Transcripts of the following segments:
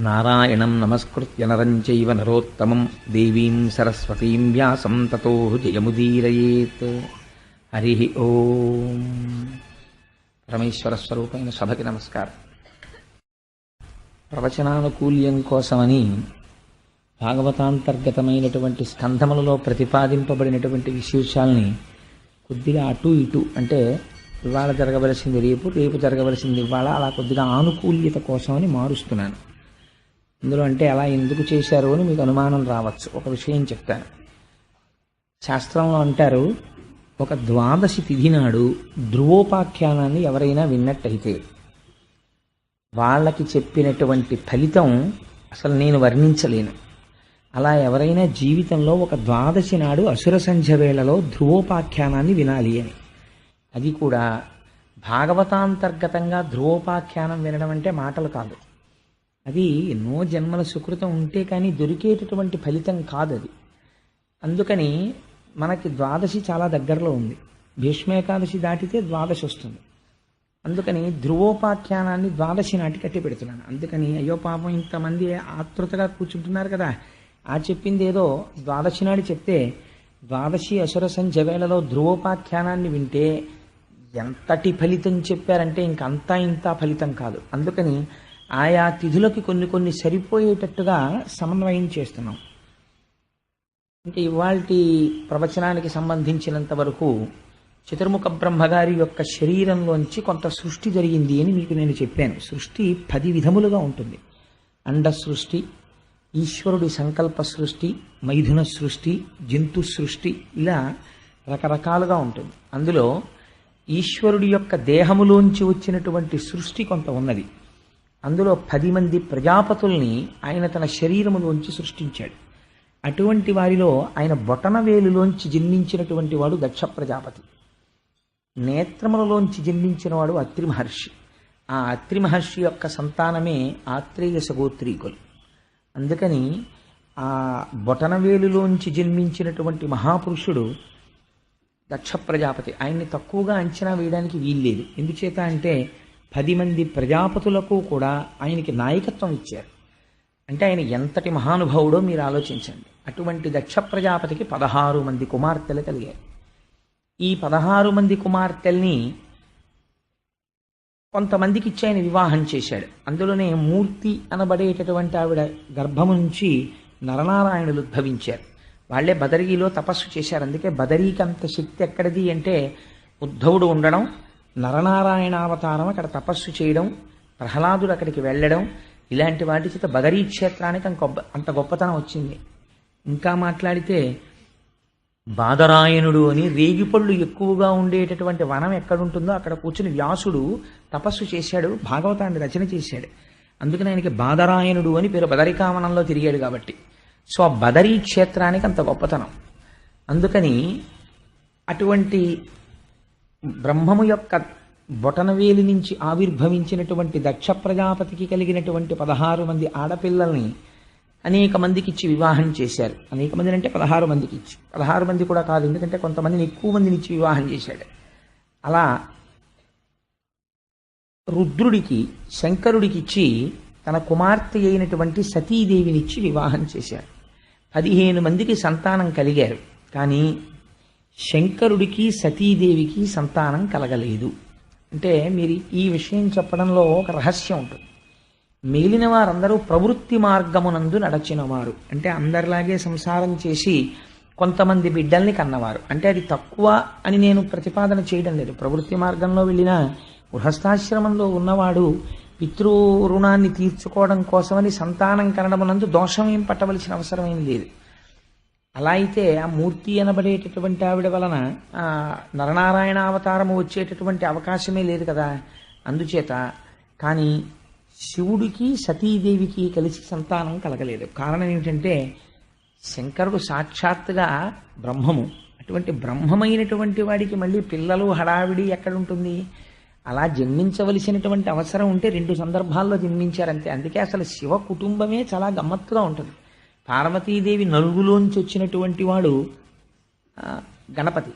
నారాయణం నమస్కృత్య నరం చైవ నరోత్తమం దేవీం సరస్వతీం వ్యాసం తతో జయముదీరయేత్. హరి ఓం. పరమేశ్వర స్వరూపమైన సభకి నమస్కారం. ప్రవచనానుకూల్యం కోసమని భాగవతాంతర్గతమైనటువంటి స్కంధములలో ప్రతిపాదింపబడినటువంటి విశేషాల్ని కొద్దిగా అటు ఇటు, అంటే ఇవాళ జరగవలసింది రేపు, రేపు జరగవలసింది ఇవాళ, అలా కొద్దిగా ఆనుకూల్యత కోసమని మారుస్తున్నాను. అందులో అంటే అలా ఎందుకు చేశారు అని మీకు అనుమానం రావచ్చు. ఒక విషయం చెప్తాను. శాస్త్రంలో అంటారు, ఒక ద్వాదశి తిథి నాడు ధ్రువోపాఖ్యానాన్ని ఎవరైనా విన్నట్టయితే వాళ్ళకి చెప్పినటువంటి ఫలితం అసలు నేను వర్ణించలేను. అలా ఎవరైనా జీవితంలో ఒక ద్వాదశి నాడు అసుర సంధ్య వేళలో ధ్రువోపాఖ్యానాన్ని వినాలి అని. అది కూడా భాగవతాంతర్గతంగా ధ్రువోపాఖ్యానం వినడం అంటే మాటలు కాదు. అది ఎన్నో జన్మల సుకృతం ఉంటే కానీ దొరికేటటువంటి ఫలితం కాదు అది. అందుకని మనకి ద్వాదశి చాలా దగ్గరలో ఉంది. భీష్మేకాదశి దాటితే ద్వాదశి వస్తుంది. అందుకని ధ్రువోపాఖ్యానాన్ని ద్వాదశి నాటి కట్టి పెడుతున్నాను. అందుకని అయ్యో పాపం ఇంతమంది ఆతృతగా కూర్చుంటున్నారు కదా, ఆ చెప్పింది ఏదో ద్వాదశి నాడు చెప్తే ద్వాదశి అసుర సంధ్య వేళలో ధ్రువోపాఖ్యానాన్ని వింటే ఎంతటి ఫలితం చెప్పారంటే ఇంకంతా ఇంత ఫలితం కాదు. అందుకని ఆయా తిథులకి కొన్ని కొన్ని సరిపోయేటట్టుగా సమన్వయం చేస్తున్నాం. ఇంకా ఇవాల్టి ప్రవచనానికి సంబంధించినంత వరకు చతుర్ముఖ బ్రహ్మగారి యొక్క శరీరంలోంచి కొంత సృష్టి జరిగింది అని మీకు నేను చెప్పాను. సృష్టి 10 విధములుగా ఉంటుంది. అండ సృష్టి, ఈశ్వరుడి సంకల్ప సృష్టి, మైథున సృష్టి, జంతు సృష్టి, ఇలా రకరకాలుగా ఉంటుంది. అందులో ఈశ్వరుడి యొక్క దేహములోంచి వచ్చినటువంటి సృష్టి కొంత ఉన్నది. అందులో 10 మంది ప్రజాపతుల్ని ఆయన తన శరీరములోంచి సృష్టించాడు. అటువంటి వారిలో ఆయన బొటనవేలులోంచి జన్మించినటువంటి వాడు దక్ష ప్రజాపతి. నేత్రములలోంచి జన్మించిన వాడు అత్రి మహర్షి. ఆ అత్రి మహర్షి యొక్క సంతానమే ఆత్రేయ సగోత్రీకులు. అందుకని ఆ బొటనవేలులోంచి జన్మించినటువంటి మహాపురుషుడు దక్ష ప్రజాపతి. ఆయన్ని తక్కువగా అంచనా వేయడానికి వీల్లేదు. ఎందుచేత అంటే 10 మంది ప్రజాపతులకు కూడా ఆయనకి నాయకత్వం ఇచ్చారు. అంటే ఆయన ఎంతటి మహానుభావుడో మీరు ఆలోచించండి. అటువంటి దక్ష ప్రజాపతికి 16 మంది కుమార్తెలు కలిగారు. ఈ 16 మంది కుమార్తెల్ని కొంతమందికి ఇచ్చి ఆయన వివాహం చేశాడు. అందులోనే మూర్తి అనబడేటటువంటి ఆవిడ గర్భము నుంచి నరనారాయణులు ఉద్భవించారు. వాళ్లే బదరీలో తపస్సు చేశారు. అందుకే బదరీకి అంత శక్తి ఎక్కడిది అంటే ఉద్ధవుడు ఉండడం, నరనారాయణావతారం అక్కడ తపస్సు చేయడం, ప్రహ్లాదుడు అక్కడికి వెళ్ళడం, ఇలాంటి వాటి చేత బదరీ క్షేత్రానికి అంత గొప్పతనం వచ్చింది. ఇంకా మాట్లాడితే బాదరాయణుడు అని రేగిపళ్ళు ఎక్కువగా ఉండేటటువంటి వనం ఎక్కడుంటుందో అక్కడ కూర్చుని వ్యాసుడు తపస్సు చేశాడు, భాగవతాన్ని రచన చేశాడు. అందుకని ఆయనకి బాదరాయణుడు అని పేరు. బదరికావనంలో తిరిగాడు కాబట్టి. సో ఆ బదరీ క్షేత్రానికి అంత గొప్పతనం. అందుకని అటువంటి బ్రహ్మము యొక్క బొటనవేలి నుంచి ఆవిర్భవించినటువంటి దక్ష ప్రజాపతికి కలిగినటువంటి 16 మంది ఆడపిల్లల్ని అనేక మందికి ఇచ్చి వివాహం చేశారు. అనేక మందిని అంటే 16 మందికి ఇచ్చి, 16 మంది కూడా కాదు, ఎందుకంటే కొంతమందిని ఎక్కువ మందిని ఇచ్చి వివాహం చేశాడు. అలా రుద్రుడికి, శంకరుడికి ఇచ్చి తన కుమార్తె అయినటువంటి సతీదేవినిచ్చి వివాహం చేశారు. 15 మందికి సంతానం కలిగారు. కానీ శంకరుడికి సతీదేవికి సంతానం కలగలేదు. అంటే మీరు ఈ విషయం చెప్పడంలో ఒక రహస్యం ఉంటుంది. మిగిలిన వారందరూ ప్రవృత్తి మార్గమునందు నడచినవారు. అంటే అందరిలాగే సంసారం చేసి కొంతమంది బిడ్డల్ని కన్నవారు. అంటే అది తక్కువ అని నేను ప్రతిపాదన చేయడం లేదు. ప్రవృత్తి మార్గంలో వెళ్ళిన గృహస్థాశ్రమంలో ఉన్నవాడు పితృ రుణాన్ని తీర్చుకోవడం కోసమని సంతానం కనడమునందు దోషం ఏం పట్టవలసిన అవసరం ఏం లేదు. అలా అయితే ఆ మూర్తి అనబడేటటువంటి ఆవిడ వలన నరనారాయణ అవతారము వచ్చేటటువంటి అవకాశమే లేదు కదా. అందుచేత కానీ శివుడికి సతీదేవికి కలిసి సంతానం కలగలేదు. కారణం ఏమిటంటే శంకరుడు సాక్షాత్తుగా బ్రహ్మము. అటువంటి బ్రహ్మమైనటువంటి వాడికి మళ్ళీ పిల్లలు హడావిడి ఎక్కడుంటుంది? అలా జన్మించవలసినటువంటి అవసరం ఉంటే 2 సందర్భాల్లో జన్మించారంతే. అందుకే అసలు శివ కుటుంబమే చాలా గమ్మత్తుగా ఉంటుంది. పార్వతీదేవి నలుగులోంచి వచ్చినటువంటి వాడు గణపతి.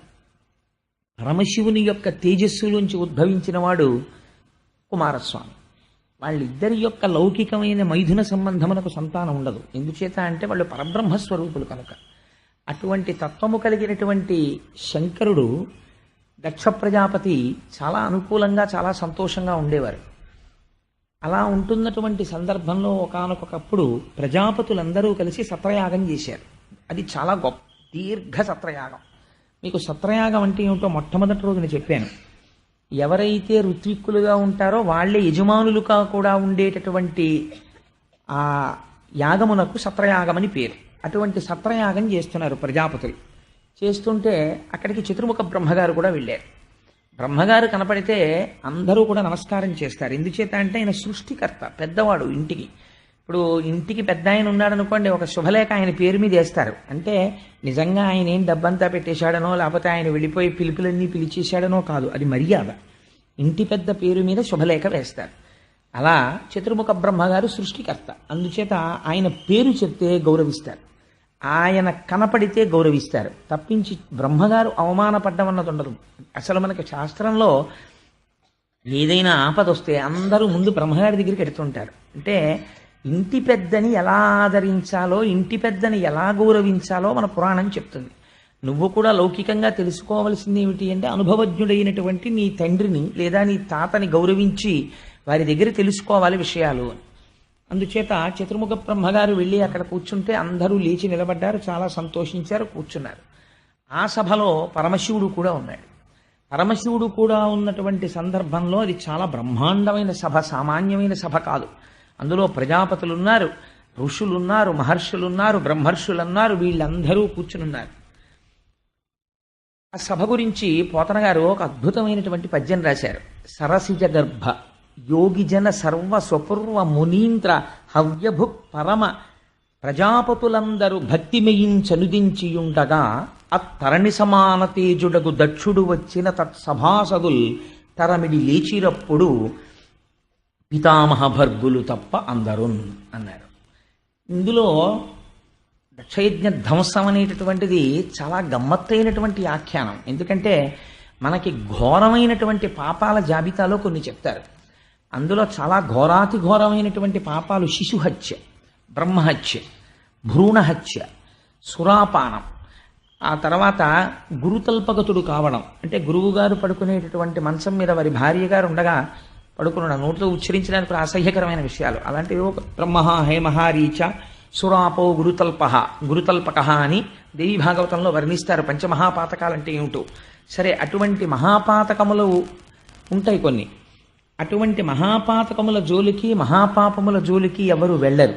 పరమశివుని యొక్క తేజస్సులోంచి ఉద్భవించిన వాడు కుమారస్వామి. వాళ్ళిద్దరి యొక్క లౌకికమైన మైథున సంబంధమునకు సంతానం ఉండదు. ఎందుచేత అంటే వాళ్ళు పరబ్రహ్మస్వరూపులు కనుక. అటువంటి తత్వము కలిగినటువంటి శంకరుడు దక్ష ప్రజాపతి చాలా అనుకూలంగా చాలా సంతోషంగా ఉండేవారు. అలా ఉంటున్నటువంటి సందర్భంలో ఒకానొకప్పుడు ప్రజాపతులందరూ కలిసి సత్రయాగం చేశారు. అది చాలా గొప్ప దీర్ఘ సత్రయాగం. మీకు సత్రయాగం అంటే ఏమిటో మొట్టమొదటి రోజున చెప్పాను. ఎవరైతే ఋత్విక్కులుగా ఉంటారో వాళ్ళే యజమానులుగా కూడా ఉండేటటువంటి ఆ యాగమునకు సత్రయాగమని పేరు. అటువంటి సత్రయాగం చేస్తున్నారు ప్రజాపతులు. చేస్తుంటే అక్కడికి చతుర్ముఖ బ్రహ్మగారు కూడా వెళ్ళారు. బ్రహ్మగారు కనపడితే అందరూ కూడా నమస్కారం చేస్తారు. ఎందుచేత అంటే ఆయన సృష్టికర్త, పెద్దవాడు ఇంటికి. ఇప్పుడు ఇంటికి పెద్ద ఆయన ఉన్నాడు అనుకోండి, ఒక శుభలేఖ ఆయన పేరు మీద వేస్తారు. అంటే నిజంగా ఆయన ఏం డబ్బంతా పెట్టేశాడనో లేకపోతే ఆయన వెళ్ళిపోయి పిలుపులన్నీ పిలిచేశాడనో కాదు, అది మర్యాద. ఇంటి పెద్ద పేరు మీద శుభలేఖ వేస్తారు. అలా చతుర్ముఖ బ్రహ్మగారు సృష్టికర్త, అందుచేత ఆయన పేరు చెప్తే గౌరవిస్తారు, ఆయన కనపడితే గౌరవిస్తారు. తప్పించి బ్రహ్మగారు అవమానపడ్డం అన్నది ఉండదు. అసలు మనకి శాస్త్రంలో ఏదైనా ఆపద వస్తే అందరూ ముందు బ్రహ్మగారి దగ్గరికి ఎడుతుంటారు. అంటే ఇంటి పెద్దని ఎలా ఆదరించాలో, ఇంటి పెద్దని ఎలా గౌరవించాలో మన పురాణం చెప్తుంది. నువ్వు కూడా లౌకికంగా తెలుసుకోవలసింది ఏమిటి అంటే, అనుభవజ్ఞుడైనటువంటి నీ తండ్రిని లేదా నీ తాతని గౌరవించి వారి దగ్గర తెలుసుకోవాలి విషయాలు అని. అందుచేత చతుర్ముఖ బ్రహ్మగారు వెళ్ళి అక్కడ కూర్చుంటే అందరూ లేచి నిలబడ్డారు, చాలా సంతోషించారు, కూర్చున్నారు. ఆ సభలో పరమశివుడు కూడా ఉన్నాడు. పరమశివుడు కూడా ఉన్నటువంటి సందర్భంలో అది చాలా బ్రహ్మాండమైన సభ, సామాన్యమైన సభ కాదు. అందులో ప్రజాపతులున్నారు, ఋషులున్నారు, మహర్షులున్నారు, బ్రహ్మర్షులున్నారు, వీళ్ళందరూ కూర్చునున్నారు. ఆ సభ గురించి పోతన గారు ఒక అద్భుతమైనటువంటి పద్యం రాశారు. సరసిజ గర్భ యోగిజన సర్వ స్వపూర్వ మునీంద్ర హవ్యభుక్ పరమ ప్రజాపతులందరూ భక్తిమయించనుదించియుండగా అత్తరణి సమాన తేజుడగు దక్షుడు వచ్చిన తత్సభాసదుల్ తరమిడి లేచిరప్పుడు పితామహ భర్గులు తప్ప అందరున్ అన్నారు. ఇందులో దక్షయజ్ఞ ధ్వంసం అనేటటువంటిది చాలా గమ్మత్తైనటువంటి ఆఖ్యానం. ఎందుకంటే మనకి ఘోరమైనటువంటి పాపాల జాబితాలో కొన్ని చెప్తారు. అందులో చాలా ఘోరాతి ఘోరమైనటువంటి పాపాలు శిశుహత్య, బ్రహ్మహత్య, భ్రూణహత్య, సురాపానం, ఆ తర్వాత గురుతల్పగతుడు కావడం. అంటే గురువుగారు పడుకునేటటువంటి మంచం మీద వారి భార్య గారు ఉండగా పడుకున్న నోట్లో ఉచ్చరించడానికి కూడా అసహ్యకరమైన విషయాలు. అలాంటివి బ్రహ్మ హేమహారీచ సురాపో గురుతల్పక అని దేవి భాగవతంలో వర్ణిస్తారు. పంచమహాపాతకాలంటే ఏమిటో. సరే, అటువంటి మహాపాతకములు ఉంటాయి కొన్ని. అటువంటి మహాపాతకముల జోలికి, మహాపాపముల జోలికి ఎవరు వెళ్ళరు.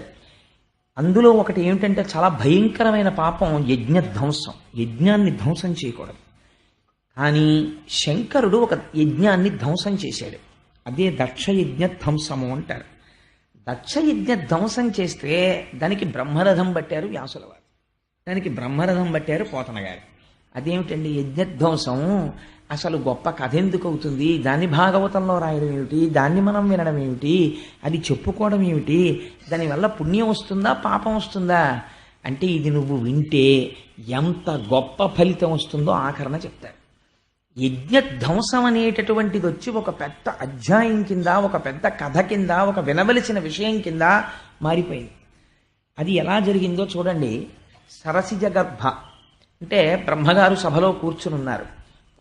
అందులో ఒకటి ఏమిటంటే చాలా భయంకరమైన పాపం యజ్ఞధ్వంసం. యజ్ఞాన్ని ధ్వంసం చేయకూడదు. కానీ శంకరుడు ఒక యజ్ఞాన్ని ధ్వంసం చేశాడు. అదే దక్షయజ్ఞ ధ్వంసము అంటారు. దక్షయజ్ఞ ధ్వంసం చేస్తే దానికి బ్రహ్మరథం పట్టారు వ్యాసుల వారు, దానికి బ్రహ్మరథం పట్టారు పోతన గారు. అదేమిటండి యజ్ఞధ్వంసం? అసలు గొప్ప కథ ఎందుకు అవుతుంది? దాన్ని భాగవతంలో రాయడం ఏమిటి? దాన్ని మనం వినడం ఏమిటి? అది చెప్పుకోవడం ఏమిటి? దానివల్ల పుణ్యం వస్తుందా, పాపం వస్తుందా? అంటే ఇది నువ్వు వింటే ఎంత గొప్ప ఫలితం వస్తుందో ఆఖరణ చెప్తారు. యజ్ఞధ్వంసం అనేటటువంటిది వచ్చి ఒక పెద్ద అధ్యాయం కింద, ఒక పెద్ద కథ కింద, ఒక వినవలసిన విషయం కింద మారిపోయింది. అది ఎలా జరిగిందో చూడండి. సరసిజ గర్భ అంటే బ్రహ్మగారు సభలో కూర్చునున్నారు.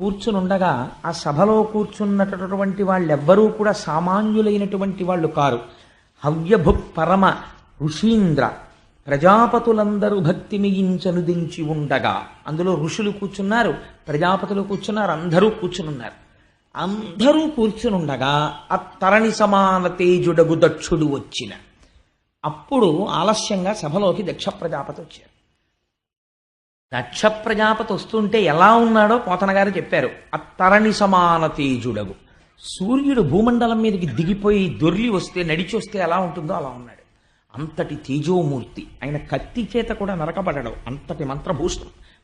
కూర్చునుండగా ఆ సభలో కూర్చున్నటువంటి వాళ్ళెవ్వరూ కూడా సామాన్యులైనటువంటి వాళ్ళు కారు. హవ్యభుక్ పరమ ఋషీంద్ర ప్రజాపతులందరూ భక్తి మిగించనుదించి ఉండగా, అందులో ఋషులు కూర్చున్నారు, ప్రజాపతులు కూర్చున్నారు, అందరూ కూర్చునున్నారు. అందరూ కూర్చునుండగా అత్తరణి సమాన తేజుడగు దక్షుడు వచ్చిన. అప్పుడు ఆలస్యంగా సభలోకి దక్ష ప్రజాపతి వచ్చారు. దక్ష ప్రజాపతి వస్తుంటే ఎలా ఉన్నాడో పోతన గారు చెప్పారు. అత్తరణి సమాన తేజుడగు, సూర్యుడు భూమండలం మీదకి దిగిపోయి దొర్లి వస్తే, నడిచి వస్తే ఎలా ఉంటుందో అలా ఉన్నాడు. అంతటి తేజోమూర్తి. ఆయన కత్తి చేత కూడా నరకబడడం, అంతటి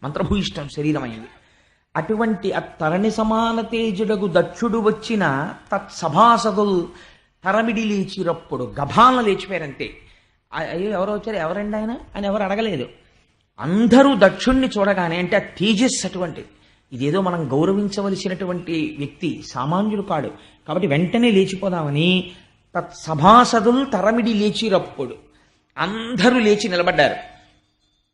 మంత్రభూయిష్టం శరీరం అయింది. అటువంటి అత్తరణి సమాన తేజుడగు దక్షుడు వచ్చిన తత్సభాసదులు తరమిడి లేచిరప్పుడు గభాలను లేచిపోయారంతే. అయ్యో ఎవరో వచ్చారు, ఎవరండి ఆయన అని ఎవరు అడగలేదు. అందరూ దక్షుణ్ణి చూడగానే, అంటే ఆ తేజస్సు అటువంటిది. ఇదేదో మనం గౌరవించవలసినటువంటి వ్యక్తి, సామాన్యుడు కాడు. కాబట్టి వెంటనే లేచిపోదామని సభాసదులు తరమిడి లేచిరప్పుడు అందరూ లేచి నిలబడ్డారు.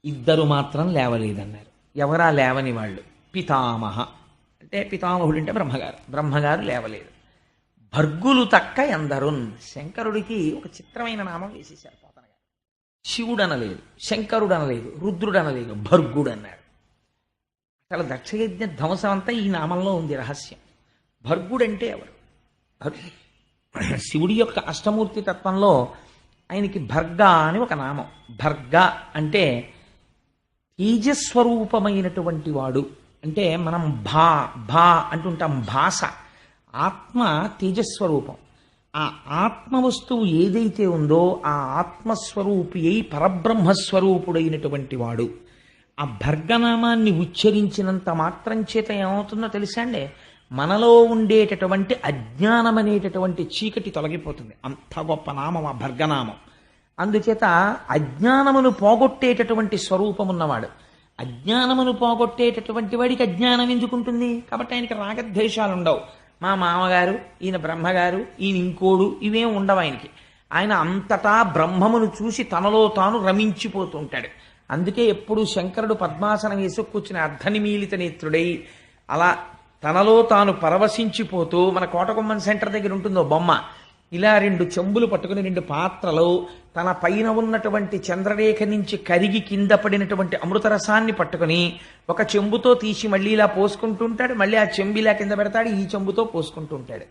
ఇద్దరు మాత్రం లేవలేదన్నారు. ఎవరా లేవని వాళ్ళు? పితామహ అంటే పితామహుడు అంటే బ్రహ్మగారు లేవలేదు. భర్గులు తక్క ఎందరున్. శంకరుడికి ఒక చిత్రమైన నామం వేసేశారు పోతన గారు. శివుడు అనలేదు, శంకరుడు అనలేదు, రుద్రుడు అనలేదు, భర్గుడు అన్నాడు. అసలు దక్షయజ్ఞ ధ్వంసం అంతా ఈ నామంలో ఉంది రహస్యం. భర్గుడంటే ఎవరు? శివుడి యొక్క అష్టమూర్తి తత్వంలో ఆయనకి భర్గ అని ఒక నామం. భర్గ అంటే తేజస్వరూపమైనటువంటి వాడు. అంటే మనం భా అంటుంటాం భాష. ఆత్మ తేజస్వరూపం. ఆ ఆత్మ వస్తువు ఏదైతే ఉందో ఆ ఆత్మస్వరూపి అయి పరబ్రహ్మస్వరూపుడైనటువంటి వాడు. ఆ భర్గనామాన్ని ఉచ్చరించినంత మాత్రం చేత ఏమవుతుందో తెలుసా అండి? మనలో ఉండేటటువంటి అజ్ఞానం అనేటటువంటి చీకటి తొలగిపోతుంది. అంత గొప్ప నామం ఆ భర్గనామం. అందుచేత అజ్ఞానమును పోగొట్టేటటువంటి స్వరూపం ఉన్నవాడు. అజ్ఞానమును పోగొట్టేటటువంటి వాడికి అజ్ఞానం ఎందుకుంటుంది? కాబట్టి ఆయనకి రాగద్వేషాలు ఉండవు. మా మామగారు, ఈయన బ్రహ్మగారు, ఈయన ఇంకోడు, ఇవేం ఉండవు ఆయనకి. ఆయన అంతటా బ్రహ్మమును చూసి తనలో తాను రమించిపోతూ ఉంటాడు. అందుకే ఎప్పుడు శంకరుడు పద్మాసనం వేసి కూర్చుని అర్ధనిమీలిత నేత్రుడై అలా తనలో తాను పరవశించిపోతూ, మన కోటకొమ్మన్ సెంటర్ దగ్గర ఉంటుందో బొమ్మ, ఇలా రెండు చెంబులు పట్టుకుని రెండు పాత్రలు తన పైన ఉన్నటువంటి చంద్రరేఖ నుంచి కరిగి కింద పడినటువంటి అమృతరసాన్ని పట్టుకుని ఒక చెంబుతో తీసి మళ్ళీ ఇలా పోసుకుంటూ ఉంటాడు. మళ్ళీ ఆ చెంబు ఇలా కింద పెడతాడు, ఈ చెంబుతో పోసుకుంటూ ఉంటాడు.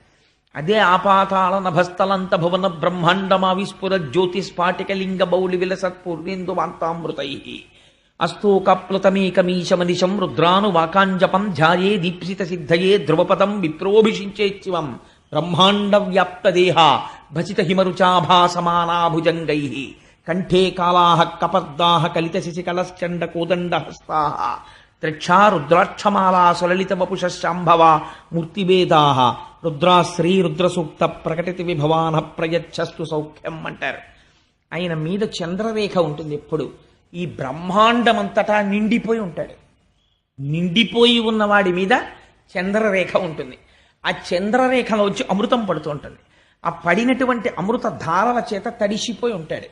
అదే ఆపాతాళ నభస్థలంత భువన బ్రహ్మాండమా విస్ఫుర జ్యోతిస్ఫాటికలింగ బౌలి విలసత్పూర్ణేందు వాంతామృతై అస్తోకప్లుతమేకమీశమనిశం రుద్రాను వాకాంజపం ధ్యాయే దీప్సిత సిద్ధయే ధ్రువపదం విప్రోభిషించేత్సివం బ్రహ్మాండ వ్యాప్తదేహ భసిత హిమరుచాభాసమానాభుజంగై కంఠే కాళాః కపర్దాః కలిత శశికళశ్చండ కోదండహస్తాః త్రిక్షా రుద్రాక్షమాలా సులలిత వపుషశాంభవ మూర్తిభేదాః రుద్రాశ్రీ రుద్రసూక్త ప్రకటిత విభవాన ప్రయచ్చస్తు సౌఖ్యం అంటారు. ఆయన మీద చంద్రరేఖ ఉంటుంది ఎప్పుడు. ఈ బ్రహ్మాండమంతటా నిండిపోయి ఉంటాడు. నిండిపోయి ఉన్నవాడి మీద చంద్రరేఖ ఉంటుంది. ఆ చంద్రరేఖలోంచి అమృతం పడుతూ ఉంటుంది. ఆ పడినటువంటి అమృత ధారల చేత తడిసిపోయి ఉంటాడు.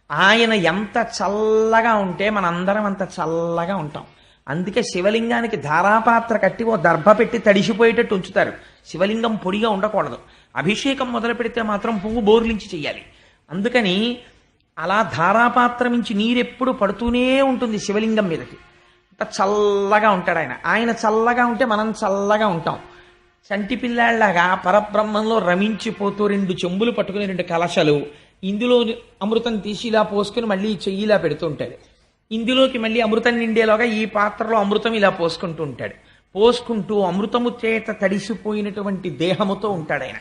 ఆయన ఎంత చల్లగా ఉంటే మనందరం అంత చల్లగా ఉంటాం. అందుకే శివలింగానికి ధారాపాత్ర కట్టి ఓ దర్భ పెట్టి తడిసిపోయేటట్టు ఉంచుతారు. శివలింగం పొడిగా ఉండకూడదు. అభిషేకం మొదలు పెడితే మాత్రం పువ్వు బోర్లించి చెయ్యాలి. అందుకని అలా ధారాపాత్ర నుంచి నీరెప్పుడు పడుతూనే ఉంటుంది శివలింగం మీదకి. అంత చల్లగా ఉంటాడు ఆయన. ఆయన చల్లగా ఉంటే మనం చల్లగా ఉంటాం. చంటి పిల్లాళ్లాగా పరబ్రహ్మంలో రమించిపోతూ రెండు చెంబులు పట్టుకుని రెండు కలశలు, ఇందులో అమృతం తీసి ఇలా పోసుకుని మళ్ళీ చెయ్యిలా పెడుతూ ఉంటాడు. ఇందులోకి మళ్ళీ అమృతం నిండేలోగా ఈ పాత్రలో అమృతం ఇలా పోసుకుంటూ ఉంటాడు. పోసుకుంటూ అమృతము చేత తడిసిపోయినటువంటి దేహముతో ఉంటాడు ఆయన.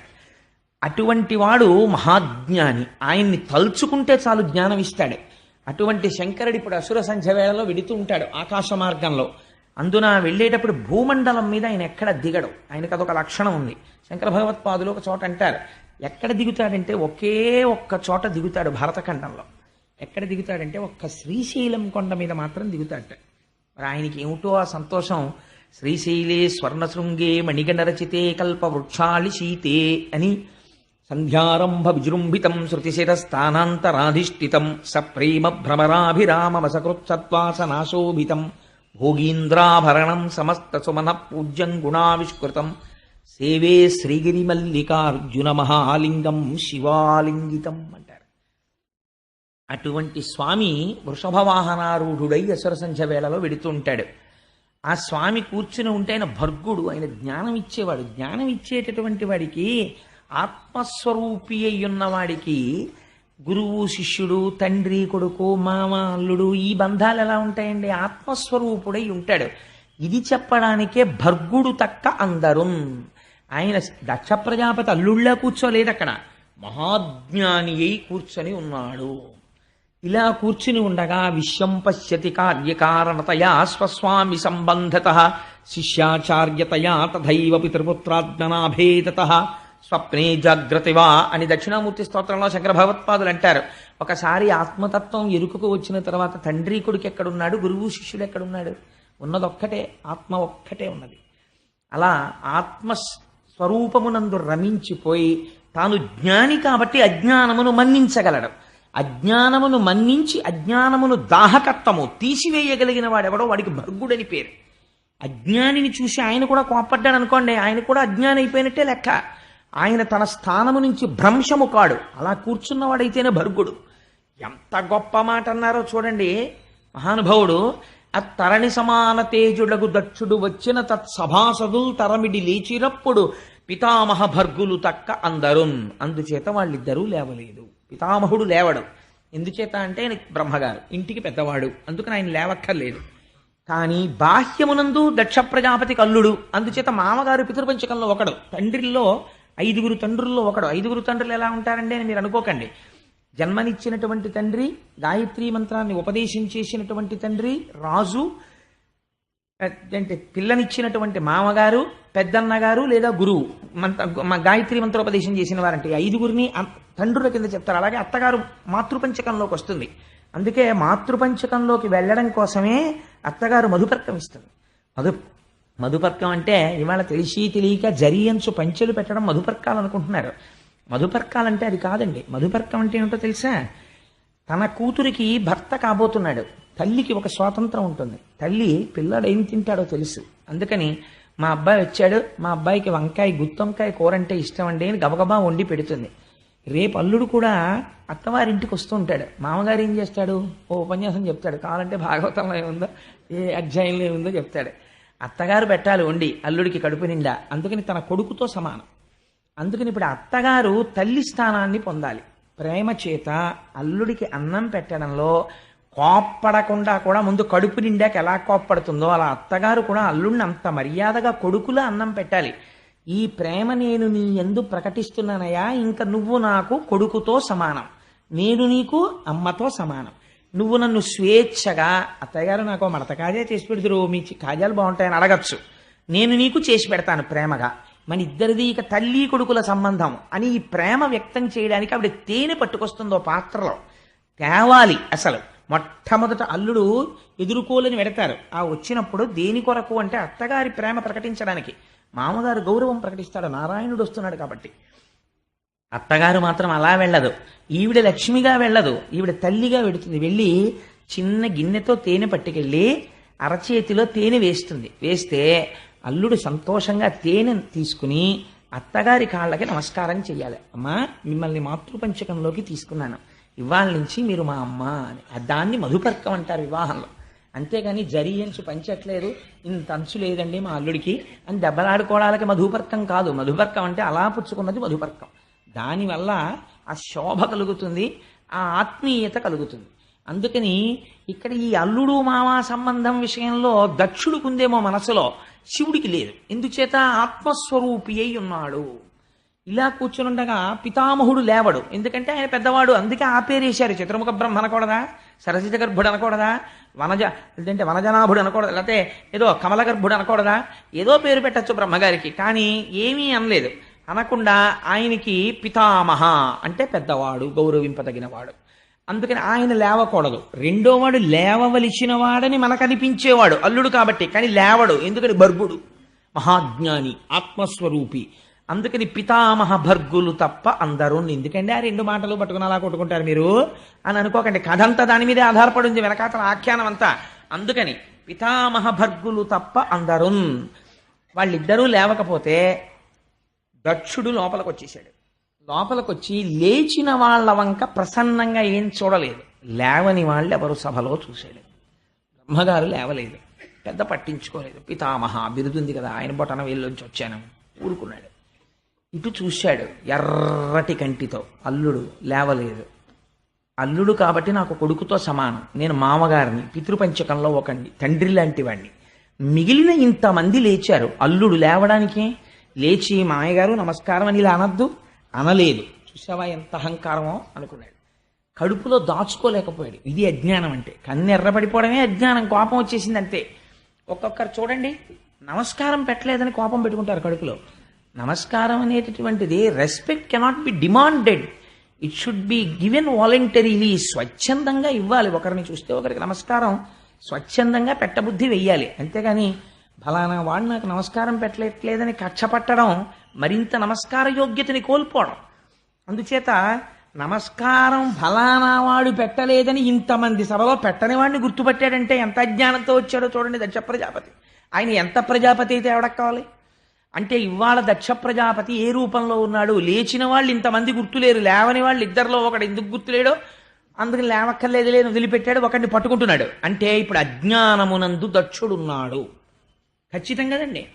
అటువంటి వాడు మహాజ్ఞాని. ఆయన్ని తలుచుకుంటే చాలు జ్ఞానం ఇస్తాడు. అటువంటి శంకరుడు ఇప్పుడు అసుర సంధ్య వేళలో వెడుతూ ఉంటాడు ఆకాశ మార్గంలో. అందున వెళ్ళేటప్పుడు భూమండలం మీద ఆయన ఎక్కడ దిగడు. ఆయనకు అదొక లక్షణం ఉంది. శంకర భగవత్పాదులు ఒక చోట అంటారు, ఎక్కడ దిగుతాడంటే ఒకే ఒక్క చోట దిగుతాడు భారతఖండంలో. ఎక్కడ దిగుతాడంటే ఒక్క శ్రీశైలం కొండ మీద మాత్రం దిగుతాడట. మరి ఆయనకి ఏమిటో ఆ సంతోషం. శ్రీశైలే స్వర్ణశృంగే మణిగణరచితే కల్పవృక్షాళి శీతే అని సంధ్యారంభ విజృంభితం శృతిశిరస్థానాంతరాధిష్ఠితం సప్రేమ భ్రమరాభిరామమసకృత్సత్వాసనాశోభితం భోగీంద్రాభరణం సమస్త సుమన పూజ్యం గుణావిష్కృతం సేవే శ్రీగిరి మల్లికార్జున మహాలింగం శివాలింగితం అంటారు. అటువంటి స్వామి వృషభవాహనారూఢుడై అసుర సంధ్య వేళలో వెడుతూ ఉంటాడు. ఆ స్వామి కూర్చుని ఉంటే ఆయన భర్గుడు, ఆయన జ్ఞానం ఇచ్చేవాడు. జ్ఞానం ఇచ్చేటటువంటి వాడికి, ఆత్మస్వరూపి అయ్యున్నవాడికి గురువు శిష్యుడు, తండ్రి కొడుకు, మామ అల్లుడు, ఈ బంధాలు ఎలా ఉంటాయండి? ఆత్మస్వరూపుడై ఉంటాడు. ఇది చెప్పడానికే భర్గుడు తక్క అందరు. ఆయన దక్ష ప్రజాపతి అల్లుళ్ళ కూర్చోలేదు, అక్కడ మహాజ్ఞాని అయి కూర్చొని ఉన్నాడు. ఇలా కూర్చుని ఉండగా విశ్వం పశ్యతి కార్యకారణతయా స్వస్వామి సంబంధత శిష్యాచార్యతయా తథైవ పితృపుత్రాజ్ఞనాభేదత స్వప్నే జాగ్రతివా అని దక్షిణామూర్తి స్తోత్రంలో శంకర భగవత్పాదులు అంటారు. ఒకసారి ఆత్మతత్వం ఎరుకకు వచ్చిన తర్వాత తండ్రి కొడుకు ఎక్కడున్నాడు, గురువు శిష్యుడు ఎక్కడున్నాడు? ఉన్నదొక్కటే, ఆత్మ ఒక్కటే ఉన్నది. అలా ఆత్మస్వరూపమునందు రమించిపోయి తాను జ్ఞాని కాబట్టి అజ్ఞానమును మన్నించగలడు. అజ్ఞానమును మన్నించి అజ్ఞానమును దాహకత్వము తీసివేయగలిగిన వాడెవడో వాడికి భర్గుడని పేరు. అజ్ఞానిని చూసి ఆయన కూడా కోపడ్డాడు అనుకోండి, ఆయన కూడా అజ్ఞాని అయిపోయినట్టే లెక్క. ఆయన తన స్థానము నుంచి భ్రంశము కాడు, అలా కూర్చున్నవాడైతేనే భర్గుడు. ఎంత గొప్ప మాట అన్నారో చూడండి మహానుభావుడు. అత్తరణి సమాన తేజుడగు దక్షుడు వచ్చిన తత్సభాసదుల్ తరమిడి లేచిరప్పుడు పితామహ భర్గులు తక్క అందరున్. అందుచేత వాళ్ళిద్దరూ లేవలేదు. పితామహుడు లేవడు. ఎందుచేత అంటే ఆయన బ్రహ్మగారు, ఇంటికి పెద్దవాడు, అందుకని ఆయన లేవక్కర్లేదు. కానీ బాహ్యమునందు దక్ష ప్రజాపతి కల్లుడు, అందుచేత మామగారు పితృపంచకంలో ఒకడు, తండ్రిలో 5 తండ్రుల్లో ఒకడు. 5 తండ్రులు ఎలా ఉంటారండి అని మీరు అనుకోకండి. జన్మనిచ్చినటువంటి తండ్రి, గాయత్రీ మంత్రాన్ని ఉపదేశం చేసినటువంటి తండ్రి, రాజు, అంటే పిల్లనిచ్చినటువంటి మామగారు, పెద్దన్నగారు లేదా గురువు గాయత్రీ మంత్రోపదేశం చేసిన వారంటే 5 తండ్రుల కింద చెప్తారు. అలాగే అత్తగారు మాతృపంచకంలోకి వస్తుంది. అందుకే మాతృపంచకంలోకి వెళ్ళడం కోసమే అత్తగారు మధుపర్కం ఇస్తుంది. మధుపర్కం అంటే ఇవాళ తెలిసి తెలియక జరియంచు పంచెలు పెట్టడం మధుపర్కాలు అనుకుంటున్నారు. మధుపర్కాలంటే అది కాదండి. మధుపర్కం అంటే ఏమిటో తెలుసా? తన కూతురికి భర్త కాబోతున్నాడు. తల్లికి ఒక స్వాతంత్రం ఉంటుంది. తల్లి పిల్లాడు ఏం తింటాడో తెలుసు. అందుకని మా అబ్బాయి వచ్చాడు, మా అబ్బాయికి వంకాయ గుత్తొంకాయ కూర అంటే ఇష్టం అండి అని గబగబా వండి పెడుతుంది. రేపు అల్లుడు కూడా అత్తవారింటికి వస్తూ ఉంటాడు. మామగారు ఏం చేస్తాడు? ఓ ఉపన్యాసం చెప్తాడు, కావాలంటే భాగవతంలో ఏముందో ఏ అధ్యాయంలో ఏముందో చెప్తాడు. అత్తగారు పెట్టాలి వండి అల్లుడికి కడుపు నిండా. అందుకని తన కొడుకుతో సమానం. అందుకని ఇప్పుడు అత్తగారు తల్లి స్థానాన్ని పొందాలి. ప్రేమ చేత అల్లుడికి అన్నం పెట్టడంలో కోప్పడకుండా కూడా ముందు కడుపు నిండాక ఎలా కోప్పడుతుందో అలా అత్తగారు కూడా అల్లుడిని అంత మర్యాదగా కొడుకులా అన్నం పెట్టాలి. ఈ ప్రేమ నేను నీ యందు ప్రకటిస్తున్నానయ్యా, ఇంకా నువ్వు నాకు కొడుకుతో సమానం, నేను నీకు అమ్మతో సమానం. నువ్వు నన్ను స్వేచ్ఛగా, అత్తయ్యగారు నాకు మడత కాజా చేసి పెడుతురు, మీ కాజాలు బాగుంటాయని అడగచ్చు, నేను నీకు చేసి పెడతాను ప్రేమగా. మన ఇద్దరిది ఇక తల్లి కొడుకుల సంబంధం అని ఈ ప్రేమ వ్యక్తం చేయడానికి ఆవిడ తేనె పట్టుకొస్తుందో పాత్రలో తేవాలి. అసలు మొట్టమొదట అల్లుడు ఎదుర్కోలేని పెడతారు. ఆ వచ్చినప్పుడు దేని కొరకు అంటే అత్తగారి ప్రేమ ప్రకటించడానికి. మామగారు గౌరవం ప్రకటిస్తాడు, నారాయణుడు వస్తున్నాడు కాబట్టి. అత్తగారు మాత్రం అలా వెళ్ళదు. ఈవిడ లక్ష్మిగా వెళ్ళదు, ఈవిడ తల్లిగా వెడుతుంది. వెళ్ళి చిన్న గిన్నెతో తేనె పట్టుకెళ్ళి అరచేతిలో తేనె వేస్తుంది. వేస్తే అల్లుడు సంతోషంగా తేనె తీసుకుని అత్తగారి కాళ్ళకి నమస్కారం చెయ్యాలి. అమ్మా, మిమ్మల్ని మాతృపంచకంలోకి తీసుకున్నాను, ఇవాళ నుంచి మీరు మా అమ్మ అని. దాన్ని మధుపర్కం అంటారు వివాహంలో. అంతేగాని జరియంచు పంచట్లేదు, ఇంత అంచు లేదండి మా అల్లుడికి అని దెబ్బలాడుకోవడానికి మధుపర్కం కాదు. మధుపర్కం అంటే అలా పుచ్చుకున్నది మధుపర్కం. దానివల్ల ఆ శోభ కలుగుతుంది, ఆ ఆత్మీయత కలుగుతుంది. అందుకని ఇక్కడ ఈ అల్లుడు మామ సంబంధం విషయంలో దక్షుడికుందేమో మనసులో, శివుడికి లేదు. ఎందుచేత ఆత్మస్వరూపి అయి ఉన్నాడు. ఇలా కూర్చునుండగా పితామహుడు లేవడు, ఎందుకంటే ఆయన పెద్దవాడు. అందుకే ఆ పేరేశారు. చతుర్ముఖ బ్రహ్మ అనకూడదా, సరసిజ గర్భుడు అనకూడదా, అంటే వనజనాభుడు అనకూడదు, లేకపోతే ఏదో కమల గర్భుడు అనకూడదా, ఏదో పేరు పెట్టచ్చు బ్రహ్మగారికి. కానీ ఏమీ అనలేదు. అనకుండా ఆయనకి పితామహ అంటే పెద్దవాడు, గౌరవింపదగినవాడు. అందుకని ఆయన లేవకూడదు. రెండోవాడు లేవవలసిన వాడని మనకు అనిపించేవాడు అల్లుడు కాబట్టి, కానీ లేవడు. ఎందుకని? భర్గుడు, మహాజ్ఞాని, ఆత్మస్వరూపి. అందుకని పితామహ భర్గులు తప్ప అందరూ. ఎందుకంటే ఆ 2 మాటలు పట్టుకుని అలా కొట్టుకుంటారు మీరు అని అనుకోకండి. కథ అంతా దాని మీదే ఆధారపడి ఉంది, వెనకాతల ఆఖ్యానం అంతా. అందుకని పితామహ భర్గులు తప్ప అందరూ. వాళ్ళిద్దరూ లేవకపోతే దక్షుడు లోపలికి వచ్చేసాడు. లోపలికొచ్చి లేచిన వాళ్ళ వంక ప్రసన్నంగా ఏం చూడలేదు. లేవని వాళ్ళు ఎవరు సభలో చూశాడు. బ్రహ్మగారు లేవలేదు, పెద్ద పట్టించుకోలేదు. పితామహ బిరుదుంది కదా, ఆయన బొటన వేళ్ళలోంచి వచ్చాను ఊరుకున్నాడు. ఇటు చూశాడు ఎర్రటి కంటితో. అల్లుడు లేవలేదు. అల్లుడు కాబట్టి నాకు కొడుకుతో సమానం, నేను మామగారిని, పితృపంచకంలో ఒకండి, తండ్రి లాంటి వాడిని. మిగిలిన ఇంతమంది లేచారు, అల్లుడు లేవడానికి లేచి మామయ్యగారు నమస్కారం అని ఇలా అనద్దు, అనలేదు. చూసావా ఎంత అహంకారమో అనుకున్నాడు. కడుపులో దాచుకోలేకపోయాడు. ఇది అజ్ఞానం అంటే. కన్ను ఎర్రపడిపోవడమే అజ్ఞానం. కోపం వచ్చేసింది అంతే. ఒక్కొక్కరు చూడండి, నమస్కారం పెట్టలేదని కోపం పెట్టుకుంటారు కడుపులో. నమస్కారం అనేటటువంటిది respect cannot be demanded, it should be given voluntarily. స్వచ్ఛందంగా ఇవ్వాలి. ఒకరిని చూస్తే ఒకరికి నమస్కారం స్వచ్ఛందంగా పెట్టబుద్ధి వెయ్యాలి. అంతేగాని ఫలానా వాడు నాకు నమస్కారం పెట్టలేదని కక్ష పట్టడం, మరింత నమస్కార యోగ్యతని కోల్పోవడం. అందుచేత నమస్కారం ఫలానా వాడు పెట్టలేదని ఇంతమంది సభలో పెట్టని వాడిని గుర్తుపట్టాడంటే ఎంత అజ్ఞానంతో వచ్చాడో చూడండి దక్ష ప్రజాపతి. ఆయన ఎంత ప్రజాపతి అయితే ఎవడకు కావాలి అంటే ఇవాళ దక్ష ప్రజాపతి ఏ రూపంలో ఉన్నాడు? లేచిన వాళ్ళు ఇంతమంది గుర్తులేరు, లేవని వాళ్ళు ఇద్దరిలో ఒకడు ఎందుకు గుర్తులేడో అందుకని లేవక్కర్లేదు లేదు వదిలిపెట్టాడు, ఒకడిని పట్టుకుంటున్నాడు. అంటే ఇప్పుడు అజ్ఞానమునందు దక్షుడున్నాడు ఖచ్చితం కదండి.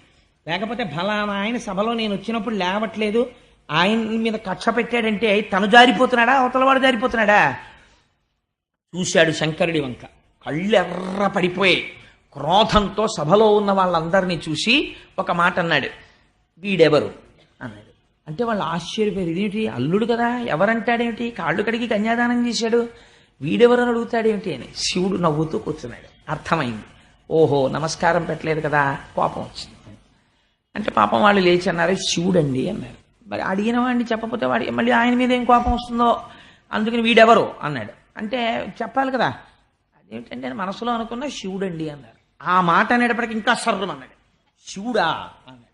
లేకపోతే ఫలానా ఆయన సభలో నేను వచ్చినప్పుడు లేవట్లేదు ఆయన మీద కక్ష పెట్టాడంటే తను జారిపోతున్నాడా అవతలవాడు జారిపోతున్నాడా? చూశాడు శంకరుడి వంక, కళ్ళు ఎర్ర పడిపోయాయి. క్రోధంతో సభలో ఉన్న వాళ్ళందరినీ చూసి ఒక మాట అన్నాడు, వీడెవరు అన్నాడు. అంటే వాళ్ళు ఆశ్చర్యపోయారు, ఇదేమిటి అల్లుడు కదా ఎవరంటాడేమిటి, కాళ్ళు కడిగి కన్యాదానం చేశాడు, వీడెవరు అని అడుగుతాడేమిటి అని. శివుడు నవ్వుతూ కూర్చున్నాడు. అర్థమైంది, ఓహో నమస్కారం పెట్టలేదు కదా కోపం వచ్చింది. అంటే పాపం వాళ్ళు లేచి అన్నారు శివుడండి అన్నారు. మరి అడిగిన వాడిని చెప్పకపోతే వాడి మళ్ళీ ఆయన మీద ఏం కోపం వస్తుందో అందుకని వీడెవరు అన్నాడు. అంటే చెప్పాలి కదా, అదేమిటంటే మనసులో అనుకున్న శివుడండి అన్నారు. ఆ మాట అనేటప్పటికి ఇంకా సర్వం అన్నాడు, శివుడా అన్నాడు.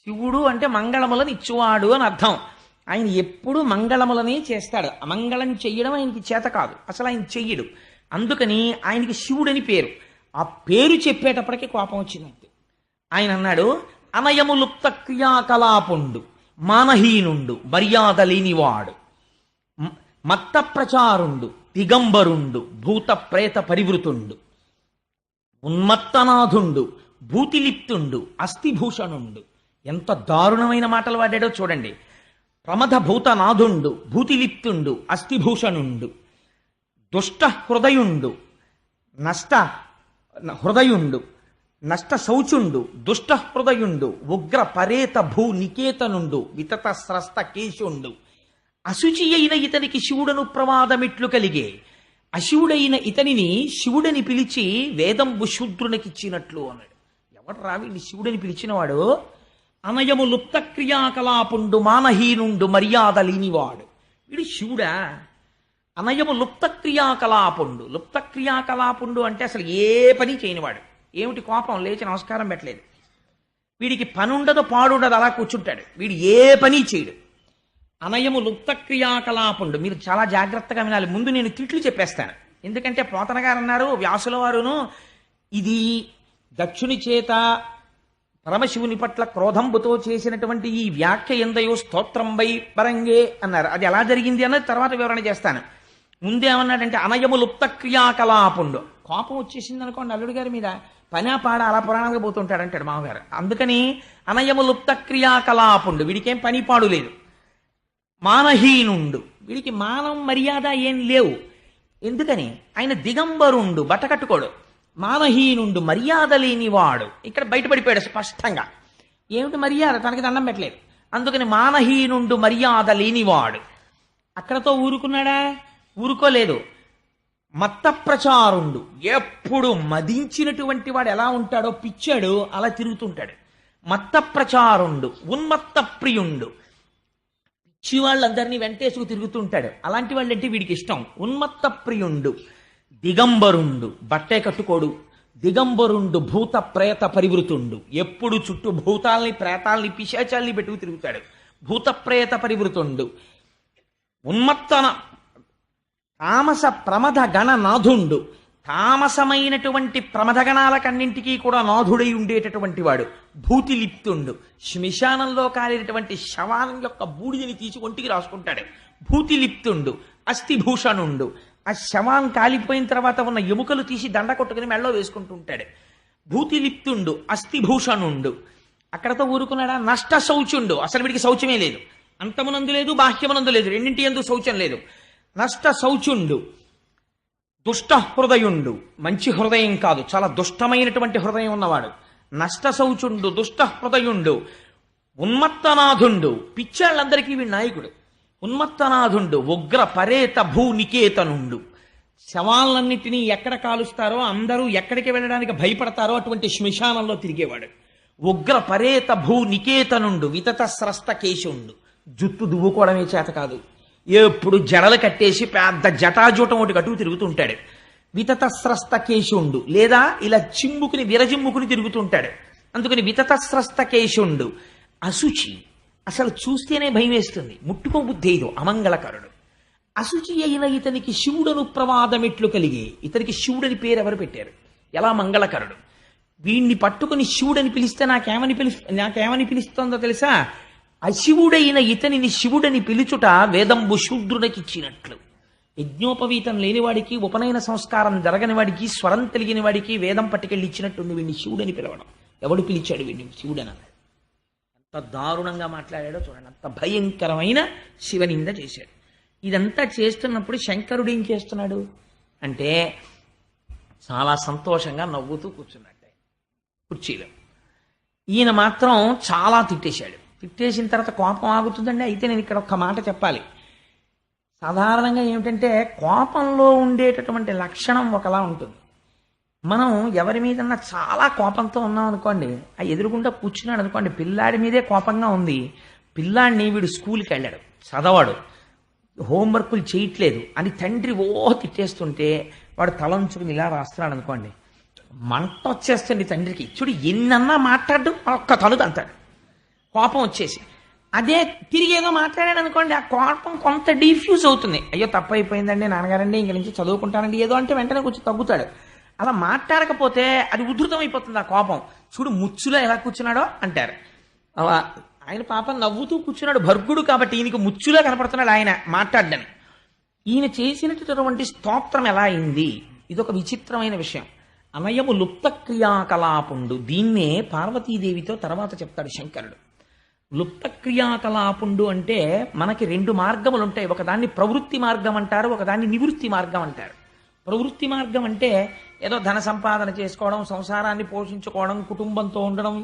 శివుడు అంటే మంగళములను ఇచ్చువాడు అని అర్థం. ఆయన ఎప్పుడు మంగళములని చేస్తాడు, అమంగళం చెయ్యడం ఆయనకి చేత కాదు, అసలు ఆయన చెయ్యడు. అందుకని ఆయనకి శివుడని పేరు. ఆ పేరు చెప్పేటప్పటికి కోపం వచ్చిందంతే. ఆయన అన్నాడు, అనయములుప్త క్రియాకలాపుండు మానహీనుండు మర్యాద లేనివాడు మత్త ప్రచారుండు దిగంబరుండు భూత ప్రేత పరివృతుండు ఉన్మత్తనాథుండు భూతిలిప్తుండు అస్థిభూషణుండు. ఎంత దారుణమైన మాటలు వాడాడో చూడండి. ప్రమథ భూతనాథుండు భూతిలిప్తుండు అస్థిభూషణుండు దుష్ట హృదయుండు నష్ట హృదయుండు నష్ట శౌచుండు దుష్ట హృదయుండు ఉగ్ర పరేత భూ నికేతనుండు వితత స్రస్త కేశుండు. అశుచి అయిన ఇతనికి శివుడను ప్రమాదమిట్లు కలిగే అశివుడైన ఇతనిని శివుడని పిలిచి వేదంబు శూద్రునికిచ్చినట్లు అన్నాడు. ఎవడు రావిని శివుడని పిలిచినవాడు? అనయము లుప్త క్రియాకలాపుండు మానహీనుండు మర్యాద లేనివాడు. వీడు శివుడా? అనయము లుప్త క్రియాకలాపుండు. లుప్త క్రియాకలాపుండు అంటే అసలు ఏ పని చేయనివాడు. ఏమిటి కోపం, లేచి నమస్కారం పెట్టలేదు. వీడికి పని ఉండదు పాడుండదు, అలా కూర్చుంటాడు. వీడు ఏ పని చేయడు. అనయము లుప్త క్రియాకలాపుండు. మీరు చాలా జాగ్రత్తగా వినాలి. ముందు నేను తిట్లు చెప్పేస్తాను, ఎందుకంటే పోతన గారు అన్నారు వ్యాసుల వారును ఇది దక్షుని చేత పరమశివుని పట్ల క్రోధంబుతో చేసినటువంటి ఈ వ్యాఖ్య ఎందయో స్తోత్రంబై పరంగే అన్నారు. అది ఎలా జరిగింది అన్నది తర్వాత వివరణ చేస్తాను. ముందేమన్నాడంటే అనయము లుప్త క్రియాకలాపుండు. కోపం వచ్చేసింది అనుకోండి అల్లుడి గారి మీద, పనా పాడ అలా పురాణానికి పోతుంటాడు అంటాడు మామగారు. అందుకని అనయము లుప్త క్రియాకలాపుండు, వీడికేం పని పాడు లేదు. మానహీనుండు, వీడికి మానం మర్యాద ఏం లేవు. ఎందుకని? ఆయన దిగంబరుండు, బట్టకట్టుకోడు. మానహీనుండు మర్యాద లేనివాడు. ఇక్కడ బయటపడిపోయాడు స్పష్టంగా. ఏమిటి మర్యాద? తనకి దండం పెట్టలేదు. అందుకని మానహీనుండు మర్యాద లేనివాడు. అక్కడతో ఊరుకున్నాడా? ఊరుకోలేదు. మత్త ప్రచారుండు, ఎప్పుడు మదించినటువంటి వాడు ఎలా ఉంటాడో పిచ్చాడు అలా తిరుగుతుంటాడు. మత్త ప్రచారుండు ఉన్మత్త ప్రియుండు, పిచ్చి వాళ్ళందరినీ వెంటేసుకు తిరుగుతుంటాడు. అలాంటి వాళ్ళంటే వీడికి ఇష్టం. ఉన్మత్త ప్రియుండు దిగంబరుండు, బట్టే కట్టుకోడు. దిగంబరుండు భూత ప్రేత పరివృతుండు, ఎప్పుడు చుట్టూ భూతాల్ని ప్రేతాల్ని పిశాచాల్ని పెట్టుకు తిరుగుతాడు. భూత ప్రేత పరివృతుండు ఉన్మత్తన తామస ప్రమథ గణ నాథుండు, తామసమైనటువంటి ప్రమథగణాలకన్నింటికీ కూడా నాథుడై ఉండేటటువంటి వాడు. భూతిలిప్తుండు, శ్మశానంలో కాలినటువంటి శవానం యొక్క బూడిదని తీసి ఒంటికి రాసుకుంటాడు. భూతిలిప్తుండు అస్థిభూషణుండు, ఆ శవం కాలిపోయిన తర్వాత ఉన్న ఎముకలు తీసి దండ కొట్టుకుని మెళ్ళలో వేసుకుంటూ ఉంటాడు. భూతిలిప్తుండు అస్థిభూషణుండు. అక్కడతో ఊరుకున్నాడా? నష్ట శౌచుండు, అసలు వీడికి శౌచమే లేదు. అంతమునందు లేదు బాహ్యమునందు లేదు, రెండింటి యందు శౌచం లేదు. నష్ట శౌచుండు దుష్ట హృదయుండు, మంచి హృదయం కాదు, చాలా దుష్టమైనటువంటి హృదయం ఉన్నవాడు. నష్ట శౌచుండు దుష్ట హృదయుండు ఉన్మత్తనాథుండు, పిచ్చాళ్ళందరికీ వీడి నాయకుడు. ఉన్మత్తనాథుండు ఉగ్ర పరేత భూ నికేతనుండు, శవాలన్నిటినీ ఎక్కడ కాలుస్తారో అందరూ ఎక్కడికి వెళ్ళడానికి భయపడతారో అటువంటి శ్మశానంలో తిరిగేవాడు. ఉగ్ర పరేత భూ నికేతనుండు వితత స్రస్త కేశుండు, జుట్టు దువ్వుకోవడమే చేత కాదు, ఎప్పుడు జడలు కట్టేసి పెద్ద జటాజూటం ఒకటి కట్టుకు తిరుగుతుంటాడు. వితత స్రస్త కేశుండు, లేదా ఇలా చిమ్ముకుని విరజిమ్ముకుని తిరుగుతుంటాడు. అందుకని వితత స్రస్త కేశుండు. అశుచి అసలు చూస్తేనే భయం వేస్తుంది, ముట్టుకోబుద్ధి ఏదో అమంగళకరుడు. అశుచి అయిన ఇతనికి శివుడను ప్రమాదమెట్లు కలిగి, ఇతనికి శివుడని పేరు ఎవరు పెట్టారు? ఎలా మంగళకరుడు. వీణ్ణి పట్టుకుని శివుడని పిలిస్తే నాకేమని పిలుస్తోందో తెలుసా? అశివుడైన ఇతనిని శివుడని పిలుచుట వేదంబు శూద్రునకిచ్చినట్లు. యజ్ఞోపవీతం లేనివాడికి, ఉపనయన సంస్కారం జరగని వాడికి, స్వరం తెలియని వాడికి వేదం పట్టుకెళ్ళి ఇచ్చినట్టుంది వీడిని శివుడని పిలవడం. ఎవడు పిలిచాడు వీడిని శివుడని అన్నాడు? ఎంత దారుణంగా మాట్లాడాడో చూడండి, అంత భయంకరమైన శివనింద చేశాడు. ఇదంతా చేస్తున్నప్పుడు శంకరుడు ఏం చేస్తున్నాడు అంటే చాలా సంతోషంగా నవ్వుతూ కూర్చున్నట్టే కుర్చీలో. ఈయన మాత్రం చాలా తిట్టేశాడు. తిట్టేసిన తర్వాత కోపం ఆగుతుందండి. అయితే నేను ఇక్కడ ఒక్క మాట చెప్పాలి. సాధారణంగా ఏమిటంటే కోపంలో ఉండేటటువంటి లక్షణం ఒకలా ఉంటుంది. మనం ఎవరి మీదన్నా చాలా కోపంతో ఉన్నాం అనుకోండి, ఆ ఎదురుగుండా కూర్చున్నాడు అనుకోండి, పిల్లాడి మీదే కోపంగా ఉంది, పిల్లాడిని వీడు స్కూల్కి వెళ్ళాడు, చదవాడు, హోంవర్కులు చేయట్లేదు అని తండ్రి తిట్టేస్తుంటే వాడు తలంచుకుని ఇలా రాస్తున్నాడు అనుకోండి, మంట వచ్చేస్తుంది తండ్రికి. చూడు ఎన్నన్నా మాట్లాడు, ఒక్క తలుగు అంటాడు కోపం వచ్చేసి. అదే తిరిగి ఏదో మాట్లాడాడు అనుకోండి, ఆ కోపం కొంత డిఫ్యూజ్ అవుతుంది. అయ్యో తప్పు అయిపోయిందండి నాన్నగారండి, ఇంక నుంచి చదువుకుంటానండి ఏదో అంటే వెంటనే కొంచెం తగ్గుతాడు. అలా మాట్లాడకపోతే అది ఉధృతం అయిపోతుంది ఆ కోపం. చూడు ముచ్చులో ఎలా కూర్చున్నాడో అంటారు. అలా ఆయన పాపం నవ్వుతూ కూర్చున్నాడు, భర్గుడు కాబట్టి ఈయనకి ముచ్చులో కనపడుతున్నాడు ఆయన మాట్లాడ్డని. ఈయన చేసినటువంటి స్తోత్రం ఎలా అయింది? ఇదొక విచిత్రమైన విషయం. అనయము లుప్త క్రియాకలాపుండు. దీన్నే పార్వతీదేవితో తర్వాత చెప్తాడు శంకరుడు. లుప్త క్రియాకలాపుండు అంటే మనకి రెండు మార్గములు ఉంటాయి. ఒకదాన్ని ప్రవృత్తి మార్గం అంటారు, ఒకదాన్ని నివృత్తి మార్గం అంటారు. ప్రవృత్తి మార్గం అంటే ఏదో ధన సంపాదన చేసుకోవడం, సంసారాన్ని పోషించుకోవడం, కుటుంబంతో ఉండడం,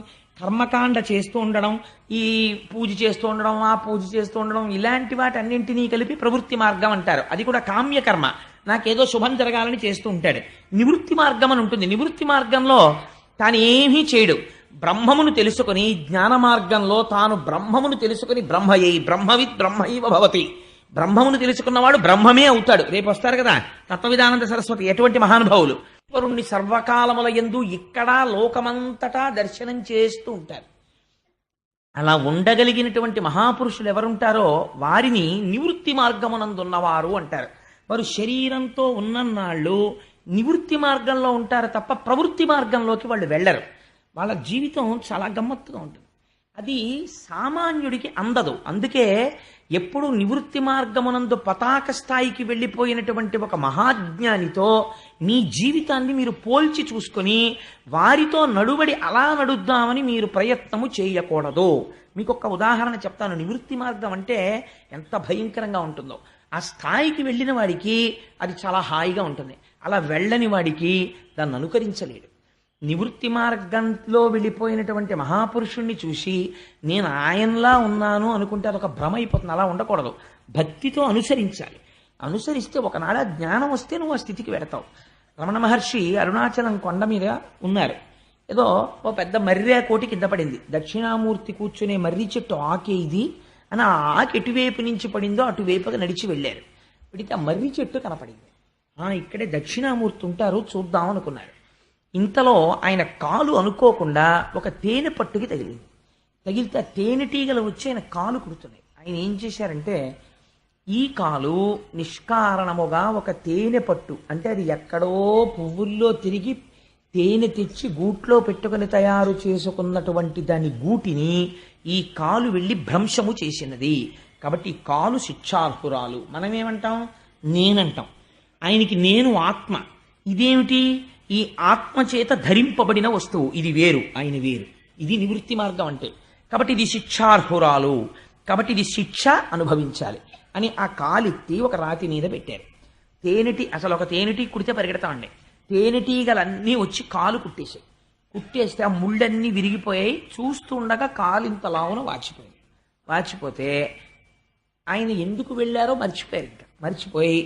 కర్మకాండ చేస్తూ ఉండడం, ఈ పూజ చేస్తూ ఉండడం, ఆ పూజ చేస్తూ ఉండడం, ఇలాంటి వాటన్నింటినీ కలిపి ప్రవృత్తి మార్గం అంటారు. అది కూడా కామ్యకర్మ, నాకేదో శుభం జరగాలని చేస్తూ ఉంటాడు. నివృత్తి మార్గం అని ఉంటుంది. నివృత్తి మార్గంలో తాను ఏమీ చేయడు. బ్రహ్మమును తెలుసుకొని జ్ఞాన మార్గంలో తాను బ్రహ్మమును తెలుసుకొని బ్రహ్మయై బ్రహ్మవిత్ బ్రహ్మైవ భవతి, బ్రహ్మమును తెలుసుకున్నవాడు బ్రహ్మమే అవుతాడు. రేపు వస్తారు కదా తత్వవిధానంద సరస్వతి, ఎటువంటి మహానుభావులు ఈశ్వరుణ్ణి సర్వకాలముల యందు ఇక్కడ లోకమంతటా దర్శనం చేస్తూ ఉంటారు. అలా ఉండగలిగినటువంటి మహాపురుషులు ఎవరుంటారో వారిని నివృత్తి మార్గమునందున్నవారు అంటారు. వారు శరీరంతో ఉన్నన్నాళ్ళు నివృత్తి మార్గంలో ఉంటారు తప్ప ప్రవృత్తి మార్గంలోకి వాళ్ళు వెళ్ళరు. వాళ్ళ జీవితం చాలా గమ్మత్తుగా ఉంటుంది. అది సామాన్యుడికి అందదు. అందుకే ఎప్పుడు నివృత్తి మార్గమునందు పతాక స్థాయికి వెళ్ళిపోయినటువంటి ఒక మహాజ్ఞానితో మీ జీవితాన్ని మీరు పోల్చి చూసుకొని వారితో నడువడి అలా నడుద్దామని మీరు ప్రయత్నము చేయకూడదు. మీకు ఒక ఉదాహరణ చెప్తాను. నివృత్తి మార్గం అంటే ఎంత భయంకరంగా ఉంటుందో. ఆ స్థాయికి వెళ్ళిన వాడికి అది చాలా హాయిగా ఉంటుంది. అలా వెళ్ళని వాడికి దాన్ని అనుకరించలేడు. నివృత్తి మార్గంలో వెళ్ళిపోయినటువంటి మహాపురుషుణ్ణి చూసి నేను ఆయనలా ఉన్నాను అనుకుంటే అదొక భ్రమ అయిపోతుంది. అలా ఉండకూడదు. భక్తితో అనుసరించాలి. అనుసరిస్తే ఒకనాడ జ్ఞానం వస్తే నువ్వు ఆ స్థితికి వెడతావు. రమణ మహర్షి అరుణాచలం కొండ మీద ఉన్నారు. ఏదో ఓ పెద్ద మర్రి కోటి కింద పడింది. దక్షిణామూర్తి కూర్చునే మర్రి చెట్టు ఆకే ఇది అని ఆ ఆకు ఎటువైపు నుంచి పడిందో అటువైపుగా నడిచి వెళ్ళారు. పెడితే ఆ మర్రి చెట్టు కనపడింది. ఇక్కడే దక్షిణామూర్తి ఉంటారు, చూద్దాం అనుకున్నారు. ఇంతలో ఆయన కాలు అనుకోకుండా ఒక తేనె పట్టుకి తగిలింది. తగిలితే ఆ తేనెటీగలు వచ్చి ఆయన కాలు కుడుతున్నాయి. ఆయన ఏం చేశారంటే ఈ కాలు నిష్కారణముగా ఒక తేనె పట్టు, అంటే అది ఎక్కడో పువ్వుల్లో తిరిగి తేనె తెచ్చి గూట్లో పెట్టుకుని తయారు చేసుకున్నటువంటి దాని గూటిని ఈ కాలు వెళ్ళి భ్రంశము చేసినది. కాబట్టి ఈ కాలు శిక్షార్హురాలు. మనమేమంటాం? నేనంటాం. ఆయనకి నేను ఆత్మ. ఇదేమిటి? ఈ ఆత్మ చేత ధరింపబడిన వస్తువు. ఇది వేరు, ఆయన వేరు. ఇది నివృత్తి మార్గం అంటే. కాబట్టి ఇది శిక్షార్హురాలు, కాబట్టి ఇది శిక్ష అనుభవించాలి అని ఆ కాలెత్తి ఒక రాతి మీద పెట్టారు. అసలు ఒక తేనెటీ కుడితే పరిగెడతామండి. తేనెటీగలన్నీ వచ్చి కాలు కుట్టేశాయి. కుట్టేస్తే ఆ ముళ్ళన్నీ విరిగిపోయాయి. చూస్తుండగా కాలు ఇంత లావున వాచిపోయింది. వాచిపోతే ఆయన ఎందుకు వెళ్ళారో మర్చిపోయారు. మర్చిపోయి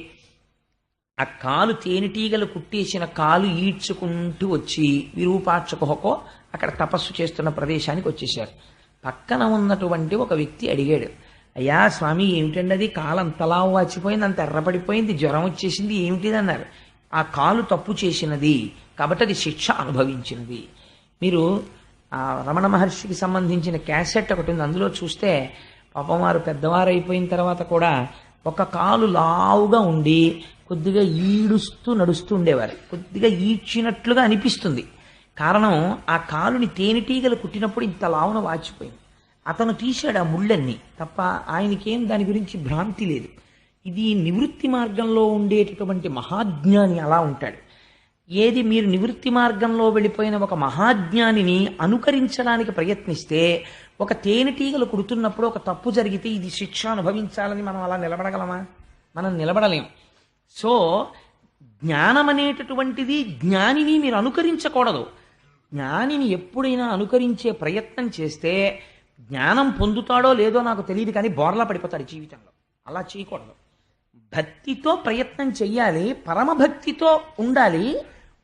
ఆ కాలు తేనెటీగలు కుట్టేసిన కాలు ఈడ్చుకుంటూ వచ్చి విరూపాక్షకో అక్కడ తపస్సు చేస్తున్న ప్రదేశానికి వచ్చేశారు. పక్కన ఉన్నటువంటి ఒక వ్యక్తి అడిగాడు, అయ్యా స్వామి ఏమిటండి అది? కాలు అంతలా వాచిపోయింది, అంత ఎర్రపడిపోయింది, జ్వరం వచ్చేసింది, ఏమిటిది అన్నారు. ఆ కాలు తప్పు చేసినది కాబట్టి అది శిక్ష అనుభవించినది. మీరు ఆ రమణ మహర్షికి సంబంధించిన క్యాసెట్ ఒకటి ఉంది. అందులో చూస్తే పాపం వారు పెద్దవారు అయిపోయిన తర్వాత కూడా ఒక కాలు లావుగా ఉండి కొద్దిగా ఈడుస్తూ నడుస్తూ ఉండేవారు. కొద్దిగా ఈడ్చినట్లుగా అనిపిస్తుంది. కారణం, ఆ కాలుని తేనెటీగలు కుట్టినప్పుడు ఇంత లావున వాచిపోయింది. అతను తీశాడు ఆ ముళ్ళన్నీ తప్ప ఆయనకేం దాని గురించి భ్రాంతి లేదు. ఇది నివృత్తి మార్గంలో ఉండేటటువంటి మహాజ్ఞాని అలా ఉంటాడు. ఏది మీరు నివృత్తి మార్గంలో వెళ్ళిపోయిన ఒక మహాజ్ఞానిని అనుకరించడానికి ప్రయత్నిస్తే, ఒక తేనెటీగలు కుడుతున్నప్పుడు ఒక తప్పు జరిగితే ఇది శిక్ష అనుభవించాలని మనం అలా నిలబడగలమా? మనం నిలబడలేం. సో జ్ఞానం అనేటటువంటిది జ్ఞానిని మీరు అనుకరించకూడదు. జ్ఞానిని ఎప్పుడైనా అనుకరించే ప్రయత్నం చేస్తే జ్ఞానం పొందుతాడో లేదో నాకు తెలియదు, కానీ బోర్లా పడిపోతాడు జీవితంలో. అలా చేయకూడదు. భక్తితో ప్రయత్నం చెయ్యాలి, పరమభక్తితో ఉండాలి.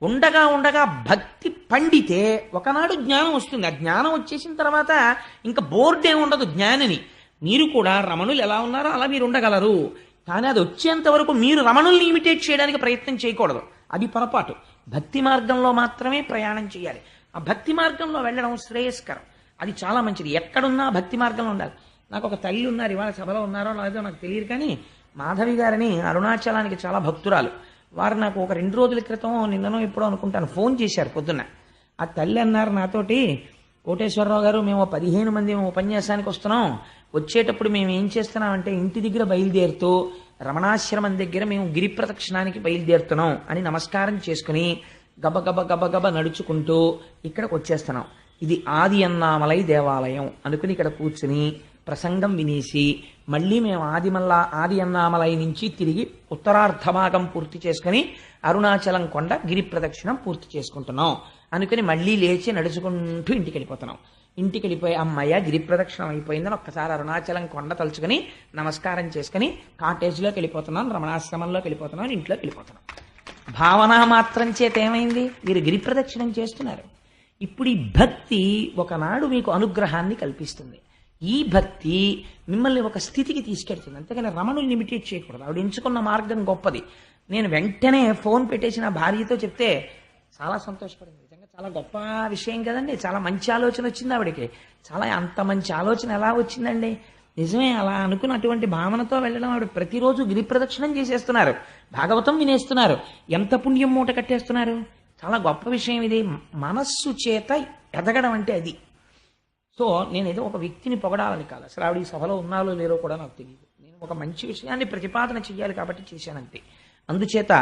ఉండగా ఉండగా భక్తి పండితే ఒకనాడు జ్ఞానం వస్తుంది. ఆ జ్ఞానం వచ్చేసిన తర్వాత ఇంకా బోర్డే ఉండదు జ్ఞానిని. మీరు కూడా రమణులు ఎలా ఉన్నారో అలా మీరు ఉండగలరు, కానీ అది వచ్చేంత వరకు మీరు రమణుల్ని ఇమిటేట్ చేయడానికి ప్రయత్నం చేయకూడదు. అది పొరపాటు. భక్తి మార్గంలో మాత్రమే ప్రయాణం చేయాలి. ఆ భక్తి మార్గంలో వెళ్ళడం శ్రేయస్కరం. అది చాలా మంచిది. ఎక్కడున్నా భక్తి మార్గంలో ఉండాలి. నాకు ఒక తల్లి ఉన్నారు, ఇవాళ సభలో ఉన్నారో లేదో నాకు తెలియదు, కానీ మాధవి గారిని అరుణాచలానికి చాలా భక్తురాలు. వారు నాకు ఒక 2 రోజుల క్రితం, నిన్ననో ఎప్పుడో అనుకుంటాను, ఫోన్ చేశారు పొద్దున్న. ఆ తల్లి అన్నారు నాతోటి, కోటేశ్వరరావు గారు, మేము 15 మంది ఉపన్యాసానికి వస్తున్నాం. వచ్చేటప్పుడు మేము ఏం చేస్తున్నామంటే ఇంటి దగ్గర బయలుదేరుతూ రమణాశ్రమం దగ్గర మేము గిరి ప్రదక్షిణానికి బయలుదేరుతున్నాం అని నమస్కారం చేసుకుని గబగబ గబగబ నడుచుకుంటూ ఇక్కడికి వచ్చేస్తున్నాం. ఇది ఆది అన్నామలై దేవాలయం అనుకుని ఇక్కడ కూర్చుని ప్రసంగం వినేసి మళ్ళీ మేము ఆది అన్నామలై నుంచి తిరిగి ఉత్తరార్ధ భాగం పూర్తి చేసుకుని అరుణాచలం కొండ గిరి ప్రదక్షిణం పూర్తి చేసుకుంటున్నాం అనుకుని మళ్ళీ లేచి నడుచుకుంటూ ఇంటికి వెళ్ళిపోతున్నాం. ఇంటికి వెళ్ళిపోయి అమ్మయ్య గిరి ప్రదక్షిణం అయిపోయిందని ఒక్కసారి అరుణాచలం కొండ తలుచుకుని నమస్కారం చేసుకుని కాటేజ్లోకి వెళ్ళిపోతున్నాం, రమణాశ్రమంలోకి వెళ్ళిపోతున్నాం, ఇంట్లోకి వెళ్ళిపోతున్నాం. భావన మాత్రం చేత ఏమైంది? మీరు గిరి ప్రదక్షిణం చేస్తున్నారు. ఇప్పుడు ఈ భక్తి ఒకనాడు మీకు అనుగ్రహాన్ని కల్పిస్తుంది. ఈ భక్తి మిమ్మల్ని ఒక స్థితికి తీసుకెళ్తుంది. అంతేగాని రమణుల్ని ఇమిటేట్ చేయకూడదు. ఆవిడ ఎంచుకున్న మార్గం గొప్పది. నేను వెంటనే ఫోన్ పెట్టేసి నా భార్యతో చెప్తే చాలా సంతోషపడింది. నిజంగా చాలా గొప్ప విషయం కదండి. చాలా మంచి ఆలోచన వచ్చింది ఆవిడకి. చాలా అంత మంచి ఆలోచన ఎలా వచ్చిందండి? నిజమే, అలా అనుకుని అటువంటి భావనతో వెళ్ళడం. ఆవిడ ప్రతిరోజు గిరి ప్రదక్షిణం చేసేస్తున్నారు, భాగవతం వినేస్తున్నారు, ఎంత పుణ్యం మూట కట్టేస్తున్నారు. చాలా గొప్ప విషయం ఇది. మనస్సు చేత ఎదగడం అంటే అది. సో నేను ఏదో ఒక వ్యక్తిని పొగడాలని కాదు, అసలు ఆవిడ ఈ సభలో ఉన్నారో లేరో కూడా నాకు తెలియదు. నేను ఒక మంచి విషయాన్ని ప్రతిపాదన చెయ్యాలి కాబట్టి చేశానంతే. అందుచేత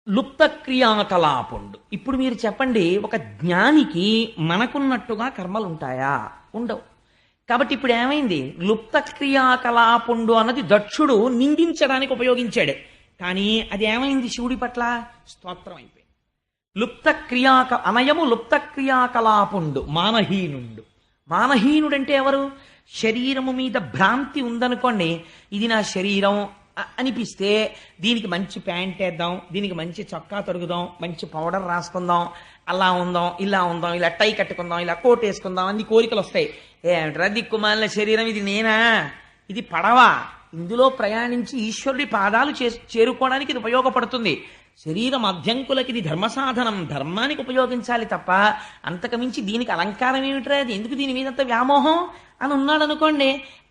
లుప్త క్రియాకలాపుండు. ఇప్పుడు మీరు చెప్పండి, ఒక జ్ఞానికి మనకున్నట్టుగా కర్మలు ఉంటాయా? ఉండవు. కాబట్టి ఇప్పుడు ఏమైంది? లుప్త క్రియాకలాపుండు అన్నది దక్షుడు నిందించడానికి ఉపయోగించాడు, కానీ అది ఏమైంది? శివుడి పట్ల స్తోత్రం అయిపోయింది. అనయము లుప్త క్రియాకలాపుండు మానహీనుండు. మానహీనుడంటే ఎవరు? శరీరము మీద భ్రాంతి ఉందనుకోండి, ఇది నా శరీరం అనిపిస్తే దీనికి మంచి ప్యాంట్ వేద్దాం, దీనికి మంచి చొక్కా తొడుగుదాం, మంచి పౌడర్ రాసుకుందాం, అలా ఉందాం, ఇలా టై కట్టుకుందాం, ఇలా కోట్ వేసుకుందాం, అన్ని కోరికలు వస్తాయి. ఏమిట్రా దిక్కుమాలిన శరీరం, ఇది నేనా? ఇది పడవా? ఇందులో ప్రయాణించి ఈశ్వరుడి పాదాలు చేరుకోవడానికి ఇది ఉపయోగపడుతుంది. శరీరం అభ్యంకులకి ఇది ధర్మ సాధనం, ధర్మానికి ఉపయోగించాలి తప్ప అంతకుమించి దీనికి అలంకారం ఏమిట్రా, అది ఎందుకు దీని మీదంత వ్యామోహం అని ఉన్నాడు అనుకోండి.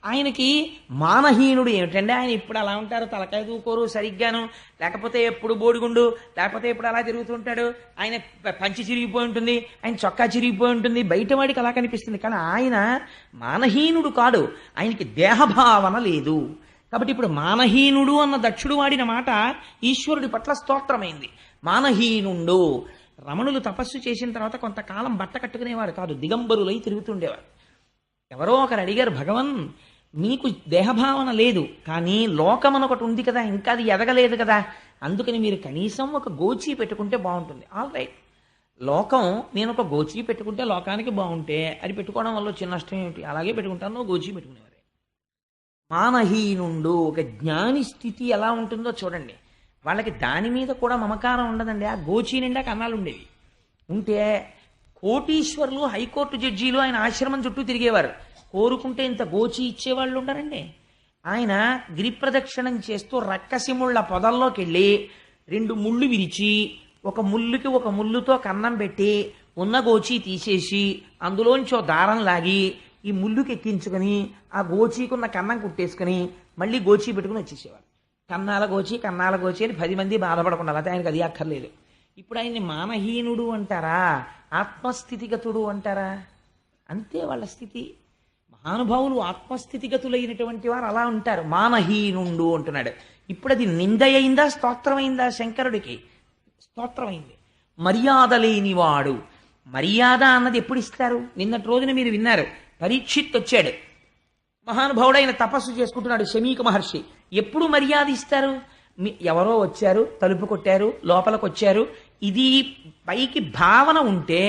ఆయనకి మానహీనుడు ఏమిటండి? ఆయన ఇప్పుడు అలా ఉంటారు, తలకాయ దూకోరు సరిగ్గాను, లేకపోతే ఎప్పుడు బోడిగుండు, లేకపోతే ఎప్పుడు అలా తిరుగుతుంటాడు, ఆయన పంచి చిరిగిపోయి ఉంటుంది, ఆయన చొక్కా చిరిగిపోయి ఉంటుంది, బయటవాడికి అలా కనిపిస్తుంది. కానీ ఆయన మానహీనుడు కాడు, ఆయనకి దేహభావన లేదు. కాబట్టి ఇప్పుడు మానహీనుడు అన్న దక్షుడు వాడిన మాట ఈశ్వరుడి పట్ల స్తోత్రమైంది. మానహీనుండు. రమణులు తపస్సు చేసిన తర్వాత కొంతకాలం బట్ట కట్టుకునేవారు కాదు, దిగంబరులై తిరుగుతుండేవారు. ఎవరో ఒకరు అడిగారు, భగవన్ మీకు దేహభావన లేదు, కానీ లోకం ఒకటి ఉంది కదా, ఇంకా అది ఎదగలేదు కదా, అందుకని మీరు కనీసం ఒక గోచీ పెట్టుకుంటే బాగుంటుంది. ఆల్ రైట్, లోకం, నేను ఒక గోచీ పెట్టుకుంటే లోకానికి బాగుంటే అది పెట్టుకోవడం వల్ల చిన్న నష్టం ఏమిటి? అలాగే పెట్టుకుంటాను, గోచీ పెట్టుకునేవారు. మానహీనుండు. ఒక జ్ఞాని స్థితి ఎలా ఉంటుందో చూడండి. వాళ్ళకి దాని మీద కూడా మమకారం ఉండదండి. ఆ గోచీ నిండా కన్నాలు ఉండేవి. ఉంటే కోటీశ్వర్లు, హైకోర్టు జడ్జీలు ఆయన ఆశ్రమం చుట్టూ తిరిగేవారు. కోరుకుంటే ఇంత గోచి ఇచ్చేవాళ్ళు ఉండరండి. ఆయన గిరి ప్రదక్షిణం చేస్తూ రక్కసిముళ్ళ పొదల్లోకి వెళ్ళి 2 ముళ్ళు విరిచి, ఒక ముళ్ళుకి ఒక ముళ్ళుతో కన్నం పెట్టి ఉన్న గోచి తీసేసి అందులోంచి ఓ దారం లాగి ఈ ముళ్ళుకి ఎక్కించుకొని ఆ గోచీకున్న కన్నం కుట్టేసుకుని మళ్ళీ గోచి పెట్టుకుని వచ్చేసేవారు. కన్నాల గోచి అని 10 మంది బాధపడకుండా, లేకపోతే ఆయనకు అది అక్కర్లేదు. ఇప్పుడు ఆయన్ని మానహీనుడు అంటారా, ఆత్మస్థితిగతుడు అంటారా? అంతే వాళ్ళ స్థితి. మహానుభావులు ఆత్మస్థితిగతులైనటువంటి వారు అలా ఉంటారు. మానహీనుండు అంటున్నాడు. ఇప్పుడు అది నింద అయిందా స్తోత్రమైందా? శంకరుడికి స్తోత్రమైంది. మర్యాద లేనివాడు. మర్యాద అన్నది ఎప్పుడు ఇస్తారు? నిన్నటి రోజున మీరు విన్నారు, పరీక్షిత్ వచ్చాడు, మహానుభావుడైన తపస్సు చేసుకుంటున్నాడు శమీక మహర్షి. ఎప్పుడు మర్యాద ఇస్తారు? ఎవరో వచ్చారు, తలుపు కొట్టారు, లోపలికి వచ్చారు, ఇది పైకి భావన ఉంటే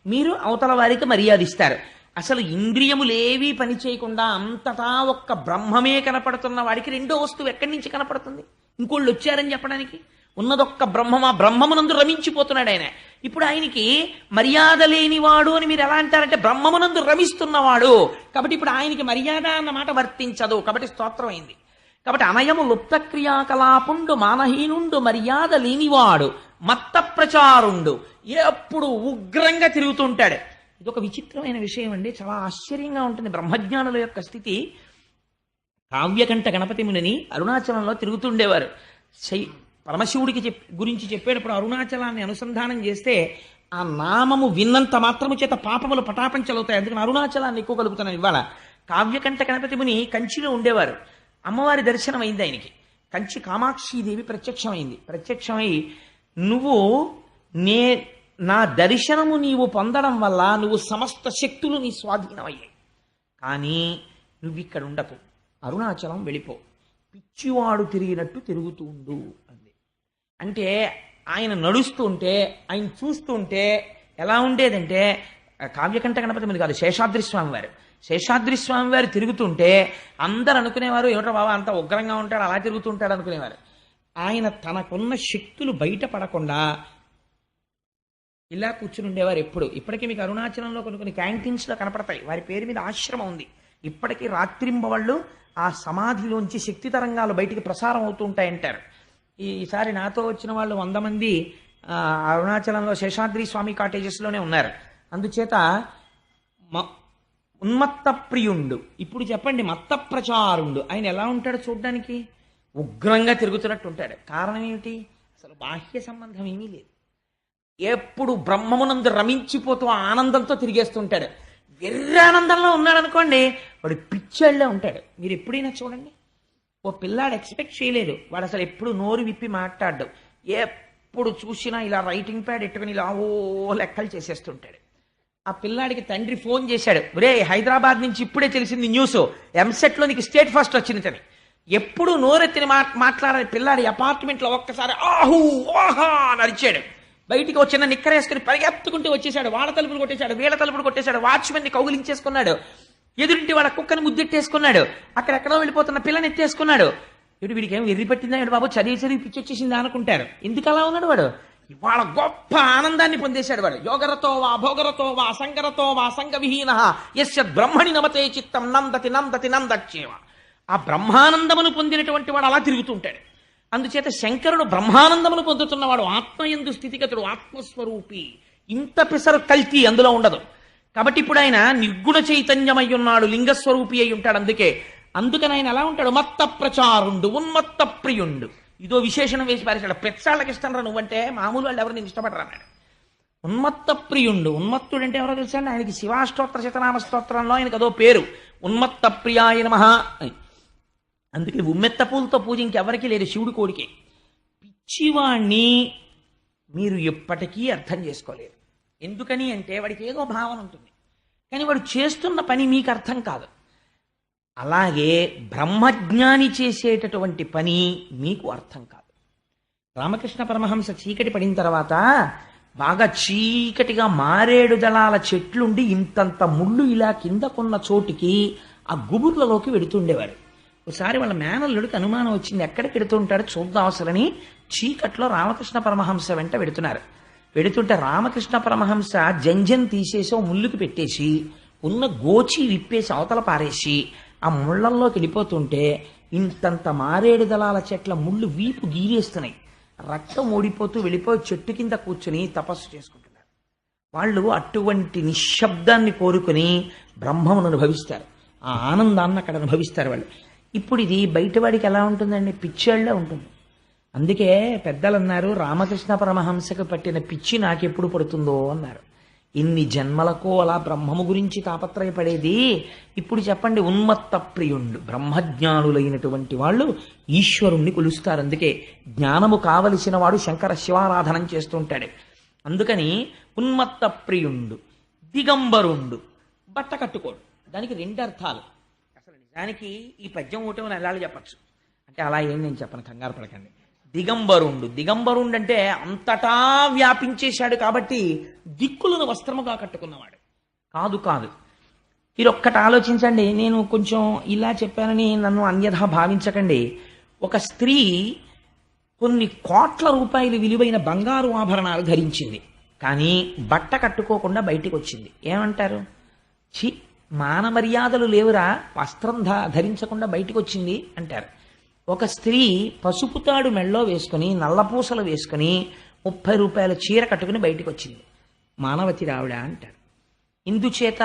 మీరు అవతల వారికి మర్యాద ఇస్తారు. అసలు ఇంద్రియములేవీ పని చేయకుండా అంతటా ఒక్క బ్రహ్మమే కనపడుతున్న వాడికి రెండో వస్తువు ఎక్కడి నుంచి కనపడుతుంది? ఇంకోళ్ళు వచ్చారని చెప్పడానికి. ఉన్నదొక్క బ్రహ్మం, ఆ బ్రహ్మమునందు రమించిపోతున్నాడు ఆయన. ఇప్పుడు ఆయనకి మర్యాద లేనివాడు అని మీరు ఎలా అంటారంటే బ్రహ్మమునందు రమిస్తున్నవాడు. కాబట్టి ఇప్పుడు ఆయనకి మర్యాద అన్న మాట వర్తించదు. కాబట్టి స్తోత్రం అయింది. కాబట్టి అనయము లుప్త క్రియాకలాపుండు, మానహీనుండు, మర్యాద లేనివాడు, మత్త ప్రచారుండు, ఎప్పుడు ఉగ్రంగా తిరుగుతుంటాడు. ఇది ఒక విచిత్రమైన విషయం అండి. చాలా ఆశ్చర్యంగా ఉంటుంది బ్రహ్మజ్ఞానుల యొక్క స్థితి. కావ్యకంఠ గణపతి మునిని అరుణాచలంలో తిరుగుతుండేవారు. పరమశివుడికి గురించి చెప్పేటప్పుడు అరుణాచలాన్ని అనుసంధానం చేస్తే ఆ నామము విన్నంత మాత్రము చేత పాపములు పటాపంచలవుతాయి. అందుకని అరుణాచలాన్ని ఎక్కువ కలుపుతున్నాను ఇవాళ. కావ్యకంఠ గణపతి ముని కంచిలో ఉండేవారు. అమ్మవారి దర్శనం అయింది ఆయనకి. కంచి కామాక్షీదేవి ప్రత్యక్షమై నువ్వు నా దర్శనము నీవు పొందడం వల్ల నువ్వు సమస్త శక్తులు నీ స్వాధీనమయ్యాయి. కానీ నువ్వు ఇక్కడ ఉండకు, అరుణాచలం వెళ్ళిపో, పిచ్చివాడు తిరిగినట్టు తిరుగుతూ ఉండు అంది. అంటే ఆయన నడుస్తుంటే, ఆయన చూస్తుంటే ఎలా ఉండేదంటే, కావ్యకంఠ గణపతి మీద కాదు, శేషాద్రి స్వామి వారు తిరుగుతుంటే అందరు అనుకునేవారు, ఏమిటో బాబా అంత ఉగ్రంగా ఉంటాడు, అలా తిరుగుతుంటాడు అనుకునేవారు. ఆయన తనకున్న శక్తులు బయటపడకుండా ఇలా కూర్చుని ఉండేవారు ఎప్పుడు. ఇప్పటికీ మీకు అరుణాచలంలో కొన్ని క్యాంటీన్స్లో కనపడతాయి, వారి పేరు మీద ఆశ్రమం ఉంది. ఇప్పటికీ రాత్రింబవళ్ళు ఆ సమాధిలోంచి శక్తి తరంగాలు బయటికి ప్రసారం అవుతూ ఉంటాయంటారు. ఈసారి నాతో వచ్చిన వాళ్ళు 100 మంది అరుణాచలంలో శేషాద్రి స్వామి కాటేజెస్లోనే ఉన్నారు. అందుచేత ఉన్మత్త ప్రియుండు. ఇప్పుడు చెప్పండి, మత్త ప్రచారుండు. ఆయన ఎలా ఉంటాడు చూడ్డానికి? ఉగ్రంగా తిరుగుతున్నట్టు ఉంటాడు. కారణం ఏమిటి? అసలు బాహ్య సంబంధం ఏమీ లేదు. ఎప్పుడు బ్రహ్మమునందు రమించిపోతూ ఆనందంతో తిరిగేస్తుంటాడు. వెర్రానందంలో ఉన్నాడు అనుకోండి, వాడు పిచ్చాళ్ళే ఉంటాడు. మీరు ఎప్పుడైనా చూడండి, ఓ పిల్లాడు ఎక్స్పెక్ట్ చేయలేదు, వాడు అసలు ఎప్పుడు నోరు విప్పి మాట్లాడ్డు. ఎప్పుడు చూసినా ఇలా రైటింగ్ ప్యాడ్ ఎట్టుకుని ఇలా లెక్కలు చేసేస్తుంటాడు. ఆ పిల్లాడికి తండ్రి ఫోన్ చేశాడు, రే హైదరాబాద్ నుంచి ఇప్పుడే తెలిసింది న్యూస్, ఎంసెట్లో నీకు స్టేట్ ఫస్ట్ వచ్చిందని. ఎప్పుడు నోరెత్తిని మాట్లాడే పిల్లాడి అపార్ట్మెంట్లో ఒక్కసారి ఆహూ ఆహా అని అరిచాడు. బయటికి వచ్చిన నిక్కరేసుకుని పరిగెత్తుకుంటూ వచ్చేసాడు. వాళ్ళ తలుపులు కొట్టేశాడు, వీళ్ళ తలుపులు కొట్టేశాడు, వాచ్మెన్ని కౌగిలించేసుకున్నాడు, ఎదురింటి వాళ్ళ కుక్కని ముద్దెట్టేసుకున్నాడు, అక్కడెక్కడో వెళ్ళిపోతున్న పిల్లని ఎత్తేసుకున్నాడు. ఇటు వీడికి ఏం వెర్రి పట్టిందా ఇటు బాబు, చదివి పిచ్చొచ్చేసిందా అనుకుంటారు. ఎందుకు అలా ఉన్నాడు వాడు? ఇవాళ గొప్ప ఆనందాన్ని పొందేశాడు వాడు. యోగరతో వా భోగరతో వా సంగరతో వా సంగ విహీన యస్య బ్రహ్మణి నమతే చిత్తం నందతి నందతి నందక్షేమ. ఆ బ్రహ్మానందమును పొందినటువంటి వాడు అలా తిరుగుతుంటాడు. అందుచేత శంకరుడు బ్రహ్మానందమును పొందుతున్నవాడు, ఆత్మయందు స్థితిగతుడు, ఆత్మస్వరూపి. ఇంత పిసరు కల్తీ అందులో ఉండదు. కాబట్టి ఇప్పుడు ఆయన నిర్గుణ చైతన్యమై ఉన్నాడు, లింగస్వరూపి అయి ఉంటాడు. అందుకని ఆయన ఎలా ఉంటాడు? మత్త ప్రచారుండు, ఉన్మత్త ప్రియుండు. ఇదో విశేషణం వేసి పారేశాడు. పెచ్చాళ్ళకి ఇష్టం రా నువ్వంటే, మామూలు వాళ్ళు ఎవరు నేను ఇష్టపడరా అన్నాడు. ఉన్మత్త ప్రియుండు. ఉన్మత్తుడు అంటే ఎవరో తెలుసా అండి? ఆయనకి శివాష్టోత్తర శతనామ స్తోత్రంలో ఆయనకు అదో పేరు, ఉన్మత్త ప్రియాయ నమః. అందుకే ఉమ్మెత్త పూలతో పూజ ఇంకెవరికి లేదు, శివుడి కోడికే. పిచ్చివాణ్ణి మీరు ఎప్పటికీ అర్థం చేసుకోలేరు. ఎందుకని అంటే వాడికి ఏదో భావన ఉంటుంది, కానీ వాడు చేస్తున్న పని మీకు అర్థం కాదు. అలాగే బ్రహ్మజ్ఞాని చేసేటటువంటి పని మీకు అర్థం కాదు. రామకృష్ణ పరమహంస చీకటి పడిన తర్వాత బాగా చీకటిగా మారేడు దళాల చెట్లుండి ఇంతంత ముళ్ళు ఇలా కిందకున్న చోటికి ఆ గుబుర్లలోకి వెడుతుండేవారు. ఒకసారి వాళ్ళ మేనల్లుడికి అనుమానం వచ్చింది, ఎక్కడికి వెడుతుంటాడు చూద్దాం అసలని. చీకట్లో రామకృష్ణ పరమహంస వెంట వెడుతుంటే రామకృష్ణ పరమహంస జంజం తీసేసి ఓ ముళ్ళుకి పెట్టేసి ఉన్న గోచి విప్పేసి అవతల పారేసి ఆ ముళ్ళల్లోకి వెళ్ళిపోతుంటే ఇంతంత మారేడు దళాల చెట్ల ముళ్ళు వీపు గీరేస్తున్నాయి. రక్తం ఓడిపోతూ వెళ్ళిపోయి చెట్టు కింద కూర్చుని తపస్సు చేసుకుంటున్నాడు. వాళ్ళు అటువంటి నిశ్శబ్దాన్ని కోరుకుని బ్రహ్మమును అనుభవిస్తారు. ఆ ఆనందాన్ని అక్కడ అనుభవిస్తారు వాళ్ళు. ఇప్పుడు ఇది బయటవాడికి ఎలా ఉంటుందండి? పిచ్చేళ్లే ఉంటుంది. అందుకే పెద్దలు అన్నారు, రామకృష్ణ పరమహంసకు పట్టిన పిచ్చి నాకెప్పుడు పడుతుందో అన్నారు. ఇన్ని జన్మలకో అలా బ్రహ్మము గురించి తాపత్రయపడేది. ఇప్పుడు చెప్పండి, ఉన్మత్త ప్రియుండు బ్రహ్మజ్ఞానులైనటువంటి వాళ్ళు ఈశ్వరుణ్ణి కొలుస్తారు. అందుకే జ్ఞానము కావలసిన వాడు శంకర శివారాధనం చేస్తుంటాడు. అందుకని ఉన్మత్త ప్రియుండు, దిగంబరుండు, బట్ట కట్టుకోడు. దానికి రెండు అర్థాలు. అసలు నిజానికి ఈ పద్యం ఒకటి నెలలు చెప్పచ్చు. అంటే అలా ఏం నేను చెప్పను, కంగారు పడకండి. దిగంబరుండు, దిగంబరుండు అంటే అంతటా వ్యాపించేశాడు కాబట్టి దిక్కులను వస్త్రముగా కట్టుకున్నవాడు కాదు. కాదు, మీరు ఒక్కటి ఆలోచించండి. నేను కొంచెం ఇలా చెప్పానని నన్ను అన్యథా భావించకండి. ఒక స్త్రీ కొన్ని కోట్ల రూపాయలు విలువైన బంగారు ఆభరణాలు ధరించింది, కానీ బట్ట కట్టుకోకుండా బయటికి వచ్చింది. ఏమంటారు? చి, మాన మర్యాదలు లేవురా, వస్త్రం ధరించకుండా బయటికి వచ్చింది అంటారు. ఒక స్త్రీ పసుపు తాడు మెళ్ళో వేసుకుని నల్లపూసలు వేసుకుని 30 రూపాయల చీర కట్టుకుని బయటికి వచ్చింది, మానవతి రావిడ అంటారు. ఎందుచేత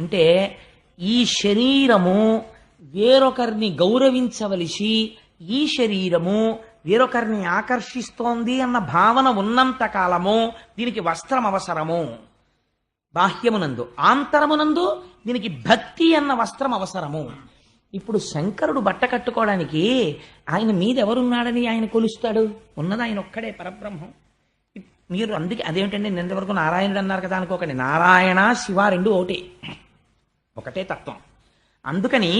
అంటే ఈ శరీరము వేరొకరిని గౌరవించవలసి, ఈ శరీరము వేరొకరిని ఆకర్షిస్తోంది అన్న భావన ఉన్నంత కాలము దీనికి వస్త్రం అవసరము. బాహ్యమునందు, ఆంతరమునందు దీనికి భక్తి అన్న వస్త్రం అవసరము. ఇప్పుడు శంకరుడు బట్ట కట్టుకోవడానికి ఆయన మీద ఎవరున్నాడని ఆయన కొలుస్తాడు? ఉన్నది ఆయన ఒక్కడే, పరబ్రహ్మం. మీరు అందుకే అదేమిటండి నిన్న వరకు నారాయణుడు అన్నారు కదా అనుకోకండి. నారాయణ శివ రెండు ఒకటే తత్వం. అందుకని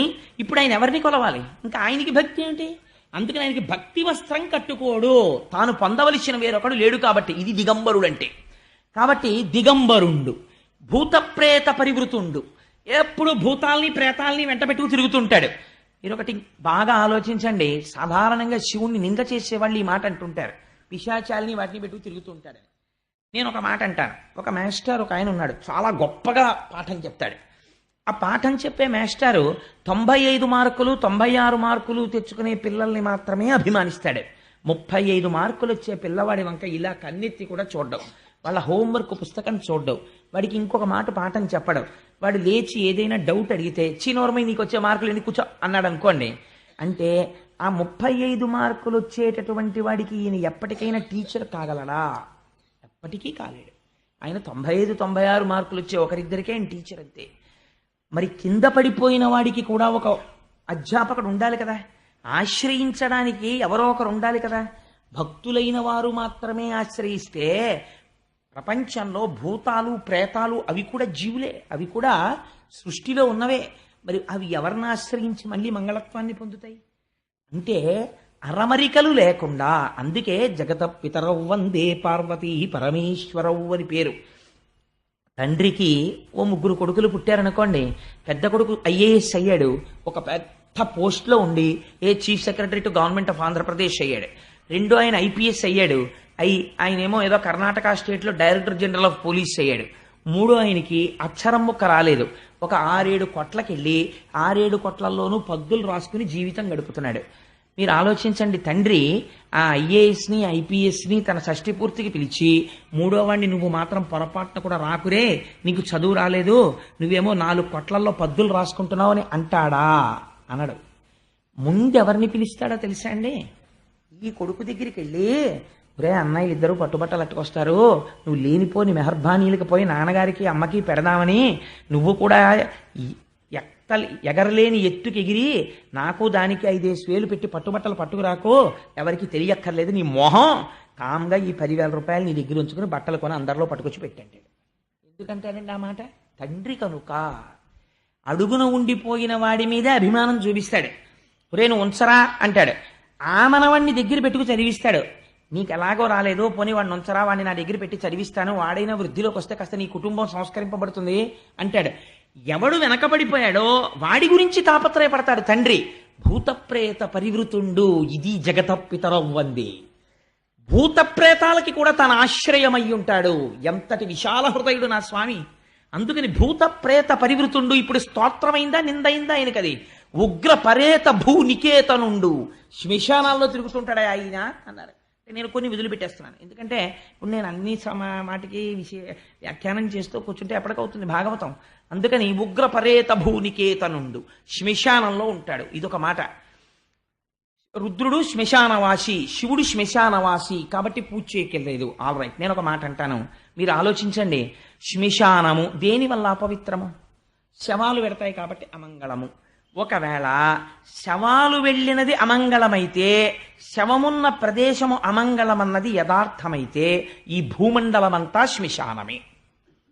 ఇప్పుడు ఆయన ఎవరిని కొలవాలి? ఇంకా ఆయనకి భక్తి ఏంటి? అందుకని ఆయనకి భక్తి వస్త్రం కట్టుకోడు. తాను పొందవలసిన వేరొకడు లేడు కాబట్టి ఇది దిగంబరుడు అంటే. కాబట్టి దిగంబరుండు, భూతప్రేత పరివృతుండు, ఎప్పుడు భూతాల్ని ప్రేతాల్ని వెంట పెట్టుకు తిరుగుతుంటాడు. మీరు ఒకటి బాగా ఆలోచించండి. సాధారణంగా శివుణ్ణి నింద చేసేవాళ్ళు ఈ మాట అంటుంటారు, పిశాచాల్ని వాటిని పెట్టుకు తిరుగుతుంటాడు. నేను ఒక మాట అంటాను. ఒక మాస్టర్ ఒక ఆయన ఉన్నాడు, చాలా గొప్పగా పాఠం చెప్తాడు. ఆ పాఠం చెప్పే మాస్టారు 95 మార్కులు 96 మార్కులు తెచ్చుకునే పిల్లల్ని మాత్రమే అభిమానిస్తాడు. 35 మార్కులు వచ్చే పిల్లవాడి వంక ఇలా కన్నెత్తి కూడా చూడ్డం, వాళ్ళ హోంవర్క్ పుస్తకం చూడ్డం, వాడికి ఇంకొక మాట పాఠం చెప్పడం. వాడు లేచి ఏదైనా డౌట్ అడిగితే చిన్నోరమై నీకు వచ్చే మార్కులు ఎన్ని కూర్చో అన్నాడు అనుకోండి. అంటే ఆ 35 మార్కులు వచ్చేటటువంటి వాడికి ఈయన ఎప్పటికైనా టీచర్ కాగలడా? ఎప్పటికీ కాలేడు. ఆయన 95 96 మార్కులు వచ్చే ఒకరిద్దరికే ఆయన టీచర్ అంతే. మరి కింద పడిపోయిన వాడికి కూడా ఒక అధ్యాపకుడు ఉండాలి కదా, ఆశ్రయించడానికి ఎవరో ఒకరు ఉండాలి కదా. భక్తులైన వారు మాత్రమే ఆశ్రయిస్తే ప్రపంచంలో భూతాలు ప్రేతాలు అవి కూడా జీవులే, అవి కూడా సృష్టిలో ఉన్నవే. మరి అవి ఎవరిని ఆశ్రయించి మళ్ళీ మంగళత్వాన్ని పొందుతాయి? అంటే అరమరికలు లేకుండా. అందుకే జగత పితరౌ వందే పార్వతీ పరమేశ్వరౌ అని పేరు. తండ్రికి ఓ 3 కొడుకులు పుట్టారనుకోండి. పెద్ద కొడుకు ఐఏఎస్ అయ్యాడు, ఒక పెద్ద పోస్ట్లో ఉండి chief secretary to government of Andhra Pradesh అయ్యాడు. రెండో ఆయన ఐపీఎస్ అయ్యాడు, ఆయనేమో ఏదో కర్ణాటక స్టేట్లో డైరెక్టర్ జనరల్ ఆఫ్ పోలీస్ అయ్యాడు. మూడో ఆయనకి అక్షరం ముక్క రాలేదు, ఒక 6-7 కొట్లకెళ్ళి 6-7 కొట్లల్లోనూ పద్దులు రాసుకుని జీవితం గడుపుతున్నాడు. మీరు ఆలోచించండి, తండ్రి ఆ ఐఏఎస్ని ఐపీఎస్ని తన షష్ఠి పూర్తికి పిలిచి, మూడో వాడిని నువ్వు మాత్రం పొరపాటున కూడా రాకురే, నీకు చదువు రాలేదు, నువ్వేమో 4 కొట్లల్లో పద్దులు రాసుకుంటున్నావు అని అంటాడా? అనడు. ముందెవరిని పిలుస్తాడో తెలుసా అండి? ఈ కొడుకు దగ్గరికి వెళ్ళి, రే అన్నయ్య ఇద్దరు పట్టుబట్టలు అట్టుకొస్తారు, నువ్వు లేనిపోని మెహర్బానీలకు పోయి నాన్నగారికి అమ్మకి పెడదామని నువ్వు కూడా ఎగరలేని ఎత్తుకి ఎగిరి నాకు దానికి 5 వేలు పెట్టి పట్టుబట్టలు పట్టుకురాకు, ఎవరికి తెలియక్కర్లేదు, నీ మొహం కామ్గా ఈ 10,000 రూపాయలు నీ దగ్గర ఉంచుకుని బట్టలు కొని అందరిలో పట్టుకొచ్చి పెట్టండి. ఎందుకంటారండి ఆ మాట? తండ్రి కనుక. అడుగున ఉండిపోయిన వాడి మీదే అభిమానం చూపిస్తాడు. ఒరేను ఉంచరా అంటాడు, ఆ మనవాణ్ణి దగ్గర పెట్టుకు చదివిస్తాడు. నీకు ఎలాగో రాలేదు, పోనీ వాడిని ఉంచరా, వాడిని నా దగ్గర పెట్టి చదివిస్తాను, వాడైనా వృద్ధిలోకి వస్తే కాస్త నీ కుటుంబం సంస్కరింపబడుతుంది అంటాడు. ఎవడు వెనకబడిపోయాడో వాడి గురించి తాపత్రయపడతాడు తండ్రి. భూతప్రేత పరివృతుండు, ఇది జగత పితరౌ వందే. భూతప్రేతాలకి కూడా తన ఆశ్రయమై ఉంటాడు. ఎంతటి విశాల హృదయుడు నా స్వామి. అందుకని భూతప్రేత పరివృతుండు. ఇప్పుడు స్తోత్రమైందా నిందైందా ఆయనకది? ఉగ్ర పరేత భూ నికేతనుండు, శ్మశానాల్లో తిరుగుతుంటాడా ఆయన అన్నారు. నేను కొన్ని వదిలిపెట్టేస్తున్నాను. ఎందుకంటే ఇప్పుడు నేను అన్ని మాటికి వ్యాఖ్యానం చేస్తూ కూర్చుంటే ఎప్పటికవుతుంది భాగవతం. అందుకని ఉగ్ర పరేత భూనికేతనుండు, శ్మశానంలో ఉంటాడు. ఇదొక మాట. రుద్రుడు శ్మశానవాసి, శివుడు శ్మశానవాసి, కాబట్టి పూజ చేయకెళ్ళలేదు. ఆల్ రైట్, నేను ఒక మాట అంటాను, మీరు ఆలోచించండి. శ్మశానము దేనివల్ల అపవిత్రము? శవాలు పెడతాయి కాబట్టి అమంగళము. ఒకవేళ శవాలు వెళ్ళినది అమంగళమైతే, శవమున్న ప్రదేశము అమంగళమన్నది యథార్థమైతే, ఈ భూమండలమంతా శ్మశానమే.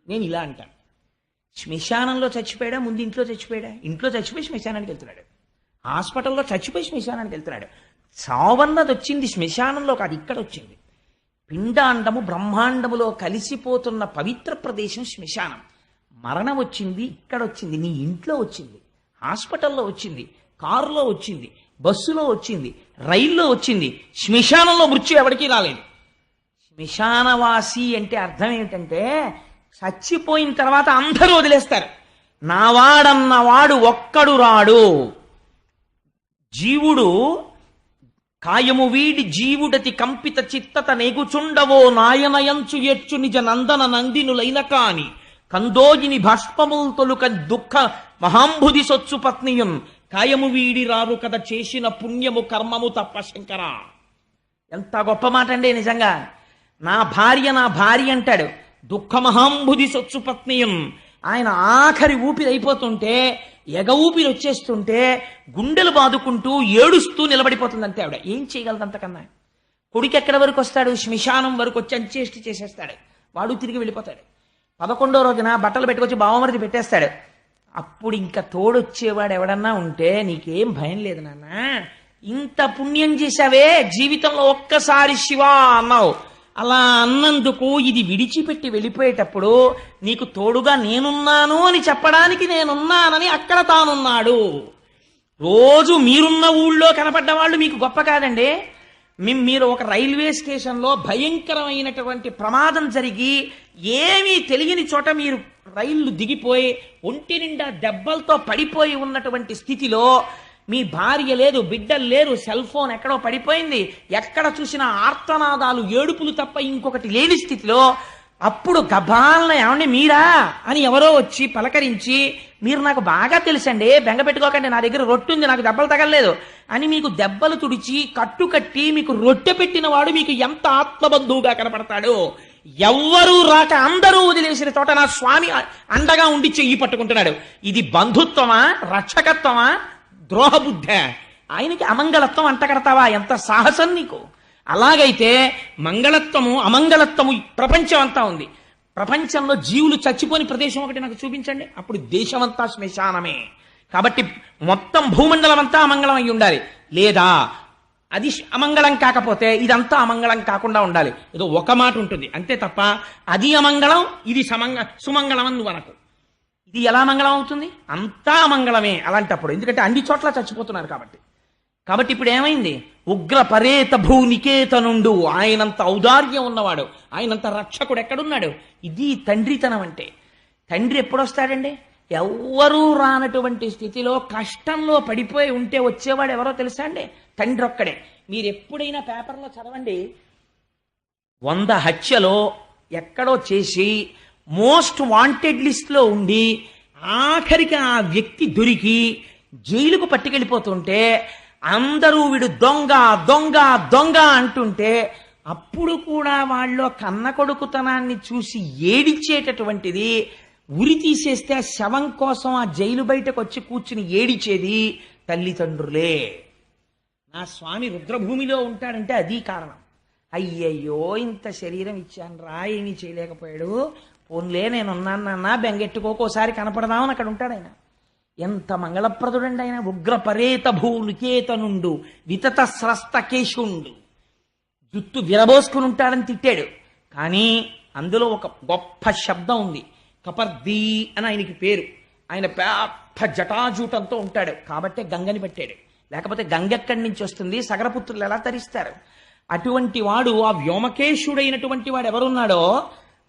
నేను ఇలా అంటాను. శ్మశానంలో చచ్చిపోయాడా, ముందు ఇంట్లో చచ్చిపోయాడా? ఇంట్లో చచ్చిపోయి శ్మశానానికి వెళ్తున్నాడు. హాస్పిటల్లో చచ్చిపోయి శ్మశానానికి వెళ్తున్నాడు. చావన్నది వచ్చింది శ్మశానంలో కాదు, ఇక్కడ వచ్చింది. పిండాండము బ్రహ్మాండములో కలిసిపోతున్న పవిత్ర ప్రదేశం శ్మశానం. మరణం వచ్చింది ఇక్కడ వచ్చింది, నీ ఇంట్లో వచ్చింది, హాస్పిటల్లో వచ్చింది, కారులో వచ్చింది, బస్సులో వచ్చింది, రైల్లో వచ్చింది. శ్మశానంలో మృత్యు ఎవరికీ రాలేదు. శ్మశానవాసి అంటే అర్థం ఏమిటంటే, చచ్చిపోయిన తర్వాత అందరూ వదిలేస్తారు. నావాడన్నవాడు ఒక్కడు రాడు. జీవుడు కాయము వీడి జీవుడతి కంపిత చిత్తత నెగుచుండవో నాయనయంచు ఎచ్చు నిజ నందన నందినులైన కాని కందోజిని భాష్పముల్ తొలుక దుఃఖ మహాంబుధి సొచ్చు పత్నియున్ కాయము వీడి రారు కథ చేసిన పుణ్యము కర్మము తప్ప శంకర. ఎంత గొప్ప మాట అండి నిజంగా. నా భార్య అంటాడు. దుఃఖ మహాంబుధి సొచ్చు పత్నియున్, ఆయన ఆఖరి ఊపిరి అయిపోతుంటే, ఎగ ఊపిరి వచ్చేస్తుంటే గుండెలు బాదుకుంటూ ఏడుస్తూ నిలబడిపోతుందంటే ఆవిడ. ఏం చేయగలదు అంతకన్నా? కొడుకు ఎక్కడి వరకు వస్తాడు? శ్మశానం వరకు వచ్చి అంచేష్టి చేసేస్తాడు. వాడు తిరిగి వెళ్ళిపోతాడు. 11వ రోజున బట్టలు పెట్టుకొచ్చి బావమరిది పెట్టేస్తాడు. అప్పుడు ఇంకా తోడొచ్చేవాడు ఎవడన్నా ఉంటే, నీకేం భయం లేదు నాన్న, ఇంత పుణ్యం చేశావే, జీవితంలో ఒక్కసారి శివా అన్నావు, అలా అన్నందుకు ఇది విడిచిపెట్టి వెళ్ళిపోయేటప్పుడు నీకు తోడుగా నేనున్నాను అని చెప్పడానికి నేనున్నానని అక్కడ తానున్నాడు. రోజు మీరున్న ఊళ్ళో కనపడ్డ వాళ్ళు మీకు గొప్ప కాదండి. మీరు ఒక రైల్వే స్టేషన్లో భయంకరమైనటువంటి ప్రమాదం జరిగి ఏమీ తెలియని చోట మీరు రైళ్లు దిగిపోయి ఒంటి నిండా దెబ్బలతో పడిపోయి ఉన్నటువంటి స్థితిలో, మీ భార్య లేదు, బిడ్డలు లేరు, సెల్ ఫోన్ ఎక్కడో పడిపోయింది, ఎక్కడ చూసినా ఆర్తనాదాలు, ఏడుపులు తప్ప ఇంకొకటి లేని స్థితిలో, అప్పుడు గబాలన ఏమండి మీరా అని ఎవరో వచ్చి పలకరించి, మీరు నాకు బాగా తెలుసండి, బెంగ పెట్టుకోకండి, నా దగ్గర రొట్టె ఉంది, నాకు దెబ్బలు తగలలేదు అని మీకు దెబ్బలు తుడిచి కట్టుకట్టి మీకు రొట్టె పెట్టిన వాడు మీకు ఎంత ఆత్మబంధువుగా కనపడతాడు. ఎవ్వరూ రాక అందరూ వదిలేసిన చోట నా స్వామి అండగా ఉండి చెయ్యి పట్టుకుంటున్నాడు. ఇది బంధుత్వమా, రక్షకత్వమా, ద్రోహబుద్ధ? ఆయనకి అమంగళత్వం అంటగడతావా? ఎంత సాహసం నీకు! అలాగైతే మంగళత్వము అమంగళత్వము ప్రపంచం అంతా ఉంది. ప్రపంచంలో జీవులు చచ్చిపోని ప్రదేశం ఒకటి నాకు చూపించండి, అప్పుడు దేశమంతా శ్మశానమే. కాబట్టి మొత్తం భూమండలం అంతా అమంగళం అయి ఉండాలి. లేదా అది అమంగళం కాకపోతే ఇదంతా అమంగళం కాకుండా ఉండాలి. ఏదో ఒక మాట ఉంటుంది అంతే తప్ప అది అమంగళం ఇది సుమంగళం అని నువ్వు అనకు. ఇది ఎలా మంగళం అవుతుంది? అంతా అమంగళమే అలాంటప్పుడు. ఎందుకంటే అన్ని చోట్ల చచ్చిపోతున్నారు కాబట్టి ఇప్పుడు ఏమైంది? ఉగ్ర పరేత భూనికేతనుండు, ఆయనంత ఔదార్యం ఉన్నవాడు, ఆయనంత రక్షకుడు ఎక్కడున్నాడు? ఇది తండ్రితనం అంటే. తండ్రి ఎప్పుడొస్తాడండి? ఎవ్వరూ రానటువంటి స్థితిలో కష్టంలో పడిపోయి ఉంటే వచ్చేవాడు ఎవరో తెలుసా అండి? తండ్రి ఒక్కడే. మీరు ఎప్పుడైనా పేపర్లో చదవండి, 100 హత్యలో ఎక్కడో చేసి మోస్ట్ వాంటెడ్ లిస్ట్లో ఉండి ఆఖరికి ఆ వ్యక్తి దొరికి జైలుకు పట్టుకెళ్ళిపోతుంటే అందరూ వీడు దొంగ దొంగ దొంగ అంటుంటే అప్పుడు కూడా వాళ్ళు కన్న కొడుకుతనాన్ని చూసి ఏడిచేటటువంటిది, ఉరి తీసేస్తే ఆ శవం కోసం ఆ జైలు బయటకు వచ్చి కూర్చుని ఏడిచేది తల్లిదండ్రులే. నా స్వామి రుద్రభూమిలో ఉంటాడంటే అది కారణం. అయ్యయ్యో ఇంత శరీరం ఇచ్చాను రా, ఏమీ చేయలేకపోయాడు, పోన్లే నేనున్నాను నాన్న, బెంగెట్టుకోకోసారి కనపడదామని అక్కడ ఉంటాడు ఆయన. ఎంత మంగళప్రదుడండి ఆయన. ఉగ్ర పరేత భూనికేతనుండు వితత స్రస్త కేశుండు, జుట్టు విరబోసుకుని ఉంటాడని తిట్టాడు. కానీ అందులో ఒక గొప్ప శబ్దం ఉంది, కపర్దీ అని ఆయనకి పేరు. ఆయన పెద్ద జటాజూటంతో ఉంటాడు కాబట్టే గంగని పెట్టాడు. లేకపోతే గంగ ఎక్కడి నుంచి వస్తుంది? సగరపుత్రులు ఎలా తరిస్తారు? అటువంటి వాడు, ఆ వ్యోమకేశుడైనటువంటి వాడు ఎవరున్నాడో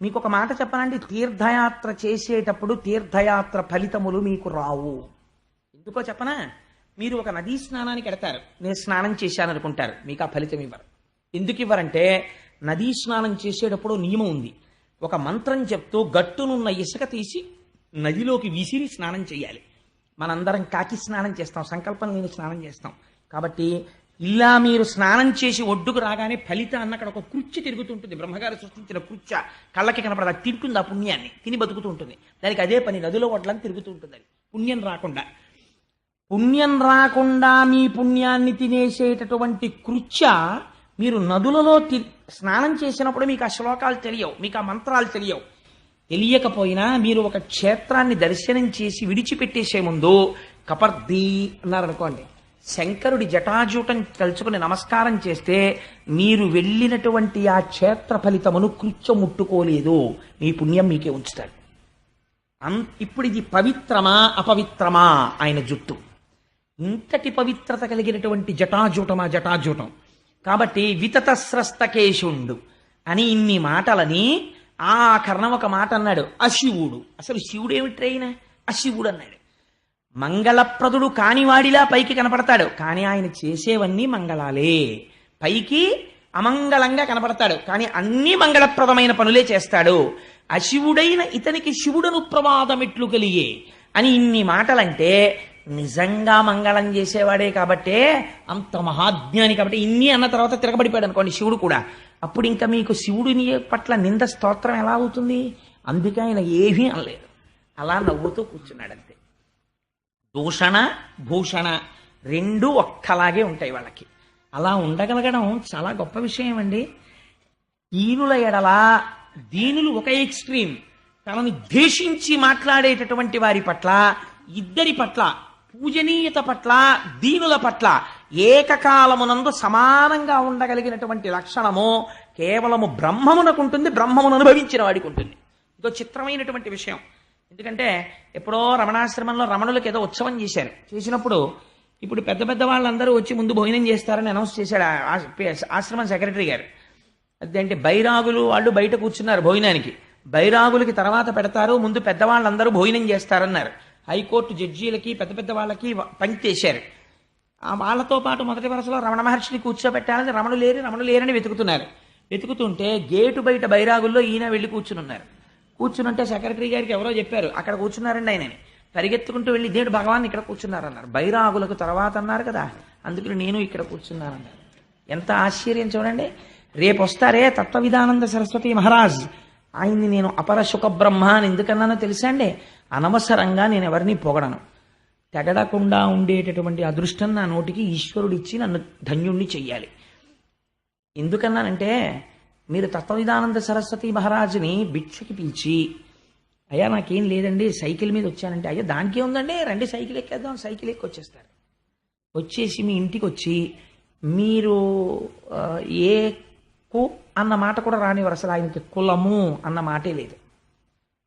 మీకు ఒక మాట చెప్పనండి, తీర్థయాత్ర చేసేటప్పుడు తీర్థయాత్ర ఫలితములు మీకు రావు. ఎందుకో చెప్పనా? మీరు ఒక నదీ స్నానానికి ఎడతారు, నేను స్నానం చేశాను అనుకుంటారు, మీకు ఆ ఫలితం ఇవ్వరు. ఎందుకు ఇవ్వరంటే నదీ స్నానం చేసేటప్పుడు నియమం ఉంది. ఒక మంత్రం చెప్తూ గట్టునున్న ఇసుక తీసి నదిలోకి విసిరి స్నానం చేయాలి. మనందరం కాకి స్నానం చేస్తాం, సంకల్పం లేని స్నానం చేస్తాం. కాబట్టి ఇలా మీరు స్నానం చేసి ఒడ్డుకు రాగానే ఫలిత అన్న అక్కడ ఒక కృత్య తిరుగుతుంటుంది. బ్రహ్మగారు సృష్టించిన కృత్య కళ్ళకి కనపడదు, అది తింటుంది, ఆ పుణ్యాన్ని తిని బతుకుతూ ఉంటుంది. దానికి అదే పని, నదిలో ఒడ్లని తిరుగుతూ ఉంటుంది. అది పుణ్యం రాకుండా మీ పుణ్యాన్ని తినేసేటటువంటి కృత్య మీరు నదులలో స్నానం చేసినప్పుడు మీకు ఆ శ్లోకాలు తెలియవు, మీకు ఆ మంత్రాలు తెలియవు. తెలియకపోయినా మీరు ఒక క్షేత్రాన్ని దర్శనం చేసి విడిచిపెట్టేసే ముందు కపర్ది అన్నారనుకోండి, శంకరుడి జటాజూటం తలుచుకుని నమస్కారం చేస్తే మీరు వెళ్ళినటువంటి ఆ క్షేత్ర ఫలితమును కృత్యం ముట్టుకోలేదు, మీ పుణ్యం మీకే ఉంచుతాడు. ఇప్పుడు ఇది పవిత్రమా అపవిత్రమా? ఆయన జుట్టు ఇంతటి పవిత్రత కలిగినటువంటి జటాజూటం. కాబట్టి వితతస్రస్తకేశుండు అని ఇన్ని మాటలని ఆ కర్ణం ఒక మాట అన్నాడు, అశివుడు. అసలు శివుడు ఏమిట్రైన అశివుడు అన్నాడు. మంగళప్రదుడు కానివాడిలా పైకి కనపడతాడు, కానీ ఆయన చేసేవన్నీ మంగళాలే. పైకి అమంగళంగా కనపడతాడు, కానీ అన్ని మంగళప్రదమైన పనులే చేస్తాడు. అశివుడైన ఇతనికి శివుడను ప్రమాదమెట్లు కలిగే అని ఇన్ని మాటలంటే నిజంగా మంగళం చేసేవాడే కాబట్టే అంత మహాజ్ఞాని. కాబట్టి ఇన్ని అన్న తర్వాత తిరగబడిపోయాడు అనుకోండి శివుడు కూడా. అప్పుడు ఇంకా మీకు శివుడిని పట్ల నింద స్తోత్రం ఎలా అవుతుంది? అందుకే ఆయన ఏమీ అనలేదు, అలా నవ్వుతూ కూర్చున్నాడు అంతే. దూషణ భూషణ రెండూ ఒక్కలాగే ఉంటాయి వాళ్ళకి. అలా ఉండగలగడం చాలా గొప్ప విషయం అండి. దీనుల ఎడల దీనులు ఒక ఎక్స్ట్రీమ్, తనను ద్వేషించి మాట్లాడేటటువంటి వారి పట్ల, ఇద్దరి పట్ల, పూజనీయత పట్ల, దీనుల పట్ల ఏకకాలమునందు సమానంగా ఉండగలిగినటువంటి లక్షణము కేవలము బ్రహ్మమునకుంటుంది, బ్రహ్మమును అనుభవించిన వాడికి ఉంటుంది. ఇదో చిత్రమైనటువంటి విషయం. ఎందుకంటే ఎప్పుడో రమణాశ్రమంలో రమణులకు ఏదో ఉత్సవం చేసినప్పుడు ఇప్పుడు పెద్ద పెద్ద వాళ్ళందరూ వచ్చి ముందు భోజనం చేస్తారని అనౌన్స్ చేశాడు ఆశ్రమం సెక్రటరీ గారు. అదేంటి బైరాగులు వాళ్ళు బయట కూర్చున్నారు భోజనానికి, బైరాగులకి తర్వాత పెడతారు, ముందు పెద్దవాళ్ళందరూ భోజనం చేస్తారన్నారు. హైకోర్టు జడ్జీలకి పెద్ద పెద్ద వాళ్ళకి పంక్తేశారు. వాళ్ళతో పాటు మొదటి వరుసలో రమణ మహర్షిని కూర్చోబెట్టాలని రమణు లేరని వెతుకుతుంటే గేటు బయట బైరాగుల్లో ఈయన వెళ్ళి కూర్చునుంటే సెక్రటరీ గారికి ఎవరో చెప్పారు అక్కడ కూర్చున్నారండి ఆయనని. పరిగెత్తుకుంటూ వెళ్ళి దేవుడు భగవాన్ ఇక్కడ కూర్చున్నారన్నారు. బైరాగులకు తర్వాత అన్నారు కదా, అందుకని నేను ఇక్కడ కూర్చున్నానన్నారు. ఎంత ఆశ్చర్యం చూడండి. రేపు వస్తారే తత్వవిధానంద సరస్వతి మహారాజ్, ఆయన్ని నేను అపర సుఖ బ్రహ్మ అని ఎందుకన్నానో తెలుసా అండి? అనవసరంగా నేను ఎవరిని పొగడను. తెగడకుండా ఉండేటటువంటి అదృష్టం నా నోటికి ఈశ్వరుడిచ్చి నన్ను ధన్యుణ్ణి చెయ్యాలి. ఎందుకన్నానంటే మీరు తత్వవిధానంద సరస్వతి మహారాజుని భిక్షకి పిలిచి, అయ్యా నాకేం లేదండి సైకిల్ మీద వచ్చానంటే, అయ్యా దానికే ఉందండి రండి సైకిల్ ఎక్కేద్దాం, సైకిల్ ఎక్కి వచ్చేస్తారు. వచ్చేసి మీ ఇంటికి వచ్చి మీరు ఏ కు అన్న మాట కూడా రానివారు. అసలు ఆయనకి కులము అన్న మాటే లేదు.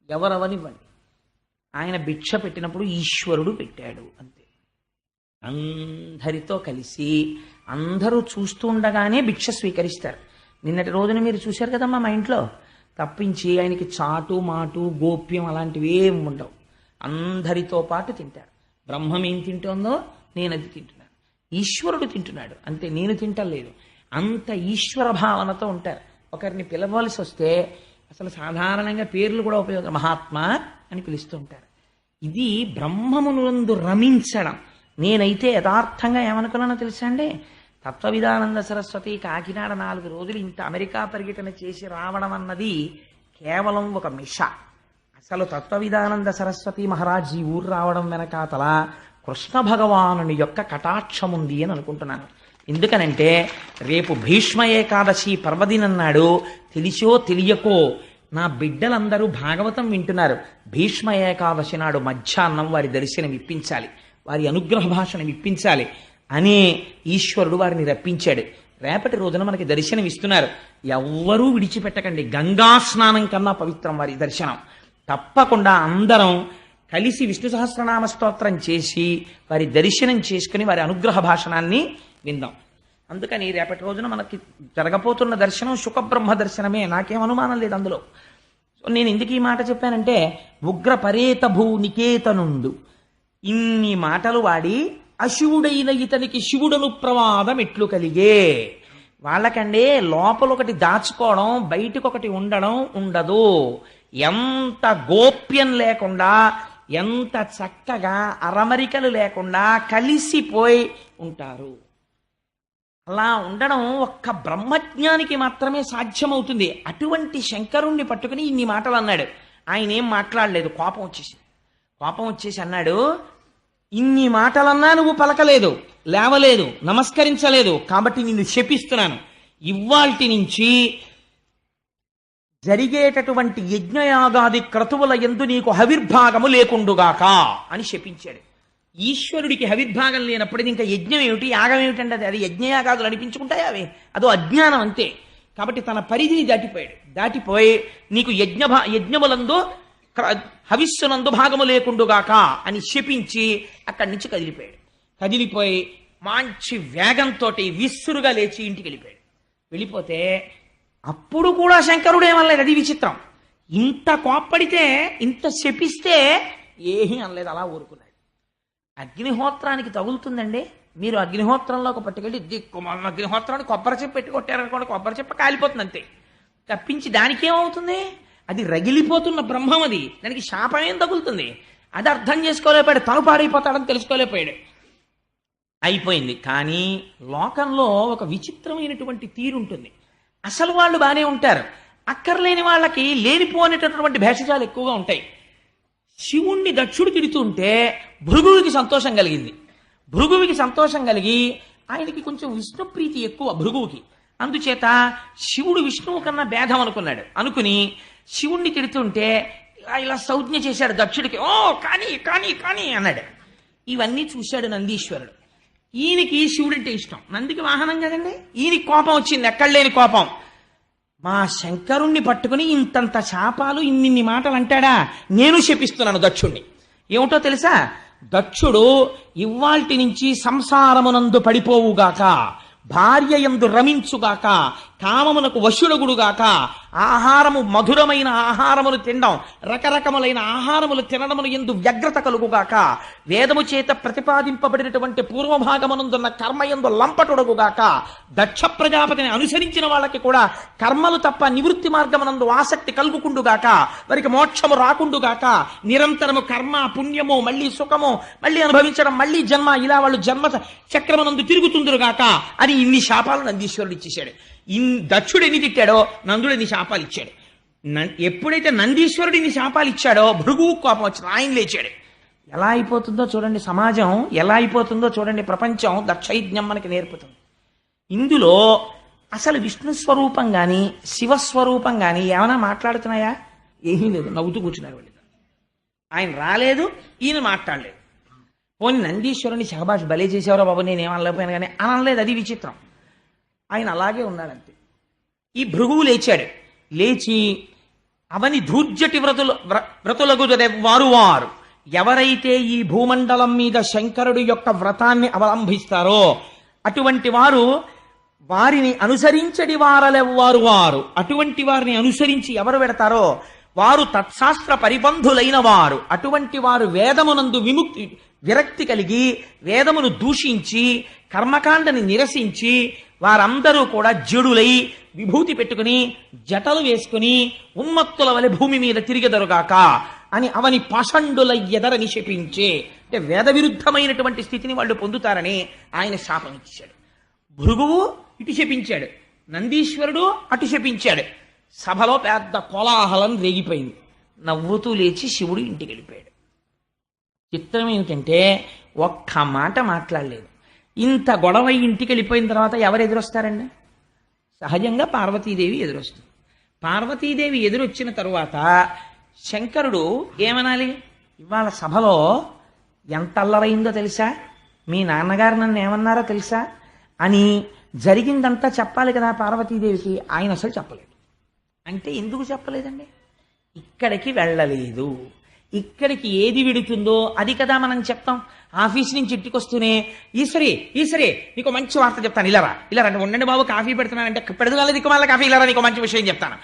ఎవరవనివ్వండి, ఆయన భిక్ష పెట్టినప్పుడు ఈశ్వరుడు పెట్టాడు అంతే. అందరితో కలిసి అందరూ చూస్తూ ఉండగానే భిక్ష స్వీకరిస్తారు. నిన్నటి రోజున మీరు చూశారు కదమ్మా మా ఇంట్లో. తప్పించి ఆయనకి చాటు మాటు గోప్యం అలాంటివి ఏమి ఉండవు. అందరితో పాటు తింటారు. బ్రహ్మం ఏం తింటుందో నేను అది తింటున్నాను, ఈశ్వరుడు తింటున్నాడు అంతే, నేను తింటలేదు. అంత ఈశ్వర భావనతో ఉంటారు. ఒకరిని పిలవలసి వస్తే అసలు సాధారణంగా పేర్లు కూడా ఉపయోగం, మహాత్మా అని పిలుస్తూ ఉంటారు. ఇది బ్రహ్మమునందు రమించడం. నేనైతే యథార్థంగా ఏమనుకున్నానో తెలుసా అండి? తత్వవిధానంద సరస్వతి కాకినాడ 4 రోజులు ఇంత అమెరికా పర్యటన చేసి రావడం అన్నది కేవలం ఒక మిష. అసలు తత్వవిధానంద సరస్వతి మహారాజ్ ఈ ఊరు రావడం వెనకాతల కృష్ణ భగవానుని యొక్క కటాక్షం ఉంది అని అనుకుంటున్నాను. ఎందుకనంటే రేపు భీష్మ ఏకాదశి పర్వదినం నాడు తెలిసో తెలియకో నా బిడ్డలందరూ భాగవతం వింటున్నారు. భీష్మ ఏకాదశి నాడు మధ్యాహ్నం వారి దర్శనం ఇప్పించాలి, వారి అనుగ్రహ భాషను ఇప్పించాలి అనే ఈశ్వరుడు వారిని రప్పించాడు. రేపటి రోజున మనకి దర్శనం ఇస్తున్నారు. ఎవ్వరూ విడిచిపెట్టకండి. గంగా స్నానం కన్నా పవిత్రం వారి దర్శనం. తప్పకుండా అందరం కలిసి విష్ణు సహస్రనామ స్తోత్రం చేసి వారి దర్శనం చేసుకుని వారి అనుగ్రహ భాషణాన్ని విందాం. అందుకని రేపటి రోజున మనకి జరగబోతున్న దర్శనం సుఖబ్రహ్మ దర్శనమే, నాకేం అనుమానం లేదు అందులో. సో నేను ఎందుకు ఈ మాట చెప్పానంటే, ఉగ్ర పరేత భూ నికేతనుండు ఇన్ని మాటలు వాడి అశివుడైన ఇతనికి శివుడను ప్రమాదం ఎట్లు కలిగే. వాళ్ళకండి లోపల ఒకటి దాచుకోవడం బయటకు ఒకటి ఉండడం ఉండదు. ఎంత గోప్యం లేకుండా, ఎంత చక్కగా అరమరికలు లేకుండా కలిసిపోయి ఉంటారు. అలా ఉండడం ఒక్క బ్రహ్మజ్ఞానికి మాత్రమే సాధ్యమవుతుంది. అటువంటి శంకరుణ్ణి పట్టుకుని ఇన్ని మాటలు అన్నాడు. ఆయన ఏం మాట్లాడలేదు, కోపం వచ్చేసి అన్నాడు, ఇన్ని మాటలన్నా నువ్వు పలకలేదు, లేవలేదు, నమస్కరించలేదు, కాబట్టి నిన్ను శపిస్తున్నాను. ఇవ్వాల్టి నుంచి జరిగేటటువంటి యజ్ఞయాగాది క్రతువుల యందు నీకు హవిర్భాగము లేకుండుగాక అని శపించాడు. ఈశ్వరుడికి హవిర్భాగం లేనప్పుడు ఇంకా యజ్ఞం ఏమిటి, యాగం ఏమిటంటే అది యజ్ఞయాగాదులు అనిపించుకుంటాయి, అవి అదో అజ్ఞానం అంతే. కాబట్టి తన పరిధిని దాటిపోయి నీకు యజ్ఞములందు హవిస్సునందు భాగము లేకుండుగాక అని శపించి అక్కడి నుంచి కదిలిపోయి మంచి వేగంతో విస్సురుగా లేచి ఇంటికి వెళ్ళిపోతే అప్పుడు కూడా శంకరుడు ఏమనలేదు. అది విచిత్రం. ఇంత కోప్పడితే, ఇంత శపిస్తే ఏమీ అనలేదు, అలా ఊరుకున్నాడు. అగ్నిహోత్రానికి తగులుతుందండి. మీరు అగ్నిహోత్రంలోకి పట్టుకెళ్ళి అగ్నిహోత్రాన్ని కొబ్బరి చెప్పు పెట్టి కొట్టారనుకోండి, కొబ్బరి చెప్ప కాలిపోతుంది అంతే తప్పించి దానికేమవుతుంది? అది రగిలిపోతున్న బ్రహ్మం, అది దానికి శాపం ఏం తగులుతుంది? అది అర్థం చేసుకోలేకపోయాడు, తను పాడైపోతాడని తెలుసుకోలేకపోయాడు. అయిపోయింది. కానీ లోకంలో ఒక విచిత్రమైనటువంటి తీరుంటుంది. అసలు వాళ్ళు బాగానే ఉంటారు, అక్కర్లేని వాళ్ళకి లేనిపోనేటటువంటి భేషజాలు ఎక్కువగా ఉంటాయి. శివుణ్ణి దక్షుడు తిడుతుంటే భృగువుకి సంతోషం కలిగింది. భృగువుకి సంతోషం కలిగి ఆయనకి కొంచెం విష్ణుప్రీతి ఎక్కువ భృగువుకి. అందుచేత శివుడు విష్ణువు కన్నా భేదం అనుకుని శివుణ్ణి తిడుతుంటే ఇలా సంజ్ఞ చేశాడు దక్షుడికి. ఓ కానీ కానీ కానీ అన్నాడు. ఇవన్నీ చూశాడు నందీశ్వరుడు. ఈయనకి శివుడంటే ఇష్టం, నందికి వాహనం కదండి. ఈయనకి కోపం వచ్చింది, ఎక్కడ లేని కోపం. మా శంకరుణ్ణి పట్టుకుని ఇంతంత శాపాలు, ఇన్నిన్ని మాటలు అంటాడా, నేను శపిస్తున్నాను దక్షుణ్ణి. ఏమిటో తెలుసా? దక్షుడు ఇవ్వాల్టి నుంచి సంసారమునందు పడిపోవుగాక, భార్య యందు రమించుగాక, కామమునకు వశుడగుడుగాక, ఆహారము మధురమైన ఆహారములు తినడం, రకరకములైన ఆహారములు తినడమును యందు వ్యగ్రత కలుగుగాక, వేదము చేత ప్రతిపాదింపబడినటువంటి పూర్వభాగమునందున్న కర్మయందు లంపటుడగుగాక, దక్ష ప్రజాపతిని అనుసరించిన వాళ్ళకి కూడా కర్మలు తప్ప నివృత్తి మార్గమునందు ఆసక్తి కలుగుకుండుగాక, వారికి మోక్షము రాకుండుగాక, నిరంతరము కర్మ పుణ్యము, మళ్ళీ సుఖము, మళ్ళీ అనుభవించడం, మళ్ళీ జన్మ, ఇలా వాళ్ళు జన్మ చక్రమునందు తిరుగుతుందురుగాక అని ఇన్ని శాపాలు నందీశ్వరుడు ఇచ్చేశాడు. దక్షుడు ఎన్ని తిట్టాడో నందుడు ఎన్ని శాపాలు ఇచ్చాడు. ఎప్పుడైతే నందీశ్వరుడు ఇన్ని శాపాలు ఇచ్చాడో భృగువు కోపం వచ్చింది, ఆయన లేచాడు. ఎలా అయిపోతుందో చూడండి సమాజం, ఎలా అయిపోతుందో చూడండి ప్రపంచం. దక్షయజ్ఞం మనకి నేర్పుతుంది. ఇందులో అసలు విష్ణు స్వరూపం కానీ శివస్వరూపం కానీ ఏమైనా మాట్లాడుతున్నాయా? ఏమీ లేదు, నవ్వుతూ కూర్చున్నారు వాళ్ళు. ఆయన రాలేదు, ఈయన మాట్లాడలేదు. పోనీ నందీశ్వరుని శహబాష్ భలే చేసేవారో బాబు, నేనేమనలేకపోయాను కానీ అనలేదు. అది విచిత్రం. ఆయన అలాగే ఉన్నాడంతే. ఈ భృగువు లేచి అవని ధూర్జటి వ్రతులకు వారు ఎవరైతే ఈ భూమండలం మీద శంకరుడు యొక్క వ్రతాన్ని అవలంబిస్తారో అటువంటి వారు, వారిని అనుసరించడి వారు అటువంటి వారిని అనుసరించి ఎవరు పెడతారో వారు తత్శాస్త్ర పరిబంధులైన వారు. అటువంటి వారు వేదమునందు విరక్తి కలిగి వేదమును దూషించి కర్మకాండని నిరసించి వారందరూ కూడా జడులై విభూతి పెట్టుకుని జటలు వేసుకుని ఉన్మత్తుల వలె భూమి మీద తిరిగెదరుగాక అని అవని పాషండుల ఎదరని శపించే, అంటే వేద విరుద్ధమైనటువంటి స్థితిని వాళ్ళు పొందుతారని ఆయన శాపం ఇచ్చాడు. భృగువు ఇటు శపించాడు, నందీశ్వరుడు అటు శపించాడు. సభలో పెద్ద కోలాహలం రేగిపోయింది. నవ్వుతూ లేచి శివుడు ఇంటికి వెళ్ళిపోయాడు. చిత్రం ఏమిటంటే ఒక్క మాట మాట్లాడలేదు. ఇంత గొడవ ఇంటికి వెళ్ళిపోయిన తర్వాత ఎవరు ఎదురొస్తారండి? సహజంగా పార్వతీదేవి ఎదురొస్తుంది. పార్వతీదేవి ఎదురొచ్చిన తరువాత శంకరుడు ఏమనాలి? ఇవాళ సభలో ఎంత అల్లరైందో తెలుసా, మీ నాన్నగారు నన్ను ఏమన్నారో తెలుసా అని జరిగిందంతా చెప్పాలి కదా పార్వతీదేవికి. ఆయన అసలు చెప్పలేదు. అంటే ఎందుకు చెప్పలేదండి? ఇక్కడికి వెళ్ళలేదు. ఇక్కడికి ఏది విడుతుందో అది కదా మనం చెప్తాం. ఆఫీస్ నుంచి ఇంటికి వస్తూనే ఈశ్వరి నీకు మంచి వార్త చెప్తాను, ఇలా రండి, ఉండండి బాబు కాఫీ పెడుతున్నానంటే పెడదగాలి దిక్కు మళ్ళీ కాఫీ, ఇలా నీకు మంచి విషయం చెప్తాను.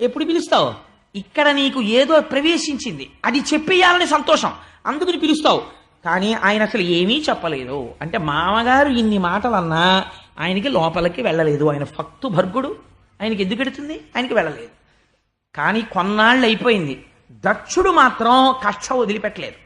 ఎప్పుడు పిలుస్తావు? ఇక్కడ నీకు ఏదో ప్రవేశించింది, అది చెప్పేయాలని సంతోషం, అందుకని పిలుస్తావు. కానీ ఆయన అసలు ఏమీ చెప్పలేదు. అంటే మామగారు ఇన్ని మాటలన్నా ఆయనకి లోపలికి వెళ్ళలేదు. ఆయన భక్తు భర్గుడు, ఆయనకి ఎందుకు ఎడుతుంది? ఆయనకి వెళ్ళలేదు. కానీ కొన్నాళ్ళు అయిపోయింది, దక్షుడు మాత్రం కక్ష వదిలిపెట్టలేదు.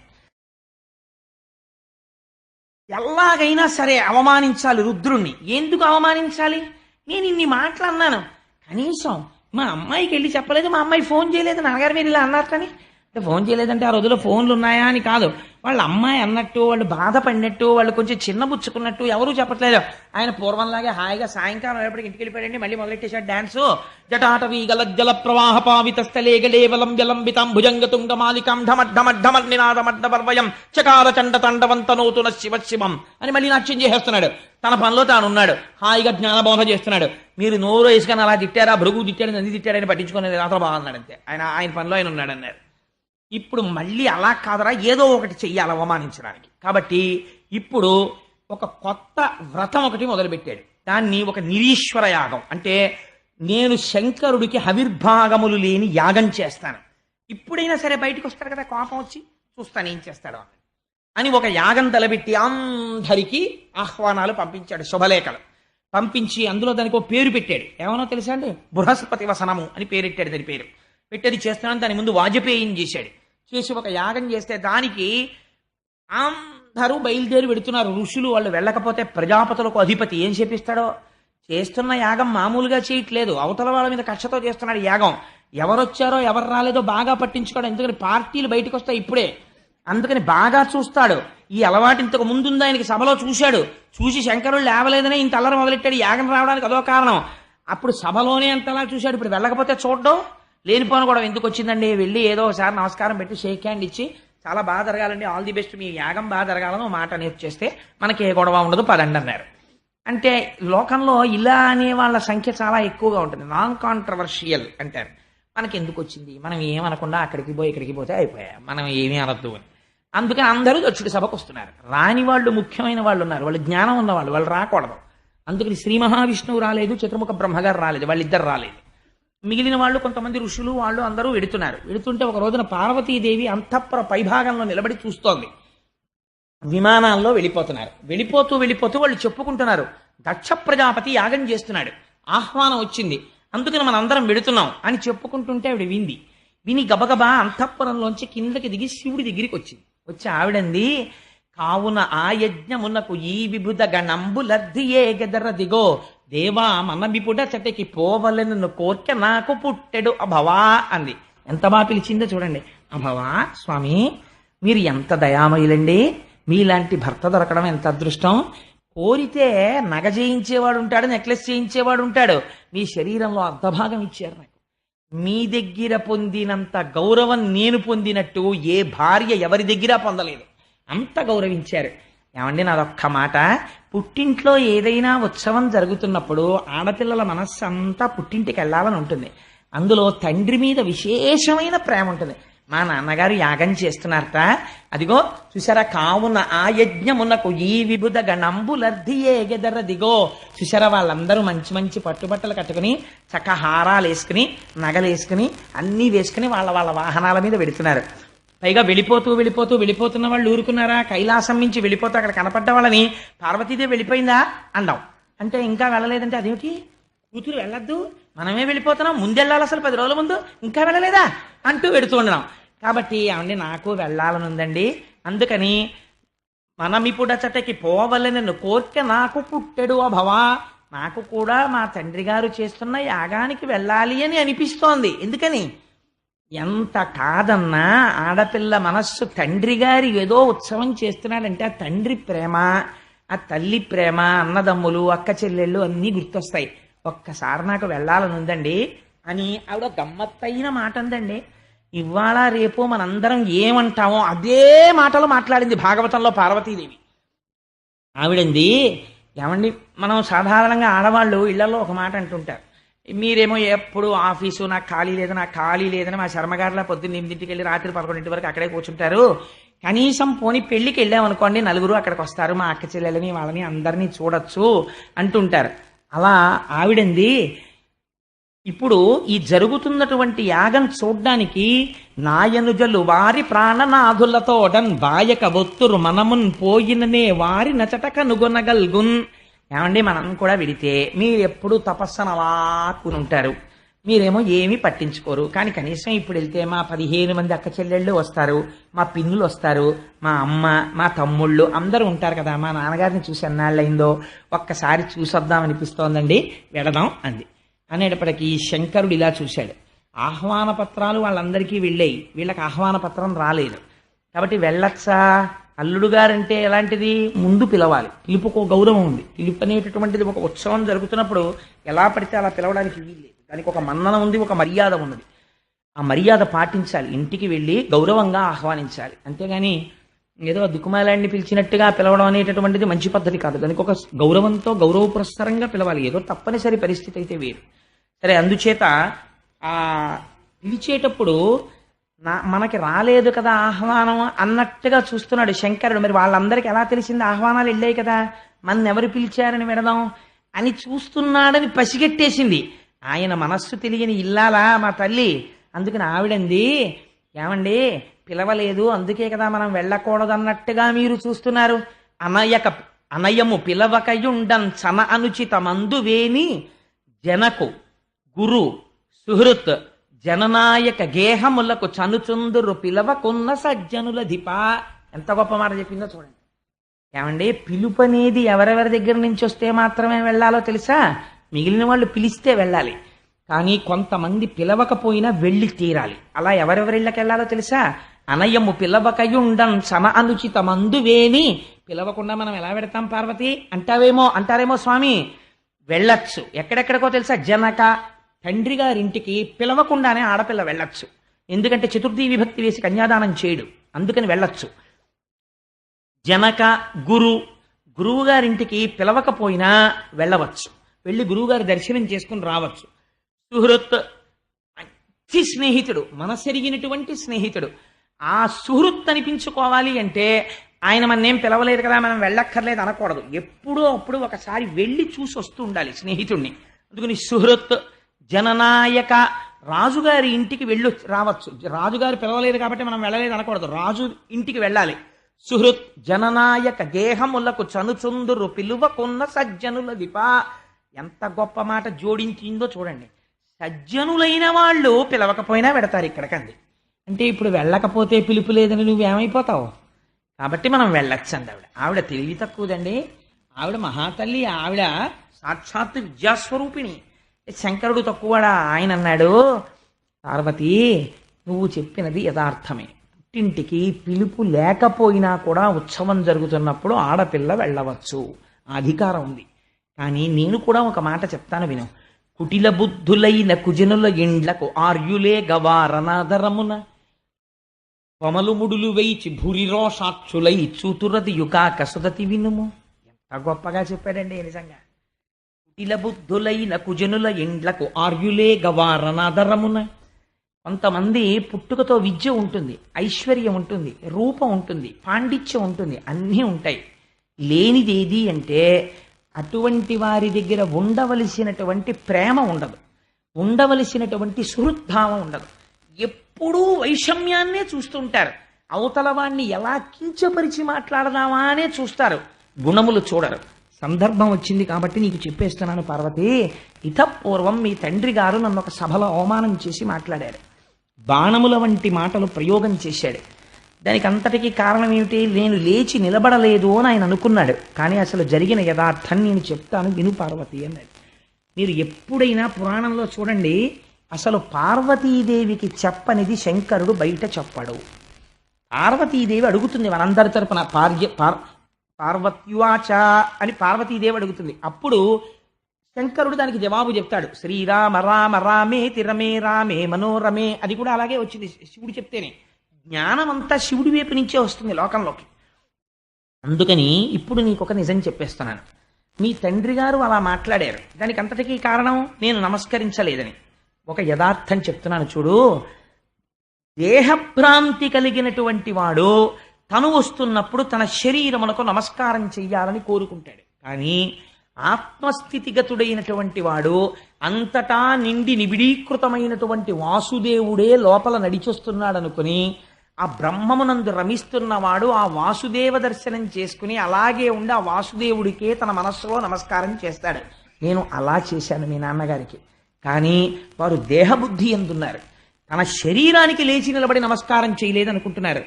ఎలాగైనా సరే అవమానించాలి రుద్రుణ్ణి. ఎందుకు అవమానించాలి? నేను ఇన్ని మాటలు అన్నాను, కనీసం మా అమ్మాయికి వెళ్ళి చెప్పలేదు, మా అమ్మాయి ఫోన్ చేయలేదు, నాన్నగారు మీరు ఇలా అన్నారు కానీ. అంటే ఫోన్ చేయలేదంటే ఆ రోజుల్లో ఫోన్లు ఉన్నాయా అని కాదు, వాళ్ళ అమ్మాయి అన్నట్టు, వాళ్ళు బాధపడినట్టు, వాళ్ళు కొంచెం చిన్నబుచ్చుకున్నట్టు ఎవరూ చెప్పట్లేదు. ఆయన పూర్వంలాగే హాయిగా సాయంకాలం ఎప్పటికి ఇంటికి వెళ్ళిపోయాడండి, మళ్ళీ మొదలెట్టేశాడు డాన్సు. జటాటవీ గలజ్జల ప్రవాహ పావిత స్థలే గలేవలం జలంబితాం భుజంగతుంగ మాలికాం ఢమడ్డమడ్డమడ్డమర్నినాదమడ్డవర్వయం చకార చండ తండవంతనోతున శివ శివం అని మళ్ళీ నాట్యం చేసేస్తున్నాడు. తన పనిలో తానున్నాడు, హాయిగా జ్ఞానబోధ చేస్తున్నాడు. మీరు నోరు వేసుకొని అలా తిట్టారా, భృగు తిట్టాడు, నంది తిట్టాడని పట్టించుకునేది రాత్రి బాగున్నాడు అంతే. ఆయన పనిలో ఆయన ఉన్నాడు అన్నారు. ఇప్పుడు మళ్ళీ అలా కాదరా, ఏదో ఒకటి చెయ్యాలి అవమానించడానికి. కాబట్టి ఇప్పుడు ఒక కొత్త వ్రతం ఒకటి మొదలుపెట్టాడు. దాన్ని ఒక నిరీశ్వర యాగం, అంటే నేను శంకరుడికి హవిర్భాగములు లేని యాగం చేస్తాను. ఇప్పుడైనా సరే బయటకు వస్తాడు కదా, కోపం వచ్చి చూస్తాను ఏం చేస్తాడో అని ఒక యాగం తలబెట్టి అందరికీ ఆహ్వానాలు పంపించాడు, శుభలేఖలు పంపించి అందులో దానికి ఒక పేరు పెట్టాడు. ఏమనో తెలుసా అండి? బృహస్పతి వసనము అని పేరెట్టాడు. దాని పేరు పెట్టేది చేస్తున్నాను. దాని ముందు వాజపేయం చేశాడు. చేసి ఒక యాగం చేస్తే దానికి అందరూ బయలుదేరి పెడుతున్నారు. ఋషులు వాళ్ళు వెళ్ళకపోతే ప్రజాపతులకు అధిపతి ఏం చేపిస్తాడో. చేస్తున్న యాగం మామూలుగా చేయట్లేదు, అవతల వాళ్ళ మీద కక్షతో చేస్తున్నాడు యాగం. ఎవరొచ్చారో ఎవరు రాలేదో బాగా పట్టించుకోవడం, ఎందుకని పార్టీలు బయటకు వస్తాయి ఇప్పుడే, అందుకని బాగా చూస్తాడు. ఈ అలవాటు ఇంతకు ముందుంది ఆయనకి, సభలో చూశాడు. చూసి శంకరుడు లేవలేదనే ఇంత అల్లరి మొదలెట్టాడు. యాగం రావడానికి అదో కారణం. అప్పుడు సభలోనే అంతలా చూశాడు. ఇప్పుడు వెళ్ళకపోతే చూడడం, లేనిపోను కూడా ఎందుకు వచ్చిందండి, వెళ్ళి ఏదో ఒకసారి నమస్కారం పెట్టి షేక్ హ్యాండ్ ఇచ్చి చాలా బాగా జరగాలండి, ఆల్ ది బెస్ట్, మీ యాగం బాగా జరగాలని ఒక మాట నేర్చేస్తే మనకి ఏ గొడవ ఉండదు పదండి అన్నారు. అంటే లోకంలో ఇలా అనే వాళ్ళ సంఖ్య చాలా ఎక్కువగా ఉంటుంది. నాన్ కాంట్రవర్షియల్ అంటారు. మనకి ఎందుకు వచ్చింది, మనం ఏమనకుండా అక్కడికి పోయి ఇక్కడికి పోతే అయిపోయా, మనం ఏమీ అనద్దు అని. అందుకని అందరూ దక్షుడి సభకు వస్తున్నారు. రాని వాళ్ళు ముఖ్యమైన వాళ్ళు ఉన్నారు, వాళ్ళు జ్ఞానం ఉన్నవాళ్ళు, వాళ్ళు రాకూడదు. అందుకని శ్రీ మహావిష్ణువు రాలేదు, చతుర్ముఖ బ్రహ్మగారు రాలేదు, వాళ్ళిద్దరు రాలేదు. మిగిలిన వాళ్ళు కొంతమంది ఋషులు వాళ్ళు అందరూ వెడుతున్నారు. వెడుతుంటే ఒక రోజున పార్వతీదేవి అంతఃపుర పైభాగంలో నిలబడి చూస్తోంది. విమానాల్లో వెళ్ళిపోతున్నారు. వెళ్ళిపోతూ వాళ్ళు చెప్పుకుంటున్నారు, దక్ష ప్రజాపతి యాగం చేస్తున్నాడు, ఆహ్వానం వచ్చింది, అందుకని మనం అందరం వెడుతున్నాం అని చెప్పుకుంటుంటే ఆవిడ విని గబగబా అంతఃపురంలోంచి కిందకి దిగి శివుడి దగ్గరికి వచ్చింది. వచ్చి ఆవిడంది, కావున ఆ యజ్ఞమునకు ఈ విభుద గణంబులద్దియే గెదర దిగో దేవా మన విపుడ చటకి పోవలను కోర్కె నాకు పుట్టెడు అభవా అంది. ఎంత బాగా పిలిచిందో చూడండి. అభవా, స్వామి మీరు ఎంత దయామయులండి, మీలాంటి భర్త దొరకడం ఎంత అదృష్టం. కోరితే నగ చేయించేవాడు ఉంటాడు, నెక్లెస్ చేయించేవాడు ఉంటాడు, మీ శరీరంలో అర్ధభాగం ఇచ్చారు నాకు. మీ దగ్గర పొందినంత గౌరవం నేను పొందినట్టు ఏ భార్య ఎవరి దగ్గర పొందలేదు, అంత గౌరవించారు. ఏమండి నాదొక్క మాట, పుట్టింట్లో ఏదైనా ఉత్సవం జరుగుతున్నప్పుడు ఆడపిల్లల మనస్సు అంతా పుట్టింటికి వెళ్ళాలని ఉంటుంది. అందులో తండ్రి మీద విశేషమైన ప్రేమ ఉంటుంది. మా నాన్నగారు యాగం చేస్తున్నారట, అదిగో చూసారా, కావున ఆ యజ్ఞమునకు ఈ విభుద గణంబులర్ధియే గెదర దిగో. చూసారా, వాళ్ళందరూ మంచి మంచి పట్టుబట్టలు కట్టుకుని చక్క హారాలు వేసుకుని నగలు వేసుకుని అన్నీ వేసుకుని వాళ్ళ వాళ్ళ వాహనాల మీద వెడుతున్నారు. పైగా వెళ్ళిపోతున్న వాళ్ళు ఊరుకున్నారా? కైలాసం నుంచి వెళ్ళిపోతూ అక్కడ కనపడ్డ వాళ్ళని పార్వతీదేవి వెళ్ళిపోయిందా అందాం అంటే ఇంకా వెళ్ళలేదంటే అదేమిటి, కూతురు వెళ్ళొద్దు, మనమే వెళ్ళిపోతున్నాం, ముందెళ్ళాలి, అసలు 10 రోజుల ముందు ఇంకా వెళ్ళలేదా అంటూ వెడుతున్నాం. కాబట్టి ఏమండి నాకు వెళ్ళాలని ఉందండి, అందుకని మనమిపుడచటకి పోవలనను కోర్కె నాకు పుట్టెడు అభవా, నాకు కూడా మా తండ్రి గారు చేస్తున్న యాగానికి వెళ్ళాలి అని అనిపిస్తోంది. ఎందుకని, ఎంత కాదన్నా ఆడపిల్ల మనస్సు తండ్రి గారి ఏదో ఉత్సవం చేస్తున్నాడంటే ఆ తండ్రి ప్రేమ, ఆ తల్లి ప్రేమ, అన్నదమ్ములు, అక్క చెల్లెళ్ళు అన్నీ గుర్తొస్తాయి. ఒక్కసారి నాకు వెళ్ళాలని ఉందండి అని ఆవిడ గమ్మత్తైన మాట అందండి. ఇవాళ రేపు మనందరం ఏమంటామో అదే మాటలు మాట్లాడింది భాగవతంలో పార్వతీదేవి. ఆవిడంది, ఏమండి మనం సాధారణంగా ఆడవాళ్ళు ఇళ్లలో ఒక మాట అంటుంటారు, మీరేమో ఎప్పుడు ఆఫీసు నాకు ఖాళీ లేదని మా శర్మగారిలా పొద్దున్న 8ంటికి వెళ్ళి రాత్రి 11 వరకు అక్కడే కూర్చుంటారు. కనీసం పోని పెళ్లికి వెళ్ళామనుకోండి, నలుగురు అక్కడికి వస్తారు, మా అక్క చెల్లెలని వాళ్ళని అందరినీ చూడొచ్చు అంటుంటారు. అలా ఆవిడంది, ఇప్పుడు ఈ జరుగుతున్నటువంటి యాగం చూడ్డానికి నాయనుజలు వారి ప్రాణనాథులతోడన్ బాయక ఒత్తురు మనమున్ పోయిననే వారి నచటక నుగొనగల్గున్. ఏమండి మనం కూడా విడితే మీరు ఎప్పుడు తపస్సును అలా కూని ఉంటారు, మీరేమో ఏమీ పట్టించుకోరు. కానీ కనీసం ఇప్పుడు వెళ్తే మా 15 మంది అక్క చెల్లెళ్ళు వస్తారు, మా పిన్నులు వస్తారు, మా అమ్మ మా తమ్ముళ్ళు అందరూ ఉంటారు కదా, మా నాన్నగారిని చూసి ఎన్నాళ్ళయిందో ఒక్కసారి చూసొద్దాం అనిపిస్తోందండి, వెడదాం అంది. అనేటప్పటికీ శంకరుడు ఇలా చూశాడు. ఆహ్వాన పత్రాలు వాళ్ళందరికీ వెళ్ళాయి, వీళ్ళకి ఆహ్వాన పత్రం రాలేదు. కాబట్టి వెళ్ళొచ్చా? అల్లుడు గారంటే ఎలాంటిది? ముందు పిలవాలి, పిలుపుకు గౌరవం ఉంది. పిలుపు అనేటటువంటిది ఒక ఉత్సవం జరుగుతున్నప్పుడు ఎలా పడితే అలా పిలవడానికి వీల్లేదు. దానికి ఒక మన్నన ఉంది, ఒక మర్యాద ఉన్నది. ఆ మర్యాద పాటించాలి, ఇంటికి వెళ్ళి గౌరవంగా ఆహ్వానించాలి. అంతేగాని ఏదో దిక్కుమాలాడిని పిలిచినట్టుగా పిలవడం అనేటటువంటిది మంచి పద్ధతి కాదు. దానికి ఒక గౌరవంతో గౌరవ పురస్సరంగా పిలవాలి. ఏదో తప్పనిసరి పరిస్థితి అయితే వేరు. సరే, అందుచేత ఆ పిలిచేటప్పుడు మనకి రాలేదు కదా ఆహ్వానం అన్నట్టుగా చూస్తున్నాడు శంకరుడు. మరి వాళ్ళందరికీ ఎలా తెలిసింది ఆహ్వానాలు వెళ్ళాయి కదా, మన ఎవరు పిలిచారని విడదాం అని చూస్తున్నాడని పసిగట్టేసింది. ఆయన మనస్సు తెలియని ఇల్లాలా మా తల్లి. అందుకని ఆవిడంది, ఏమండి పిలవలేదు అందుకే కదా మనం వెళ్ళకూడదు అన్నట్టుగా మీరు చూస్తున్నారు. అనయము పిలవకయుండం చన అనుచిత మందువేని జనకు గురు సుహృత్ జననాయక గేహములకు చనుచుందురు పిలవకున్న సజ్జనుల ధిప. ఎంత గొప్ప మాట చెప్పిందో చూడండి. ఏమండి పిలుపు అనేది ఎవరెవరి దగ్గర నుంచి వస్తే మాత్రమే వెళ్ళాలో తెలుసా? మిగిలిన వాళ్ళు పిలిస్తే వెళ్ళాలి, కానీ కొంతమంది పిలవకపోయినా వెళ్ళి తీరాలి. అలా ఎవరెవరిళ్ళకి వెళ్ళాలో తెలుసా? అనయము పిలవకయుండం చన అనుచిత మందువేని. పిలవకుండా మనం ఎలా పెడతాం పార్వతి అంటారేమో స్వామి. వెళ్ళొచ్చు. ఎక్కడెక్కడికో తెలుసా? జనక తండ్రి గారింటికి పిలవకుండానే ఆడపిల్ల వెళ్ళొచ్చు. ఎందుకంటే చతుర్థి విభక్తి వేసి కన్యాదానం చేయడు, అందుకని వెళ్ళొచ్చు. జనక గురువు గారింటికి పిలవకపోయినా వెళ్ళవచ్చు, వెళ్ళి గురువుగారి దర్శనం చేసుకుని రావచ్చు. సుహృత్ మంచి స్నేహితుడు, మనసెరిగినటువంటి స్నేహితుడు. ఆ సుహృత్ అనిపించుకోవాలి అంటే ఆయన మన్నేం పిలవలేదు కదా మనం వెళ్ళక్కర్లేదు అనకూడదు. ఎప్పుడో అప్పుడు ఒకసారి వెళ్ళి చూసి వస్తూ ఉండాలి స్నేహితుడిని. అందుకని సుహృత్ జననాయక, రాజుగారి ఇంటికి వెళ్ళి రావచ్చు. రాజుగారు పిలవలేదు కాబట్టి మనం వెళ్ళలేదు అనకూడదు, రాజు ఇంటికి వెళ్ళాలి. సుహృత్ జననాయక గేహములకు చనుచుందురు పిలువకున్న సజ్జనుల దిప. ఎంత గొప్ప మాట జోడించిందో చూడండి. సజ్జనులైన వాళ్ళు పిలవకపోయినా పెడతారు ఇక్కడికంది. అంటే ఇప్పుడు వెళ్ళకపోతే పిలుపు లేదని నువ్వేమైపోతావు, కాబట్టి మనం వెళ్ళొచ్చు అంది ఆవిడ. ఆవిడ తెలివి తక్కువదండి, ఆవిడ మహాతల్లి, ఆవిడ సాక్షాత్ విద్యాస్వరూపిణి. శంకరుడు తక్కువడా? ఆయన అన్నాడు, పార్వతి నువ్వు చెప్పినది యథార్థమే. పుట్టింటికి పిలుపు లేకపోయినా కూడా ఉత్సవం జరుగుతున్నప్పుడు ఆడపిల్ల వెళ్ళవచ్చు, ఆ అధికారం ఉంది. కానీ నేను కూడా ఒక మాట చెప్తాను విను. కుటిల బుద్ధులైన కుజనుల ఇండ్లకు ఆర్యులే గవారనాదరమున కొమలు ముడులు వేయిచి భూరిరోషాక్షులై చూతురది యుగాక సుదతి వినుము. ఎంత గొప్పగా చెప్పాడండి నిజంగా. కుటిల బుద్ధులైన కుజనుల ఇండ్లకు ఆర్యులే గవారనాదరమున. కొంతమంది పుట్టుకతో విద్య ఉంటుంది, ఐశ్వర్యం ఉంటుంది, రూపం ఉంటుంది, పాండిత్యం ఉంటుంది, అన్నీ ఉంటాయి. లేనిదేది అంటే అటువంటి వారి దగ్గర ఉండవలసినటువంటి ప్రేమ ఉండదు, ఉండవలసినటువంటి సుహృద్భావం ఉండదు. ఎప్పుడూ వైషమ్యాన్నే చూస్తుంటారు. అవతల వాణ్ణి ఎలా కించపరిచి మాట్లాడదామా అనే చూస్తారు, గుణములు చూడరు. సందర్భం వచ్చింది కాబట్టి నీకు చెప్పేస్తున్నాను పార్వతి. ఇతపూర్వం మీ తండ్రి గారు నన్ను ఒక సభలో అవమానం చేసి మాట్లాడారు, బాణముల వంటి మాటలు ప్రయోగం చేశాడు. దానికి అంతటికీ కారణం ఏమిటి? నేను లేచి నిలబడలేదు అని ఆయన అనుకున్నాడు. కానీ అసలు జరిగిన యథార్థం నేను చెప్తాను విను పార్వతి అన్నాడు. మీరు ఎప్పుడైనా పురాణంలో చూడండి, అసలు పార్వతీదేవికి చెప్పనిది శంకరుడు బయట చెప్పడు. పార్వతీదేవి అడుగుతుంది మనందరి తరపున, పార్వత్యువాచ అని పార్వతీదేవి అడుగుతుంది. అప్పుడు శంకరుడు దానికి జవాబు చెప్తాడు. శ్రీరామ రామ రామే తిరమే రామే మనోరమే. అది కూడా అలాగే వచ్చింది శివుడు చెప్తేనే. జ్ఞానం అంతా శివుడి వైపు నుంచే వస్తుంది లోకంలోకి. అందుకని ఇప్పుడు నీకు ఒక నిజం చెప్పేస్తున్నాను. మీ తండ్రి గారు అలా మాట్లాడారు, దానికి అంతటికీ కారణం నేను నమస్కరించలేదని. ఒక యథార్థం చెప్తున్నాను చూడు. దేహభ్రాంతి కలిగినటువంటి వాడు తను వస్తున్నప్పుడు తన శరీరమునకు నమస్కారం చెయ్యాలని కోరుకుంటాడు. కానీ ఆత్మస్థితిగతుడైనటువంటి వాడు అంతటా నిండి నిబిడీకృతమైనటువంటి వాసుదేవుడే లోపల నడిచొస్తున్నాడు అనుకుని ఆ బ్రహ్మమునందు రమిస్తున్నవాడు ఆ వాసుదేవ దర్శనం చేసుకుని అలాగే ఉండి ఆ వాసుదేవుడికే తన మనస్సులో నమస్కారం చేస్తాడు. నేను అలా చేశాను మీ నాన్నగారికి. కానీ వారు దేహబుద్ధి ఎందున్నారు, తన శరీరానికి లేచి నిలబడి నమస్కారం చేయలేదు అనుకుంటున్నారు.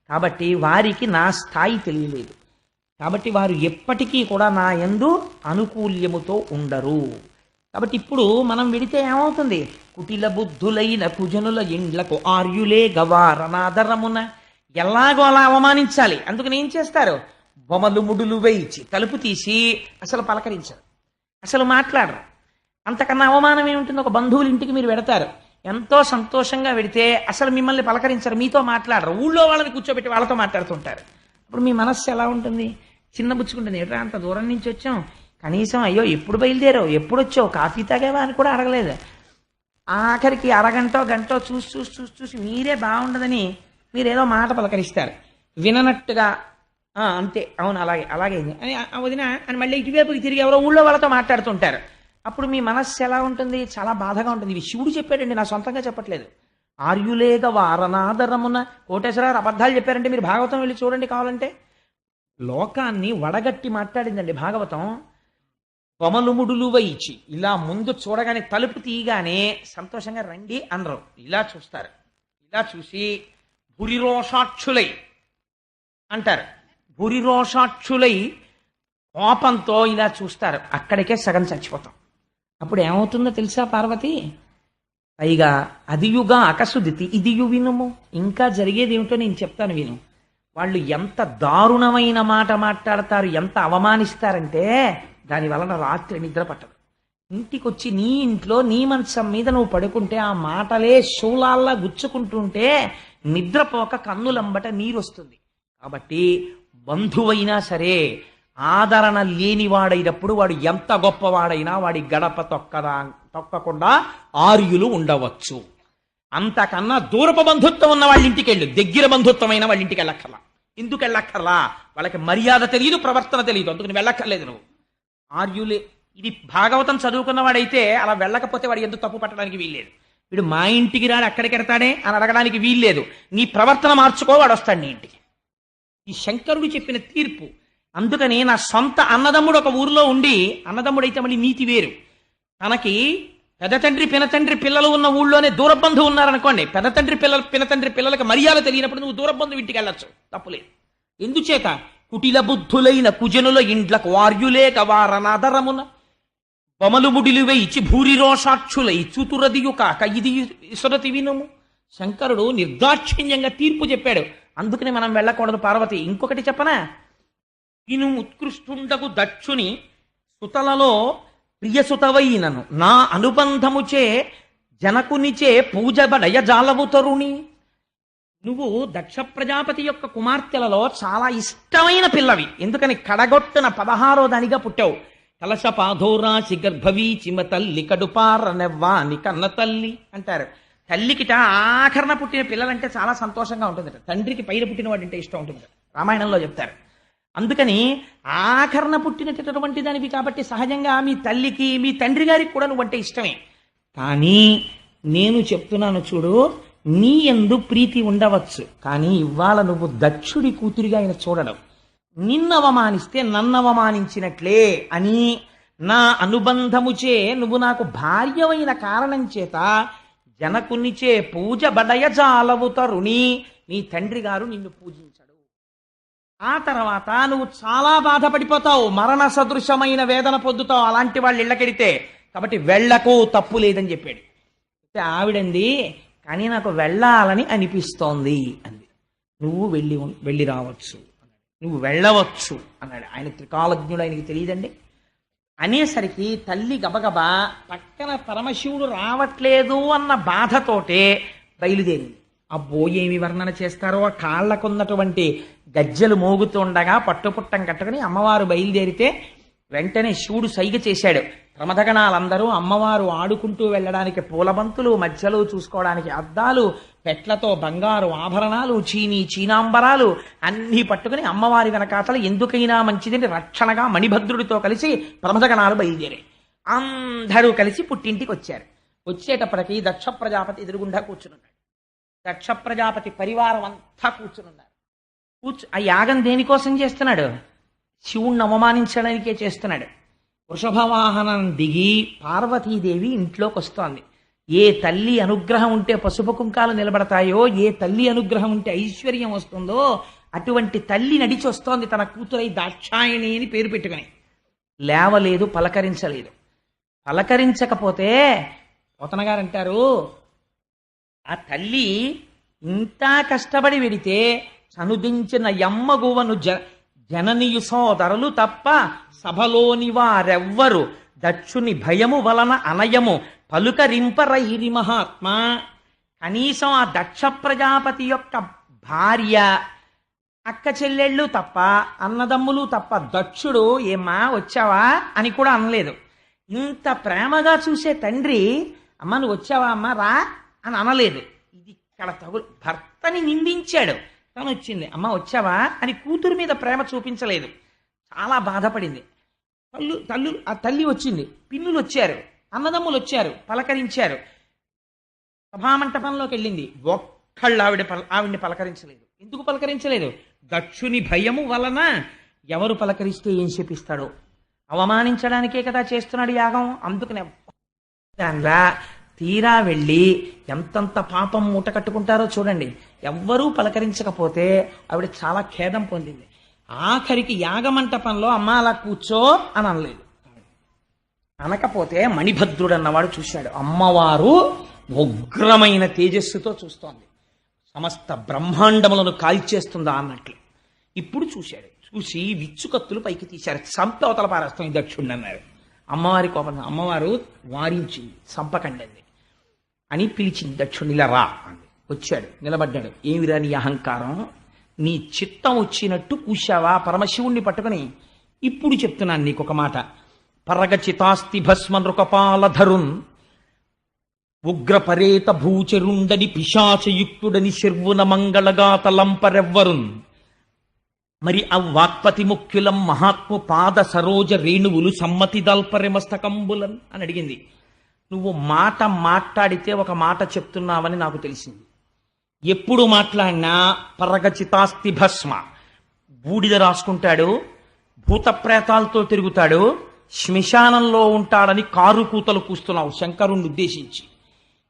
కాబట్టి వారికి నా స్థాయి తెలియలేదు. కాబట్టి వారు ఎప్పటికీ కూడా నా యందు అనుకూల్యముతో ఉండరు. కాబట్టి ఇప్పుడు మనం విడితే ఏమవుతుంది? కుటిల బుద్ధులైన కుజనుల ఇండ్లకు ఆర్యులే గవారనాదరమున, ఎలాగో అలా అవమానించాలి. అందుకని ఏం చేస్తారు? బొమలు ముడులు వేయించి తలుపు తీసి అసలు పలకరించరు, అసలు మాట్లాడరు. అంతకన్నా అవమానం ఏముంటుంది? ఒక బంధువుల ఇంటికి మీరు వెడతారు, ఎంతో సంతోషంగా వెడితే అసలు మిమ్మల్ని పలకరించరు, మీతో మాట్లాడరు, ఊళ్ళో వాళ్ళని కూర్చోబెట్టి వాళ్ళతో మాట్లాడుతుంటారు. అప్పుడు మీ మనస్సు ఎలా ఉంటుంది? చిన్నబుచ్చుకుంటుంది. ఎట్రా అంత దూరం నుంచి వచ్చాం, కనీసం అయ్యో ఎప్పుడు బయలుదేరావు, ఎప్పుడు వచ్చావు, కాఫీ తాగావా అని కూడా అడగలేదు. ఆఖరికి అరగంటో గంటో చూసి చూసి చూసి చూసి మీరే బాగుండదని మీరేదో మాట పలకరిస్తారు, విననట్టుగా అంతే, అవును అలాగే అలాగే అని వదిన అని మళ్ళీ ఇటువైపుకి తిరిగి ఎవరో ఊళ్ళో వాళ్ళతో మాట్లాడుతుంటారు. అప్పుడు మీ మనస్సు ఎలా ఉంటుంది? చాలా బాధగా ఉంటుంది. ఇవి శివుడు చెప్పాడండి, నా సొంతంగా చెప్పట్లేదు. ఆర్యులేగ వారనాదరమున, కోటేశ్వరరావు అబద్ధాలు చెప్పారంటే మీరు భాగవతం వెళ్ళి చూడండి కావాలంటే. లోకాన్ని వడగట్టి మాట్లాడిందండి భాగవతం. కొమలుముడులు వైచి ఇలా ముందు చూడగానే తలుపు తీయగానే సంతోషంగా రండి అనరు, ఇలా చూస్తారు. ఇలా చూసి భురిరోషాక్షులై అంటారు. భురిరోషాక్షులై కోపంతో ఇలా చూస్తారు. అక్కడికే సగం చచ్చిపోతాం. అప్పుడు ఏమవుతుందో తెలుసా పార్వతి? పైగా అదియుగా అకసుదితి ఇదియు వినుము. ఇంకా జరిగేది ఏమిటో నేను చెప్తాను విను. వాళ్ళు ఎంత దారుణమైన మాట మాట్లాడతారు, ఎంత అవమానిస్తారంటే దాని వలన రాత్రి నిద్ర పట్టదు. ఇంటికొచ్చి నీ ఇంట్లో నీ మంచం మీద నువ్వు పడుకుంటే ఆ మాటలే శూలాల్లా గుచ్చుకుంటుంటే నిద్రపోక కన్నులంబట నీరొస్తుంది. కాబట్టి బంధువైనా సరే ఆదరణ లేనివాడైనప్పుడు వాడు ఎంత గొప్పవాడైనా వాడి గడప తొక్కకుండా ఆర్యులు ఉండవచ్చు. అంతకన్నా దూరపు బంధుత్వం ఉన్న వాళ్ళ ఇంటికి వెళ్ళు, దగ్గర బంధుత్వమైన వాళ్ళ ఇంటికి వెళ్ళక్కర్లా. ఎందుకు వెళ్ళక్కర్లా? వాళ్ళకి మర్యాద తెలియదు, ప్రవర్తన తెలియదు, అందుకని వెళ్ళక్కర్లేదు నువ్వు. ఆర్యులే, ఇది భాగవతం చదువుకున్నవాడైతే అలా వెళ్ళకపోతే వాడు ఎందుకు తప్పు పట్టడానికి వీల్లేదు. వీడు మా ఇంటికి రాడు అక్కడికి వెడతాడే అని అడగడానికి వీల్లేదు. నీ ప్రవర్తన మార్చుకో, వాడు వస్తాడు నీ ఇంటికి. ఈ శంకరుడు చెప్పిన తీర్పు. అందుకని నా సొంత అన్నదమ్ముడు ఒక ఊరిలో ఉండి, అన్నదమ్ముడైతే మళ్ళీ నీతి వేరు, తనకి పెదతండ్రి పినతండ్రి పిల్లలు ఉన్న ఊళ్ళోనే దూరబంధువు ఉన్నారనుకోండి, పెదతండ్రి పిల్లలు పినతండ్రి పిల్లలకు మర్యాద తెలియనప్పుడు నువ్వు దూరబంధువు ఇంటికి వెళ్ళొచ్చు, తప్పులేదు. ఎందుచేత? కుటిల బుద్ధులైన కుజనుల ఇండ్లకు వార్యులేక వారనాదరమున బొమలు ముడిలు వేయిచి భూరిరోషాక్షులై చూతురదియు కాక ఇది ఇసురతి వినుము. శంకరుడు నిర్దాక్షిణ్యంగా తీర్పు చెప్పాడు. అందుకని మనం వెళ్ళకూడదు పార్వతి. ఇంకొకటి చెప్పనా? ఇను ఉత్కృష్టుండకు దక్షుని సుతలలో ప్రియసుతవైనను నా అనుబంధముచే జనకునిచే పూజబడయ జాలవు తరుణి. నువ్వు దక్ష ప్రజాపతి యొక్క కుమార్తెలలో చాలా ఇష్టమైన పిల్లవి. ఎందుకని? కడగొట్టున 16వ దానిగా పుట్టావు. కలశ పాధోరాశి గర్భవీ చిమ తల్లి కడుపారనెవ్వాని కన్న తల్లి అంటారు. తల్లికిట ఆఖరణ పుట్టిన పిల్లలంటే చాలా సంతోషంగా ఉంటుందట, తండ్రికి పైన పుట్టిన వాడంటే ఇష్టం ఉంటుంది, రామాయణంలో చెప్తారు. అందుకని ఆఖరణ పుట్టినటువంటి దానివి కాబట్టి సహజంగా మీ తల్లికి మీ తండ్రి గారికి కూడా నువ్వంటే ఇష్టమే. కానీ నేను చెప్తున్నాను చూడు, నీ యందు ప్రీతి ఉండవచ్చు, కానీ ఇవాళ నువ్వు దక్షుడి కూతురిగా ఆయన చూడడం, నిన్ను అవమానిస్తే నన్ను అవమానించినట్లే అని నా అనుబంధముచే నువ్వు నాకు భార్యమైన కారణం చేత జనకునిచే పూజ బడయ జాలవు తరుణి, నీ తండ్రి గారు నిన్ను పూజించడు. ఆ తర్వాత నువ్వు చాలా బాధపడిపోతావు, మరణ సదృశమైన వేదన పొందుతావు అలాంటి వాళ్ళు ఇళ్ళకెడితే. కాబట్టి వెళ్ళకు, తప్పు లేదని చెప్పాడు. ఆవిడంది, కానీ నాకు వెళ్ళాలని అనిపిస్తోంది అంది. నువ్వు వెళ్ళి రావచ్చు అన్నాడు, నువ్వు వెళ్ళవచ్చు అన్నాడు. ఆయన త్రికాలజ్ఞుడు, ఆయనకి తెలియదండి. అనేసరికి తల్లి గబగబా పక్కన పరమశివుడు రావట్లేదు అన్న బాధతోటే బయలుదేరింది. అబ్బో ఏమి వర్ణన చేస్తారో, ఆ కాళ్లకున్నటువంటి గజ్జలు మోగుతుండగా పట్టుపుట్టం కట్టుకుని అమ్మవారు బయలుదేరితే వెంటనే శివుడు సైగ చేశాడు. ప్రమథగణాలందరూ అమ్మవారు ఆడుకుంటూ వెళ్ళడానికి పూలబంతులు, మధ్యలో చూసుకోవడానికి అద్దాలు, పెట్లతో బంగారు ఆభరణాలు, చీనాంబరాలు అన్నీ పట్టుకుని అమ్మవారి వెనకాతల ఎందుకైనా మంచిదని రక్షణగా మణిభద్రుడితో కలిసి ప్రమథగణాలు బయలుదేరాయి. అందరూ కలిసి పుట్టింటికి వచ్చారు. వచ్చేటప్పటికి దక్ష ప్రజాపతి ఎదురుగుండా కూర్చున్నాడు. దక్ష ప్రజాపతి పరివారం అంతా కూర్చునున్నారు. ఆ యాగం దేనికోసం చేస్తున్నాడు? శివుణ్ణి అవమానించడానికే చేస్తున్నాడు. వృషభ వాహనం దిగి పార్వతీదేవి ఇంట్లోకి వస్తోంది. ఏ తల్లి అనుగ్రహం ఉంటే పసుపు కుంకాలు నిలబడతాయో, ఏ తల్లి అనుగ్రహం ఉంటే ఐశ్వర్యం వస్తుందో, అటువంటి తల్లి నడిచి వస్తోంది తన కూతురై దాక్షాయణి అని పేరు పెట్టుకుని. లేవలేదు, పలకరించలేదు. పలకరించకపోతే పోతనగారు అంటారు, ఆ తల్లి ఇంత కష్టపడి వెడితే చనుదించిన యమ్మగువను జననియు సోదరులు తప్ప సభలోని వారెవ్వరు దక్షుని భయము వలన అనయము పలుకరింపరైరి మహాత్మా. కనీసం ఆ దక్ష ప్రజాపతి యొక్క భార్య, అక్క చెల్లెళ్ళు తప్ప, అన్నదమ్ములు తప్ప దక్షుడు ఏమ్మా వచ్చావా అని కూడా అనలేదు. ఇంత ప్రేమగా చూసే తండ్రి అమ్మ నువ్వు వచ్చావా అమ్మ రా అని అనలేదు. ఇది ఇక్కడ భర్తని నిందించాడు. తను వచ్చింది, అమ్మ వచ్చావా అని కూతురు మీద ప్రేమ చూపించలేదు. చాలా బాధపడింది. ఆ తల్లి వచ్చింది, పిన్నులు వచ్చారు, అన్నదమ్ములు వచ్చారు, పలకరించారు. సభామంటపంలోకి వెళ్ళింది, ఒక్కళ్ళు ఆవిడ్ని పలకరించలేదు. ఎందుకు పలకరించలేదు? దక్షుని భయము వలన. ఎవరు పలకరిస్తే ఏం శపిస్తాడో, అవమానించడానికే కదా చేస్తున్నాడు యాగం. అందుకనే దానిలా తీరా వెళ్ళి ఎంతంత పాపం మూట కట్టుకుంటారో చూడండి. ఎవ్వరూ పలకరించకపోతే ఆవిడ చాలా ఖేదం పొందింది. ఆఖరికి యాగమంటపంలో అమ్మ అలా కూర్చో అని అనలేదు. అనకపోతే మణిభద్రుడు అన్నవాడు చూశాడు. అమ్మవారు ఉగ్రమైన తేజస్సుతో చూస్తోంది, సమస్త బ్రహ్మాండములను కాల్చేస్తుందా అన్నట్లు. ఇప్పుడు చూశాడు. చూసి విచ్చుకత్తులు పైకి తీశారు. చంపి అవతల పారేస్తాం ఈ దక్షుణ్ణి అన్నారు. అమ్మవారి కోపం. అమ్మవారు వారించింది, చంపకండి అని పిలిచింది. దక్షుణ్ణి ఇలా రా అంది. వచ్చాడు, నిలబడ్డాడు. ఏమిరా నీ అహంకారం? నీ చిత్తం వచ్చినట్టు కూశావా పరమశివుణ్ణి పట్టుకుని? ఇప్పుడు చెప్తున్నాను నీకు ఒక మాట. పరగచితాస్తి భస్మ నృకపాలధరున్ ఉగ్రపరేత భూచరుండని పిశాచయుక్తుడని శర్వున మంగళగాతలంపరెవ్వరున్ మరి అవ్వాక్పతి ముఖ్యులం మహాత్ము పాద సరోజ రేణువులు సమ్మతి దల్పరె మస్తకంబులన్ అని అడిగింది. నువ్వు మాట మాట్లాడితే ఒక మాట చెప్తున్నావని నాకు తెలిసింది. ఎప్పుడు మాట్లాడినా పరగచితాస్తి భస్మ, బూడిద రాసుకుంటాడు, భూతప్రేతాలతో తిరుగుతాడు, శ్మశానంలో ఉంటాడని కారు కూతలు కూస్తున్నావు శంకరుణ్ణి ఉద్దేశించి.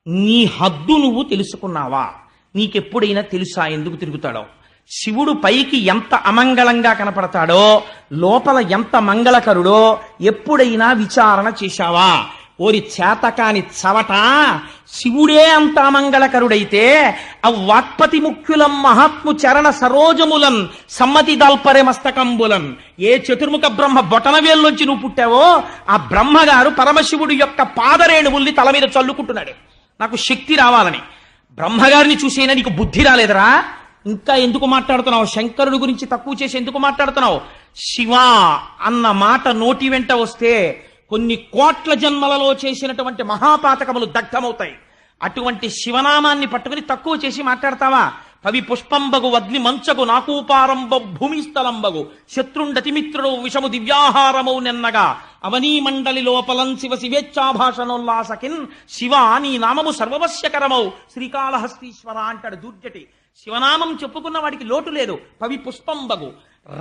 నీ హద్దు నువ్వు తెలుసుకున్నావా? నీకెప్పుడైనా తెలుసా ఎందుకు తిరుగుతాడో? శివుడు పైకి ఎంత అమంగళంగా కనపడతాడో లోపల ఎంత మంగళకరుడో ఎప్పుడైనా విచారణ చేశావా? ఓరి చేతకాని చవట, శివుడే అంత అమంగళకరుడైతే ఆ వాక్పతి ముఖ్యులం మహాత్ము చరణ సరోజములన్ సమ్మతి దాల్పరే మస్తకంబులన్, ఏ చతుర్ముఖ బ్రహ్మ బొటనవేల్లోంచి నువ్వు పుట్టావో ఆ బ్రహ్మగారు పరమశివుడి యొక్క పాదరేణువుల్ని తల మీద చల్లుకుంటున్నాడు నాకు శక్తి రావాలని. బ్రహ్మగారిని చూసేనా నీకు బుద్ధి రాలేదరా? ఇంకా ఎందుకు మాట్లాడుతున్నావు? శంకరుడి గురించి తక్కువ చేసి ఎందుకు మాట్లాడుతున్నావు? శివ అన్న మాట నోటి వెంట వస్తే కొన్ని కోట్ల జన్మలలో చేసినటువంటి మహాపాతకములు దగ్ధమవుతాయి. అటువంటి శివనామాన్ని పట్టుకుని తక్కువ చేసి మాట్లాడతావా? పవి పుష్పంబగు అగ్ని మంచగు నాకూపారంబ భూమిస్థలంబగు శత్రుండతిమిత్రుడు విషము దివ్యాహారమౌ నెన్నగా అవనీ మండలి లోపలం శివ శివేచ్ఛాభాషణోల్లాసకిన్ శివ నీ నామము సర్వవశ్యకరమౌ శ్రీకాళహస్తీశ్వర అంటాడు దూర్జటి. శివనామం చెప్పుకున్న వాడికి లోటు లేదు. పవి పుష్పంబగు,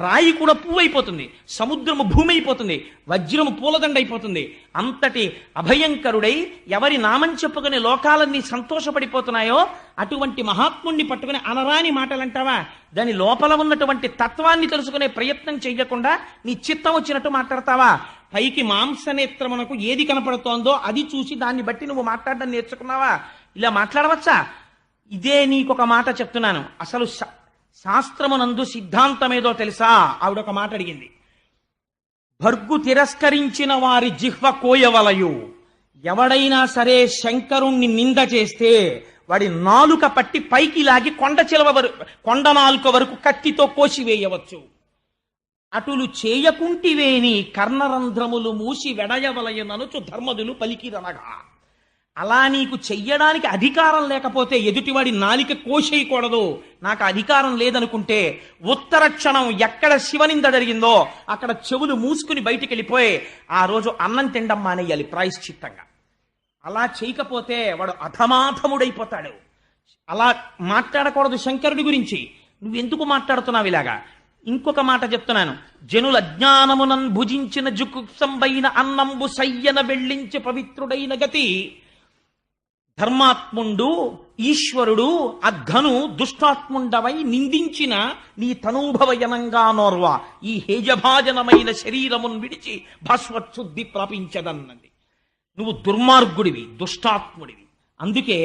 రాయి కూడా పువ్వు అయిపోతుంది, సముద్రము భూమి అయిపోతుంది, వజ్రము పూలదండ అయిపోతుంది. అంతటి అభయంకరుడై ఎవరి నామం చెప్పుకుని లోకాలన్నీ సంతోషపడిపోతున్నాయో అటువంటి మహాత్ముణ్ణి పట్టుకుని అనరాని మాటలంటావా? దాని లోపల ఉన్నటువంటి తత్వాన్ని తెలుసుకునే ప్రయత్నం చేయకుండా నీ చిత్తం వచ్చినట్టు మాట్లాడతావా? పైకి మాంసనేత్రమునకు ఏది కనపడుతోందో అది చూసి దాన్ని బట్టి నువ్వు మాట్లాడడం నేర్చుకున్నావా? ఇలా మాట్లాడవచ్చా? ఇదే నీకొక మాట చెప్తున్నాను. అసలు శాస్త్రమునందు సిద్ధాంతమేదో తెలుసా? ఆవిడొక మాట అడిగింది. భర్గు తిరస్కరించిన వారి జిహ్వ కోయవలయు. ఎవడైనా సరే శంకరుణ్ణి నింద చేస్తే వాడి నాలుక పట్టి పైకి లాగి కొండ నాలుక వరకు కత్తితో కోసివేయవచ్చు. అటులు చేయకుంటివేని కర్ణరంధ్రములు మూసి వెడయవలయననుచు ధర్మదులు పలికిరనగా. అలా నీకు చెయ్యడానికి అధికారం లేకపోతే ఎదుటివాడి నాలిక కోసేయకూడదు, నాకు అధికారం లేదనుకుంటే ఉత్తర క్షణం ఎక్కడ శివనింద జరిగిందో అక్కడ చెవులు మూసుకుని బయటికి వెళ్ళిపోయి ఆ రోజు అన్నం తినడం మానేయాలి ప్రాయశ్చిత్తంగా. అలా చేయకపోతే వాడు అధమాధముడైపోతాడు. అలా మాట్లాడకూడదు శంకరుడి గురించి. నువ్వెందుకు మాట్లాడుతున్నావు ఇలాగా? ఇంకొక మాట చెప్తున్నాను. జనుల అజ్ఞానమునన్ భుజించిన జుకుప్సంబైన అన్నంబు సయ్యన వెళ్ళించి పవిత్రుడైన గతి ధర్మాత్ముండు ఈశ్వరుడు అఘను దుష్టాత్ముండవై నిందించిన నీ తనూభవయనంగా నోర్వా ఈ హేజభాజనమైన శరీరమును విడిచి భాస్వచ్ఛుద్ధి ప్రాపించదన్నది. నువ్వు దుర్మార్గుడివి, దుష్టాత్ముడివి. అందుకే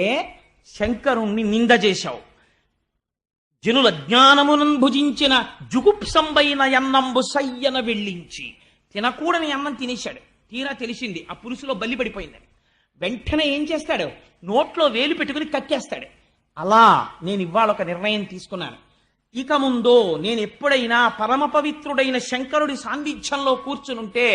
శంకరుణ్ణి నింద చేశావు. జనుల జ్ఞానమునం భుజించిన జుగుప్సంబైన అన్నంబు సయ్యన వెళ్ళించి, తినకూడని అన్నం తినేశాడు. తీరా తెలిసింది ఆ పులుసులో బల్లి పడిపోయిందని. వెంటనే ఏం చేస్తాడు? నోట్లో వేలు పెట్టుకుని కక్కేస్తాడు. అలా నేను ఇవాళ ఒక నిర్ణయం తీసుకున్నాను. ఇక ముందు నేను ఎప్పుడైనా పరమ పవిత్రుడైన శంకరుడి సాన్నిధ్యంలో కూర్చునుంటే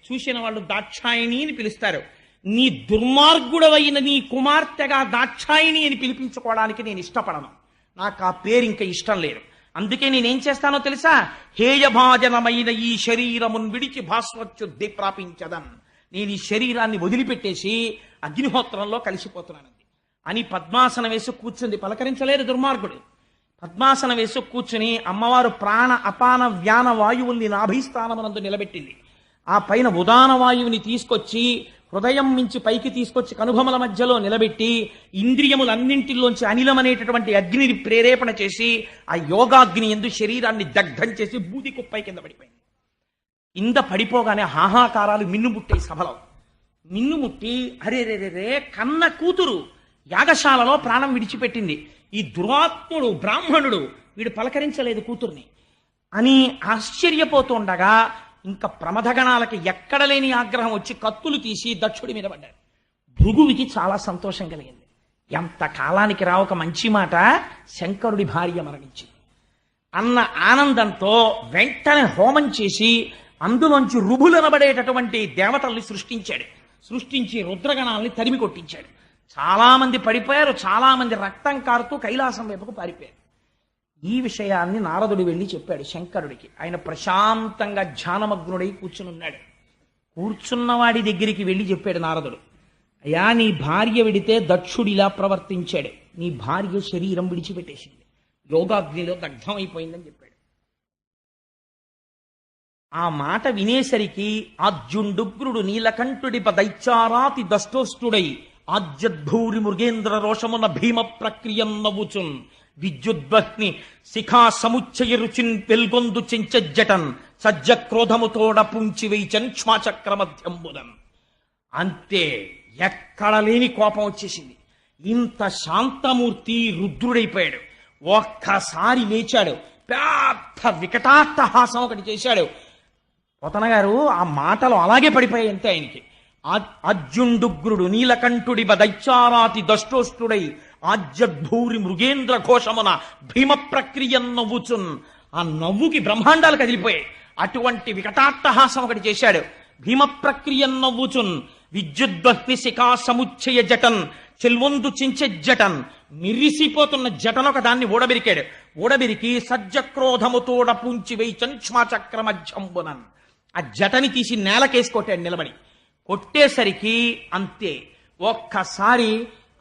చూసిన వాళ్ళు దాక్షాయిణి అని పిలుస్తారు. నీ దుర్మార్గుడవైన నీ కుమార్తెగా దాక్షాయిణి అని పిలిపించుకోవడానికి నేను ఇష్టపడను. నాకు ఆ పేరు ఇంకా ఇష్టం లేదు. అందుకే నేనేం చేస్తానో తెలుసా? హేయభాజనమైన ఈ శరీరమును విడిచి భాస్వచ్ఛుద్ధి ప్రాపించదన్. నేను ఈ శరీరాన్ని వదిలిపెట్టేసి అగ్నిహోత్రంలో కలిసిపోతున్నానండి అని పద్మాసనం వేసి కూర్చుంది. పలకరించలేదు దుర్మార్గుడు. పద్మాసనం వేసి కూర్చుని అమ్మవారు ప్రాణ అపాన వ్యాన వాయువుల్ని నాభిస్థానమునందు నిలబెట్టింది. ఆ పైన ఉదాన వాయువుని తీసుకొచ్చి హృదయం మించి పైకి తీసుకొచ్చి కనుభమల మధ్యలో నిలబెట్టి ఇంద్రియములన్నింటిలోంచి అనిలం అనేటటువంటి అగ్నిని ప్రేరేపణ చేసి ఆ యోగాగ్ని ఎందు శరీరాన్ని దగ్ధం చేసి బూది కుప్పై కింద పడిపోయింది. కింద పడిపోగానే హాహాకారాలు మిన్నుముట్టాయి సభలో. మిన్నుముట్టి అరే రే రే కన్న కూతురు యాగశాలలో ప్రాణం విడిచిపెట్టింది. ఈ దురాత్ముడు బ్రాహ్మణుడు వీడు పలకరించలేదు కూతుర్ని అని ఆశ్చర్యపోతుండగా ఇంకా ప్రమథగణాలకి ఎక్కడ లేని ఆగ్రహం వచ్చి కత్తులు తీసి దక్షుడి మీద పడ్డారు. భృగువికి చాలా సంతోషం కలిగింది. ఎంత కాలానికి రా ఒక మంచి మాట, శంకరుడి భార్య మరణించింది అన్న ఆనందంతో వెంటనే హోమం చేసి అందులోంచి రుభులనబడేటటువంటి దేవతల్ని సృష్టించి రుద్రగణాలని తరిమి కొట్టించాడు. చాలా మంది పడిపోయారు. చాలా మంది రక్తం కారుతూ కైలాసం వైపుకు పారిపోయారు. ఈ విషయాన్ని నారదుడు వెళ్ళి చెప్పాడు శంకరుడికి. ఆయన ప్రశాంతంగా ధ్యానమగ్నుడై కూర్చునున్నాడు. కూర్చున్నవాడి దగ్గరికి వెళ్ళి చెప్పాడు నారదుడు, అయ్యా నీ భార్య విడితే దక్షుడిలా ప్రవర్తించాడు. నీ భార్య శరీరం విడిచిపెట్టేసింది, యోగాగ్నిలో దగ్ధం అయిపోయిందని చెప్పాడు. ఆ మాట వినేసరికి ఆజ్యుండుగ్రుడు నీలకంఠుడి దైత్యారాతి దష్టోష్టుడై ఆజ్యద్భూరి మృగేంద్ర రోషమున భీమ ప్రక్రియం నవ్వుచున్ విద్యుద్వహ్ని శిఖా సముచ్చయ రుచిన్ వెల్గొందు చెంచజ్జటన్ సజ్జ క్రోధముతోడ పుంచి వేయిచన్ శ్వాచక్రమధ్యంబుదన్. అంతే, ఎక్కడ లేని కోపం వచ్చేసింది. ఇంత శాంతమూర్తి రుద్రుడైపోయాడు. ఒక్కసారి లేచాడు, పెద్ద వికటాట్టహాసం ఒకటి చేశాడు. పోతన గారు ఆ మాటలు అలాగే పడిపోయాయి అంతే ఆయనకి. అర్జుండుగ్రుడు నీలకంఠుడి దైత్యారాతి దష్టోష్టుడై ఆజ్యద్భూరి మృగేంద్ర ఘోషమున భీమ ప్రక్రియ నవ్వుచున్. ఆ నవ్వుకి బ్రహ్మాండాలు కదిలిపోయాయి. అటువంటి వికటాట్టహాసం ఒకటి చేశాడు. భీమ ప్రక్రియ నవ్వుచున్ విద్యుద్వహ్ని శిఖా సముచ్చయ జటన్ చెల్వొందు చించెజ్జటన్. మిరిసిపోతున్న జటనొక దాన్ని ఊడబెరికి సజ్జక్రోధముతోడ పుంచి వేయిచన్ శ్వాచక్రమధ్యంబునన్. ఆ జటని తీసి నేలకేసి కొట్టాడు నిలబడి. కొట్టేసరికి అంతే, ఒక్కసారి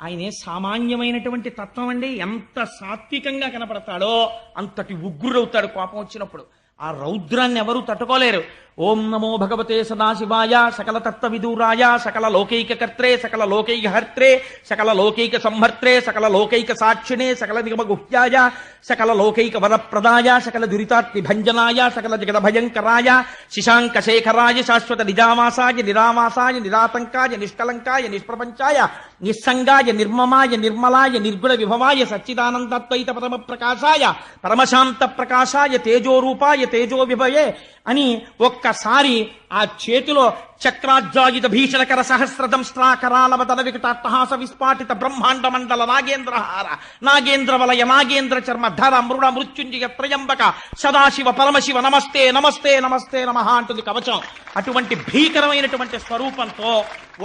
ఆయనే సామాన్యమైనటువంటి తత్వం అండి. ఎంత సాత్వికంగా కనపడతాడో అంతటి ఉగ్రుడవుతాడు కోపం వచ్చినప్పుడు. ఆ రౌద్రాన్ని ఎవరూ తట్టుకోలేరు. ఓం నమో భగవతే సదాశివాయ సకల తత్వ విదూరాయ సకల లోకైక కర్త్రే సకల లోకైక హర్త్రే సకల లోకైక సంహర్త్రే సకల లోకైక సాక్షిణే సకల నిగమ గుహ్యాయ సకల లోకైక వరప్రదాయ సకల దురితాత్మి భంజనాయ సకల జగద భయంకరాయ శశాంక శేఖరాయ శాశ్వత నిజావాసాయ నిరావాసాయ నిరాతంకాయ నిష్కలంకాయ నిష్ప్రపంచాయ నిస్సంగాయ నిర్మమాయ నిర్మలాయ నిర్గుణ విభవాయ సచ్చిదానందద్వైత పరమ ప్రకాశాయ పరమశాంత ప్రకాశాయ తేజోరూపాయ తేజో విభయే అని ఒక్కసారి ఆ చేతిలో చక్రాజ్వాయుధ భీషణకర సహస్రదంస్ట్రాకరాలవదన వికటాట్టహాస విస్ఫాటిత బ్రహ్మాండ మండల నాగేంద్రహార నాగేంద్ర వలయ నాగేంద్ర చర్మ ధర మృడ మృత్యుంజయ త్రయంబక సదాశివ పరమశివ నమస్తే నమస్తే నమస్తే నమః అంటుంది కవచం. అటువంటి భీకరమైనటువంటి స్వరూపంతో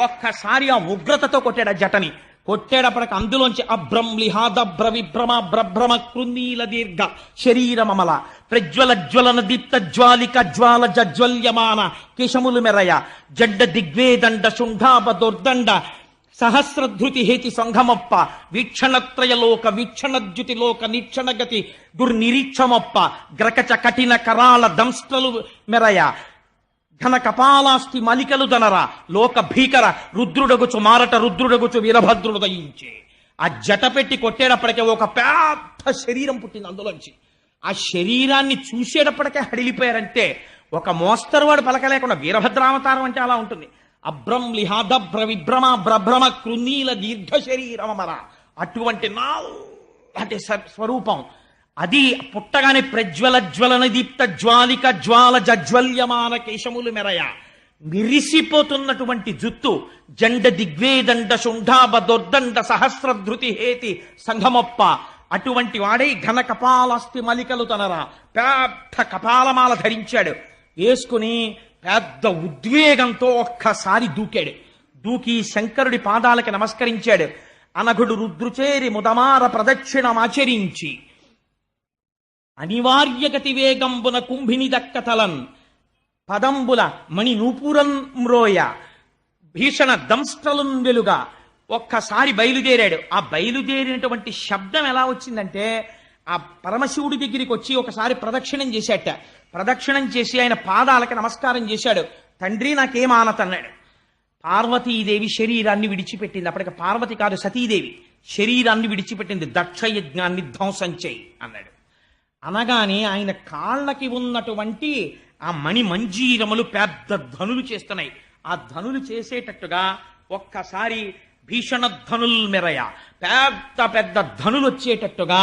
ఒక్కసారి ఆ ఉగ్రతతో కొట్టాడు ఆ జటని. కొట్టేటప్పటికి అందులోంచి అభ్రంలిహాదభ్ర విభ్రమ భ్రభ్రమ కృందీల దీర్ఘ శరీరమమల ప్రజ్వల జ్వలన దీప్త జ్వాలిక జ్వాల జజ్వల్యమాన కేశములు మెరయ జడ్డ దిగ్వేదండ శుంఠాప దుర్దండ సహస్రధృతి హేతి సంఘమప్ప వీక్షణత్రయలోక వీక్షణద్యుతిలోక నీక్షణగతి దుర్నిరీక్షమప్ప గ్రకచ కఠిన కరాళ దంస్ట్రలు మెరయ ఘన కపాలాస్తి మలికలు దనర లోక భీకర రుద్రుడగుచు మారట రుద్రుడగుచు వీరభద్రుడు దయించే. ఆ జట పెట్టి కొట్టేటప్పటికే ఒక పెద్ద శరీరం పుట్టింది అందులోంచి. ఆ శరీరాన్ని చూసేటప్పటికే హడిలిపోయారంటే ఒక మోస్తరు వాడు పలకలేకుండా వీరభద్రావతారం అంటే అలా ఉంటుంది. అభ్రం లిహాదభ్ర విభ్రమ భ్రభ్రమ కృనీల దీర్ఘ శరీరమర అటువంటి నాటి స్వరూపం. అది పుట్టగానే ప్రజ్వల జ్వలన దీప్త జ్వాలిక జ్వాల జజ్వల్యమాన కేశములు మెరయ మిరిసిపోతున్నటువంటి జుత్తు జండ దిగ్వేదండ శుంఠాబ దొర్దండ సహస్రధృతి హేతి సంఘమొప్ప అటువంటి వాడై ఘన కపాలాస్తి మలికలు తనరా పెద్ద కపాలమాల ధరించాడు. వేసుకుని పెద్ద ఉద్వేగంతో ఒక్కసారి దూకాడు. దూకి శంకరుడి పాదాలకి నమస్కరించాడు. అనఘుడు రుద్రుచేరి ముదమార ప్రదక్షిణమాచరించి అనివార్యగతి వేగంబున కుంభిని దక్కతలన్ పదంబుల మణి నూపురం మ్రోయ భీషణ దంస్ట్రలున్ వెలుగా ఒక్కసారి బయలుదేరాడు. ఆ బయలుదేరినటువంటి శబ్దం ఎలా వచ్చిందంటే ఆ పరమశివుడి దగ్గరికి వచ్చి ఒకసారి ప్రదక్షిణం చేశాట. ప్రదక్షిణం చేసి ఆయన పాదాలకి నమస్కారం చేశాడు. తండ్రి నాకేం ఆనత అన్నాడు. పార్వతీదేవి శరీరాన్ని విడిచిపెట్టింది. అప్పటికి పార్వతి కాదు సతీదేవి శరీరాన్ని విడిచిపెట్టింది. దక్ష యజ్ఞాన్ని ధ్వంసం చేయి అన్నాడు. అనగానే ఆయన కాళ్ళకి ఉన్నటువంటి ఆ మణి మంజీరములు పెద్ద ధనులు చేస్తున్నాయి. ఆ ధనులు చేసేటట్టుగా ఒక్కసారి భీషణ ధనుల్ మెరయ పెద్ద పెద్ద ధనులు వచ్చేటట్టుగా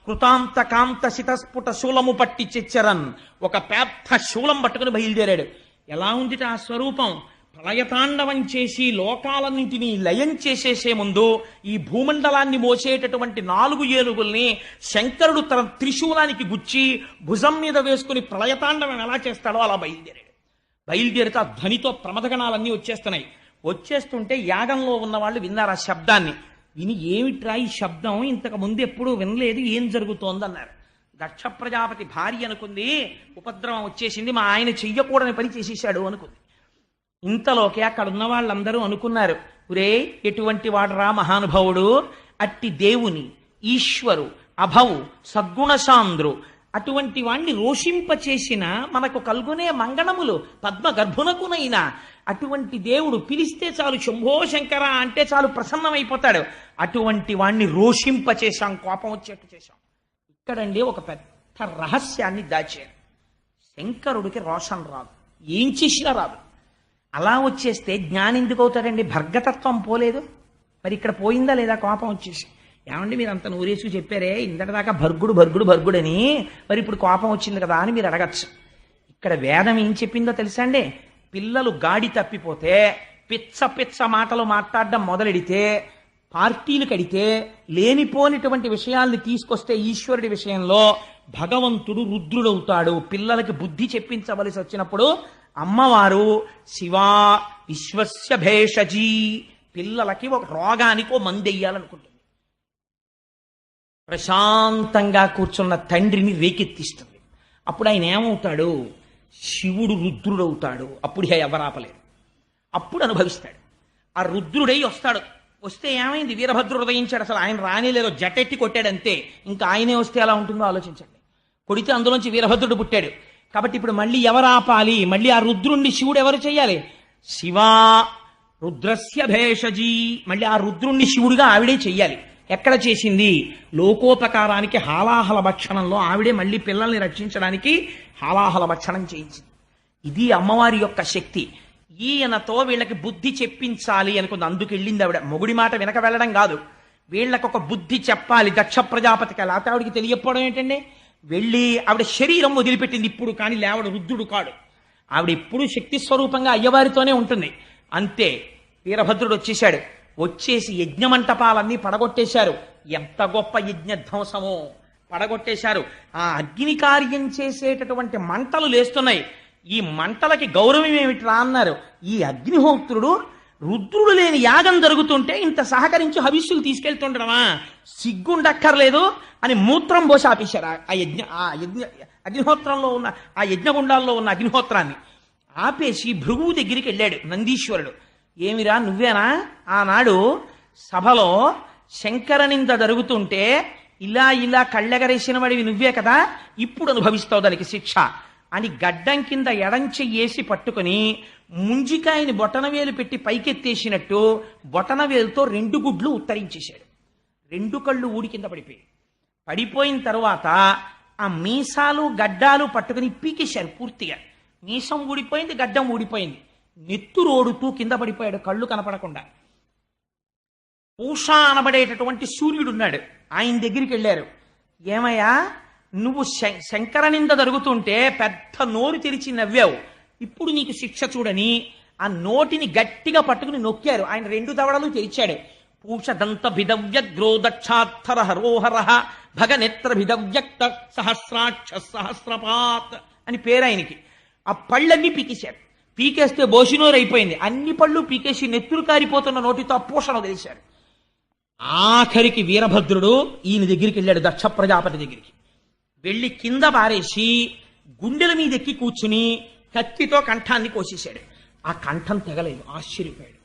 కృతాంత కాంత శితస్ఫుట శూలము పట్టి చెచ్చరన్ ఒక పెద్ద శూలం పట్టుకుని బయలుదేరాడు. ఎలా ఉంది ఆ స్వరూపం? ప్రళయతాండవం చేసి లోకాలన్నింటినీ లయం చేసేసే ముందు ఈ భూమండలాన్ని మోసేటటువంటి 4 ఏనుగుల్ని శంకరుడు తన త్రిశూలానికి గుచ్చి భుజం మీద వేసుకుని ప్రళయతాండవం ఎలా చేస్తాడో అలా బయలుదేరాడు. బయలుదేరితే ఆ ధ్వనితో ప్రమదగణాలన్నీ వచ్చేస్తున్నాయి. వచ్చేస్తుంటే యాగంలో ఉన్న వాళ్ళు విన్నారు ఆ శబ్దాన్ని. విని ఏమిట్రా ఈ శబ్దం, ఇంతకు ముందు ఎప్పుడూ వినలేదు, ఏం జరుగుతోందన్నారు. దక్ష ప్రజాపతి భార్య అనుకుంది ఉపద్రవం వచ్చేసింది, మా ఆయన చెయ్యకూడని పని చేసేశాడు అనుకుంది. ఇంతలోకి అక్కడ ఉన్న వాళ్ళందరూ అనుకున్నారు, ఒరే ఎటువంటి వాడరా మహానుభావుడు, అట్టి దేవుని ఈశ్వరు అభవు సద్గుణశాంద్రు అటువంటి వాణ్ణి రోషింపచేసిన మనకు కల్గునే మంగళములు పద్మ గర్భునకునైనా అటువంటి దేవుడు పిలిస్తే చాలు శంభో శంకర అంటే చాలు ప్రసన్నమైపోతాడు. అటువంటి వాణ్ణి రోషింపచేశాం, కోపం వచ్చేట్టు చేశాం. ఇక్కడండి ఒక పెద్ద రహస్యాన్ని దాచారు. శంకరుడికి రోషం రాదు, ఏం చేసినా రాదు. అలా వచ్చేస్తే జ్ఞాని ఎందుకు అవుతాడండి? భర్గతత్వం పోలేదు, మరి ఇక్కడ పోయిందా లేదా కోపం వచ్చేసి? ఏమండి మీరు అంత నూరేసు చెప్పారే ఇంతటిదాకా భర్గుడు భర్గుడు భర్గుడని, మరి ఇప్పుడు కోపం వచ్చింది కదా అని మీరు అడగచ్చు. ఇక్కడ వేదం ఏం చెప్పిందో తెలుసా అండి? పిల్లలు గాడి తప్పిపోతే పిచ్చ పిచ్చ మాటలు మాట్లాడడం మొదలెడితే, పార్టీలు కడితే, లేనిపోనిటువంటి విషయాల్ని తీసుకొస్తే ఈశ్వరుడి విషయంలో భగవంతుడు రుద్రుడవుతాడు. పిల్లలకి బుద్ధి చెప్పించవలసి వచ్చినప్పుడు అమ్మవారు శివా విశ్వస్య భేషజీ, పిల్లలకి ఒక రోగానికో మందెయ్యాలనుకుంటుంది. ప్రశాంతంగా కూర్చున్న తండ్రిని రేకెత్తిస్తుంది. అప్పుడు ఆయన ఏమవుతాడు? శివుడు రుద్రుడవుతాడు. అప్పుడు ఎవరాపలేరు, అప్పుడు అనుభవిస్తాడు. ఆ రుద్రుడై వస్తాడు. వస్తే ఏమైంది? వీరభద్రుడు ఉదయించాడు. అసలు ఆయన రానేలేదో జటెట్టి కొట్టాడంతే. ఇంకా ఆయనే వస్తే ఎలా ఉంటుందో ఆలోచించండి. కొడితే అందులోంచి వీరభద్రుడు పుట్టాడు. కాబట్టి ఇప్పుడు మళ్ళీ ఎవరు ఆపాలి? మళ్ళీ ఆ రుద్రుణ్ణి శివుడు ఎవరు చేయాలి? శివా రుద్రస్య భేషజీ, మళ్ళీ ఆ రుద్రుణ్ణి శివుడిగా ఆవిడే చెయ్యాలి. ఎక్కడ చేసింది? లోకోపకారానికి హాలాహల భక్షణంలో ఆవిడే మళ్ళీ పిల్లల్ని రక్షించడానికి హాలాహల భక్షణం చేయించింది. ఇది అమ్మవారి యొక్క శక్తి. ఈయనతో వీళ్ళకి బుద్ధి చెప్పించాలి అనుకుంది. అందుకు వెళ్ళింది ఆవిడ. మొగుడి మాట వెనక వెళ్ళడం కాదు, వీళ్ళకు ఒక బుద్ధి చెప్పాలి దక్ష ప్రజాపతికి. లేకపోతే ఆవిడికి తెలియకపోవడం ఏంటండి? వెళ్ళి ఆవిడ శరీరం వదిలిపెట్టింది ఇప్పుడు, కానీ లేవడు రుద్రుడు కాడు. ఆవిడ ఎప్పుడూ శక్తి స్వరూపంగా అయ్యవారితోనే ఉంటుంది. అంతే వీరభద్రుడు వచ్చేశాడు. వచ్చేసి యజ్ఞమంటపాలన్నీ పడగొట్టేశారు. ఎంత గొప్ప యజ్ఞ ధ్వంసమో పడగొట్టేశారు. ఆ అగ్ని కార్యం చేసేటటువంటి మంటలు లేస్తున్నాయి. ఈ మంటలకి గౌరవం ఏమిట్రా అన్నారు. ఈ అగ్నిహోత్రుడు రుద్రుడు లేని యాగం జరుగుతుంటే ఇంత సహకరించి హవిస్సులు తీసుకెళ్తుండడమా? సిగ్గుండక్కర్లేదు అని మూత్రం పోసి ఆపేశారు ఆ యజ్ఞ అగ్నిహోత్రంలో ఉన్న ఆ యజ్ఞగుండాల్లో ఉన్న అగ్నిహోత్రాన్ని ఆపేసి భృగువు దగ్గరికి వెళ్ళాడు నందీశ్వరుడు. ఏమిరా నువ్వేనా ఆనాడు సభలో శంకరనింద జరుగుతుంటే ఇలా ఇలా కళ్ళెగరేసిన వాడివి నువ్వే కదా, ఇప్పుడు అనుభవిస్తావు దానికి శిక్ష అని గడ్డం కింద ఎడంచెయ్యేసి పట్టుకుని ముంజికాయని బొటనవేలు పెట్టి పైకెత్తేసినట్టు బొటనవేలుతో 2 గుడ్లు ఉత్తరించేశాడు. 2 కళ్ళు ఊడి కింద పడిపోయాయి. పడిపోయిన తర్వాత ఆ మీసాలు గడ్డాలు పట్టుకుని పీకేశారు పూర్తిగా. మీసం ఊడిపోయింది, గడ్డం ఊడిపోయింది. నెత్తురోడుతూ కింద పడిపోయాడు కళ్ళు కనపడకుండా. పూష అనబడేటటువంటి సూర్యుడున్నాడు, ఆయన దగ్గరికి వెళ్ళారు. ఏమయ్యా నువ్వు శంకరనింద జరుగుతుంటే పెద్ద నోరు తెరిచి నవ్వావు, ఇప్పుడు నీకు శిక్ష చూడని ఆ నోటిని గట్టిగా పట్టుకుని నొక్కారు. ఆయన 2 దవడలు తెరిచాడు. పూషదంత భిదవ్యగ్రోదక్షాత్తర హరోహర భగనేత్ర భిదవ్యక్త సహస్రాక్ష సహస్రపాత్ అని పేరు ఆయనకి. ఆ పళ్ళన్నీ పీకేశారు. పీకేస్తే బోసినోరు అయిపోయింది. అన్ని పళ్ళు పీకేసి నెత్తురు కారిపోతున్న నోటితో పూషణ వదిలేశారు. ఆఖరికి వీరభద్రుడు ఈయన దగ్గరికి వెళ్ళాడు, దక్ష ప్రజాపతి దగ్గరికి వెళ్ళి కింద పారేసి గుండెల మీద ఎక్కి కూర్చుని కత్తితో కంఠాన్ని కోసేశాడు. ఆ కంఠం తెగలేదు. ఆశ్చర్యపోయాడు.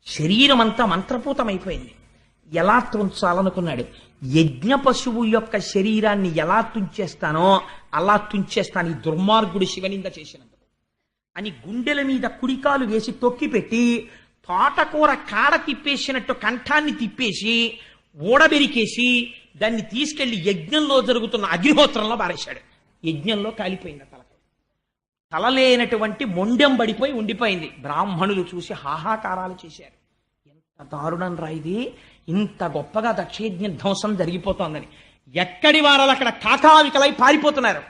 శరీరం అంతా మంత్రపూతమైపోయింది. ఎలా తుంచాలనుకున్నాడు. యజ్ఞ పశువు యొక్క శరీరాన్ని ఎలా తుంచేస్తానో అలా తుంచేస్తాను ఈ దుర్మార్గుడు శివనింద చేసినందుకు అని గుండెల మీద కుడికాలు వేసి తొక్కి పెట్టి తోటకూర కాడ తిప్పేసినట్టు కంఠాన్ని తిప్పేసి ఊడబెరికేసి దాన్ని తీసుకెళ్లి యజ్ఞంలో జరుగుతున్న అగ్నిహోత్రంలో పారేశాడు. యజ్ఞంలో కాలిపోయింది తల లేనటువంటి మొండెం పడిపోయి ఉండిపోయింది. బ్రాహ్మణులు చూసి హాహాకారాలు చేశారు. ఎంత దారుణం రా ఇది, ఇంత గొప్పగా దక్షయజ్ఞ ధ్వంసం జరిగిపోతోందని. ఎక్కడి వారాలు అక్కడ కాకావికలై పారిపోతున్నారు.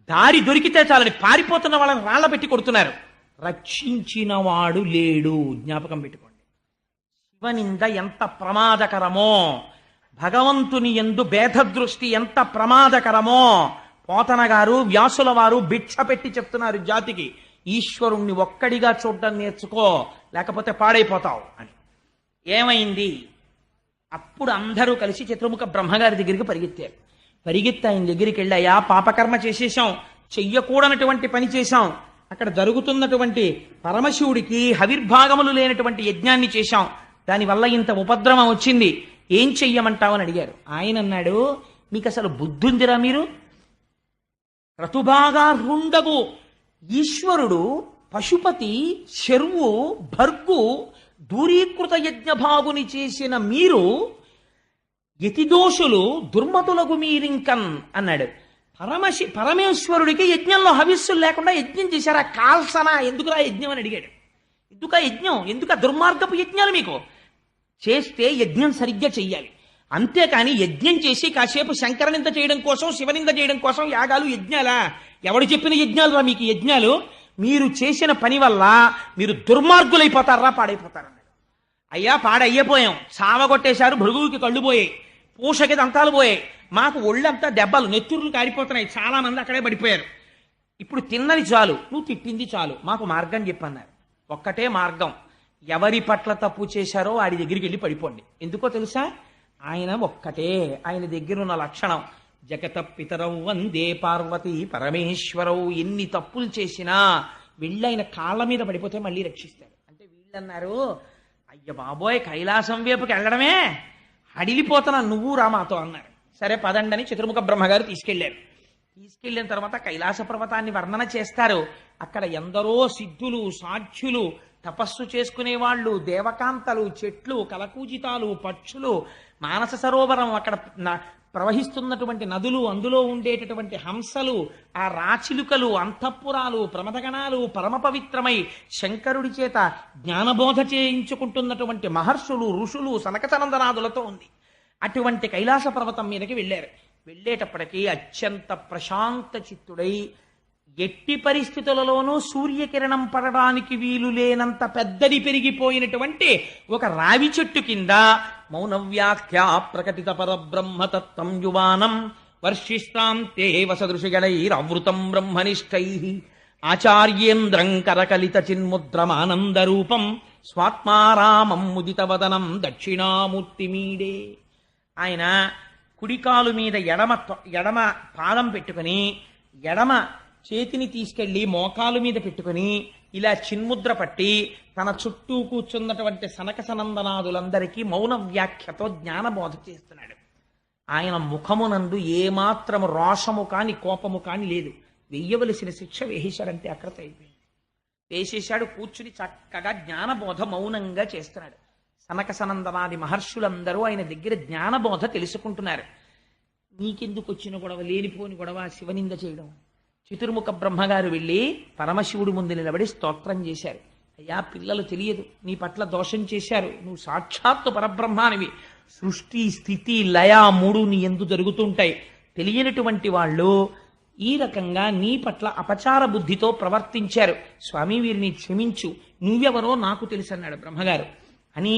దారి దొరికితే చాలని పారిపోతున్న వాళ్ళని రాళ్ల పెట్టి కొడుతున్నారు. రక్షించిన వాడు లేడు. జ్ఞాపకం పెట్టుకోండి. శివనింద ఎంత ప్రమాదకరమో, భగవంతుని యందు భేదదృష్టి ఎంత ప్రమాదకరమో పోతన గారు వ్యాసుల వారు భిక్ష పెట్టి చెప్తున్నారు జాతికి. ఈశ్వరుణ్ణి ఒక్కడిగా చూడడం నేర్చుకో, లేకపోతే పాడైపోతావు అని. ఏమైంది? అప్పుడు అందరూ కలిసి చతుర్ముఖ బ్రహ్మగారి దగ్గరికి పరిగెత్తారు. పరిగెత్తి ఆయన దగ్గరికి వెళ్ళాయా, పాపకర్మ చేసేశాం, చెయ్యకూడనటువంటి పని చేశాం, అక్కడ జరుగుతున్నటువంటి పరమశివుడికి హవిర్భాగములు లేనటువంటి యజ్ఞాన్ని చేశాం, దానివల్ల ఇంత ఉపద్రవం వచ్చింది, ఏం చెయ్యమంటావని అడిగారు. ఆయన అన్నాడు, మీకు అసలు బుద్ధుందిరా? మీరు క్రతుభాగార్హుండగు ఈశ్వరుడు పశుపతి శర్వు భర్గు దూరీకృత యజ్ఞభాగుని చేసిన మీరు యతిదోషులు దుర్మతులకు మీరింకన్ అన్నాడు. పరమేశ్వరుడికి యజ్ఞంలో హవిస్సులు లేకుండా యజ్ఞం చేశారా? కాల్సనా? ఎందుకురా యజ్ఞం అని అడిగాడు. ఎందుక యజ్ఞం? ఎందుక దుర్మార్గపు యజ్ఞాలు? మీకు చేస్తే యజ్ఞం సరిగ్గా చెయ్యాలి, అంతేకాని యజ్ఞం చేసి కాసేపు శంకరనింద చేయడం కోసం శివనింద చేయడం కోసం యాగాలు యజ్ఞాలా? ఎవడు చెప్పిన యజ్ఞాలు రా మీకు యజ్ఞాలు? మీరు చేసిన పని వల్ల మీరు దుర్మార్గులైపోతారా, పాడైపోతారన్నాడు. అయ్యా పాడయ్యిపోయాం, చావగొట్టేశారు, భృగువుకి కళ్ళు పోయాయి, పూషకి దంతాలు పోయాయి, మాకు ఒళ్ళంతా దెబ్బలు నెత్తురులు కారిపోతున్నాయి, చాలా మంది అక్కడే పడిపోయారు. ఇప్పుడు తిన్నది చాలు, నువ్వు తిట్టింది చాలు, మాకు మార్గం చెప్పన్నారు. ఒక్కటే మార్గం, ఎవరి పట్ల తప్పు చేశారో వాడి దగ్గరికి వెళ్ళి పడిపోండి. ఎందుకో తెలుసా? ఆయన ఒక్కటే, ఆయన దగ్గర ఉన్న లక్షణం జగత పితరౌ వందే పార్వతి పరమేశ్వరవు. ఎన్ని తప్పులు చేసినా వెళ్ళి ఆయన కాళ్ళ మీద పడిపోతే మళ్ళీ రక్షిస్తాడు. అంటే వీళ్ళన్నారు, అయ్య బాబోయ్ కైలాసం వైపుకి వెళ్ళడమే అడిలిపోతున్నా, నువ్వు రా మాతో అన్నారు. సరే పదండి అని చతుర్ముఖ బ్రహ్మగారు తీసుకెళ్లారు. తీసుకెళ్లిన తర్వాత కైలాస పర్వతాన్ని వర్ణన చేస్తారు. అక్కడ ఎందరో సిద్ధులు, సాధ్యులు, తపస్సు చేసుకునే వాళ్ళు, దేవకాంతలు, చెట్లు, కలకూజితాలు, పక్షులు, మానస సరోవరం, అక్కడ ప్రవహిస్తున్నటువంటి నదులు, అందులో ఉండేటటువంటి హంసలు, ఆ రాచిలుకలు, అంతఃపురాలు, ప్రమదగణాలు, పరమ పవిత్రమై శంకరుడి చేత జ్ఞానబోధ చేయించుకుంటున్నటువంటి మహర్షులు, ఋషులు, సనకసనందనాదులతో ఉంది. అటువంటి కైలాస పర్వతం మీదకి వెళ్ళారు. వెళ్ళేటప్పటికీ అత్యంత ప్రశాంత చిత్తుడై, ఎట్టి పరిస్థితులలోనూ సూర్యకిరణం పడడానికి వీలు లేనంత పెద్దది పెరిగిపోయినటువంటి ఒక రావి చెట్టు కింద మౌనవ్యాఖ్యా ప్రకటిత పరబ్రహ్మతత్వం యువానం వర్షిస్తాం తే వసదృషిగణైరవృతం బ్రహ్మనిష్టై ఆచార్యేంద్రం కరకలిత చిన్ముద్రమానందరూపం స్వాత్మారామం ముదితవదనం దక్షిణామూర్తిమీడే. ఆయన కుడికాలు మీద ఎడమ పాదం పెట్టుకుని ఎడమ చేతిని తీసుకెళ్లి మోకాలు మీద పెట్టుకుని ఇలా చిన్ముద్ర పట్టి తన చుట్టూ కూర్చున్నటువంటి సనక సనందనాదులందరికీ మౌన వ్యాఖ్యతో జ్ఞానబోధ చేస్తున్నాడు. ఆయన ముఖమునందు ఏమాత్రము రోషము కాని కోపము కాని లేదు. వెయ్యవలసిన శిక్ష వేసేశాడంటే అక్కడతో అయిపోయింది. వేసేశాడు, కూర్చుని చక్కగా జ్ఞానబోధ మౌనంగా చేస్తున్నాడు. సనక సనందనాది మహర్షులందరూ ఆయన దగ్గర జ్ఞానబోధ తెలుసుకుంటున్నారు. నీకెందుకు వచ్చిన గొడవ, లేనిపోని గొడవ, శివనింద చేయడం. చతుర్ముఖ బ్రహ్మగారు వెళ్ళి పరమశివుడి ముందు నిలబడి స్తోత్రం చేశారు. అయ్యా, పిల్లలు తెలియదు, నీ పట్ల దోషం చేశారు, నువ్వు సాక్షాత్తు పరబ్రహ్మానివి, సృష్టి స్థితి లయ మూడు నీ యందు జరుగుతుంటాయి, తెలియనటువంటి వాళ్ళు ఈ రకంగా నీ పట్ల అపచార బుద్ధితో ప్రవర్తించారు. స్వామి, వీరిని క్షమించు, నువ్వెవరో నాకు తెలుసు అన్నాడు బ్రహ్మగారు. అని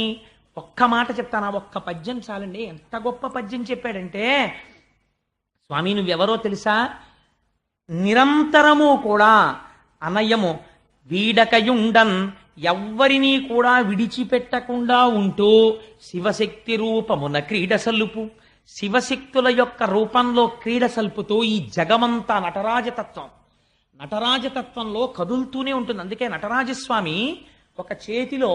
ఒక్క మాట చెప్తాను, ఒక్క పద్యం చాలండి. ఎంత గొప్ప పద్యం చెప్పాడంటే, స్వామి నువ్వెవరో తెలుసా, నిరంతరము కూడా అనయము వీడకయుండన్ ఎవ్వరినీ కూడా విడిచిపెట్టకుండా ఉంటూ శివశక్తి రూపమున క్రీడ సల్లుపు, శివశక్తుల యొక్క రూపంలో క్రీడ సల్పుతూ ఈ జగమంతా నటరాజతత్వం, నటరాజతత్వంలో కదులుతూనే ఉంటుంది. అందుకే నటరాజస్వామి ఒక చేతిలో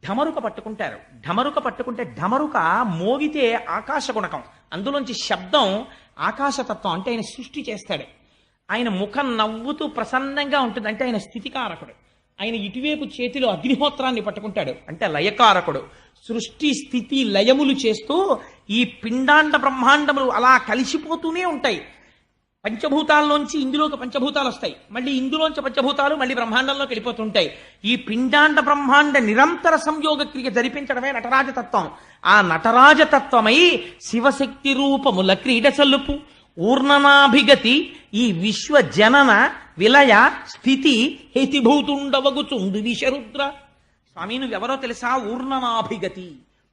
ఢమరుక పట్టుకుంటారు. ఢమరుక పట్టుకుంటే ఢమరుక మోగితే ఆకాశ గుణకం, అందులోంచి శబ్దం ఆకాశతత్వం, అంటే ఆయన సృష్టి చేస్తాడు. ఆయన ముఖం నవ్వుతూ ప్రసన్నంగా ఉంటుంది, అంటే ఆయన స్థితికారకుడు. ఆయన ఇటువైపు చేతిలో అగ్నిహోత్రాన్ని పట్టుకుంటాడు, అంటే లయకారకుడు. సృష్టి స్థితి లయములు చేస్తూ ఈ పిండాండ బ్రహ్మాండములు అలా కలిసిపోతూనే ఉంటాయి. పంచభూతాల్లోంచి ఇందులోకి పంచభూతాలు వస్తాయి, మళ్ళీ ఇందులోంచి పంచభూతాలు మళ్ళీ బ్రహ్మాండంలోకి వెళ్ళిపోతుంటాయి. ఈ పిండాండ బ్రహ్మాండ నిరంతర సంయోగ క్రియ జరిపించడమే నటరాజతత్వం. ఆ నటరాజతత్వమై శివశక్తి రూపముల క్రీడ చల్లుపు ఊర్ణనాభిగతి ఈ విశ్వ జనన విలయ స్థితి హేతిభూతుండవగుచుండు విశరుద్ర. స్వామి నువ్వెవరో తెలుసా, ఊర్ణనాభిగతి.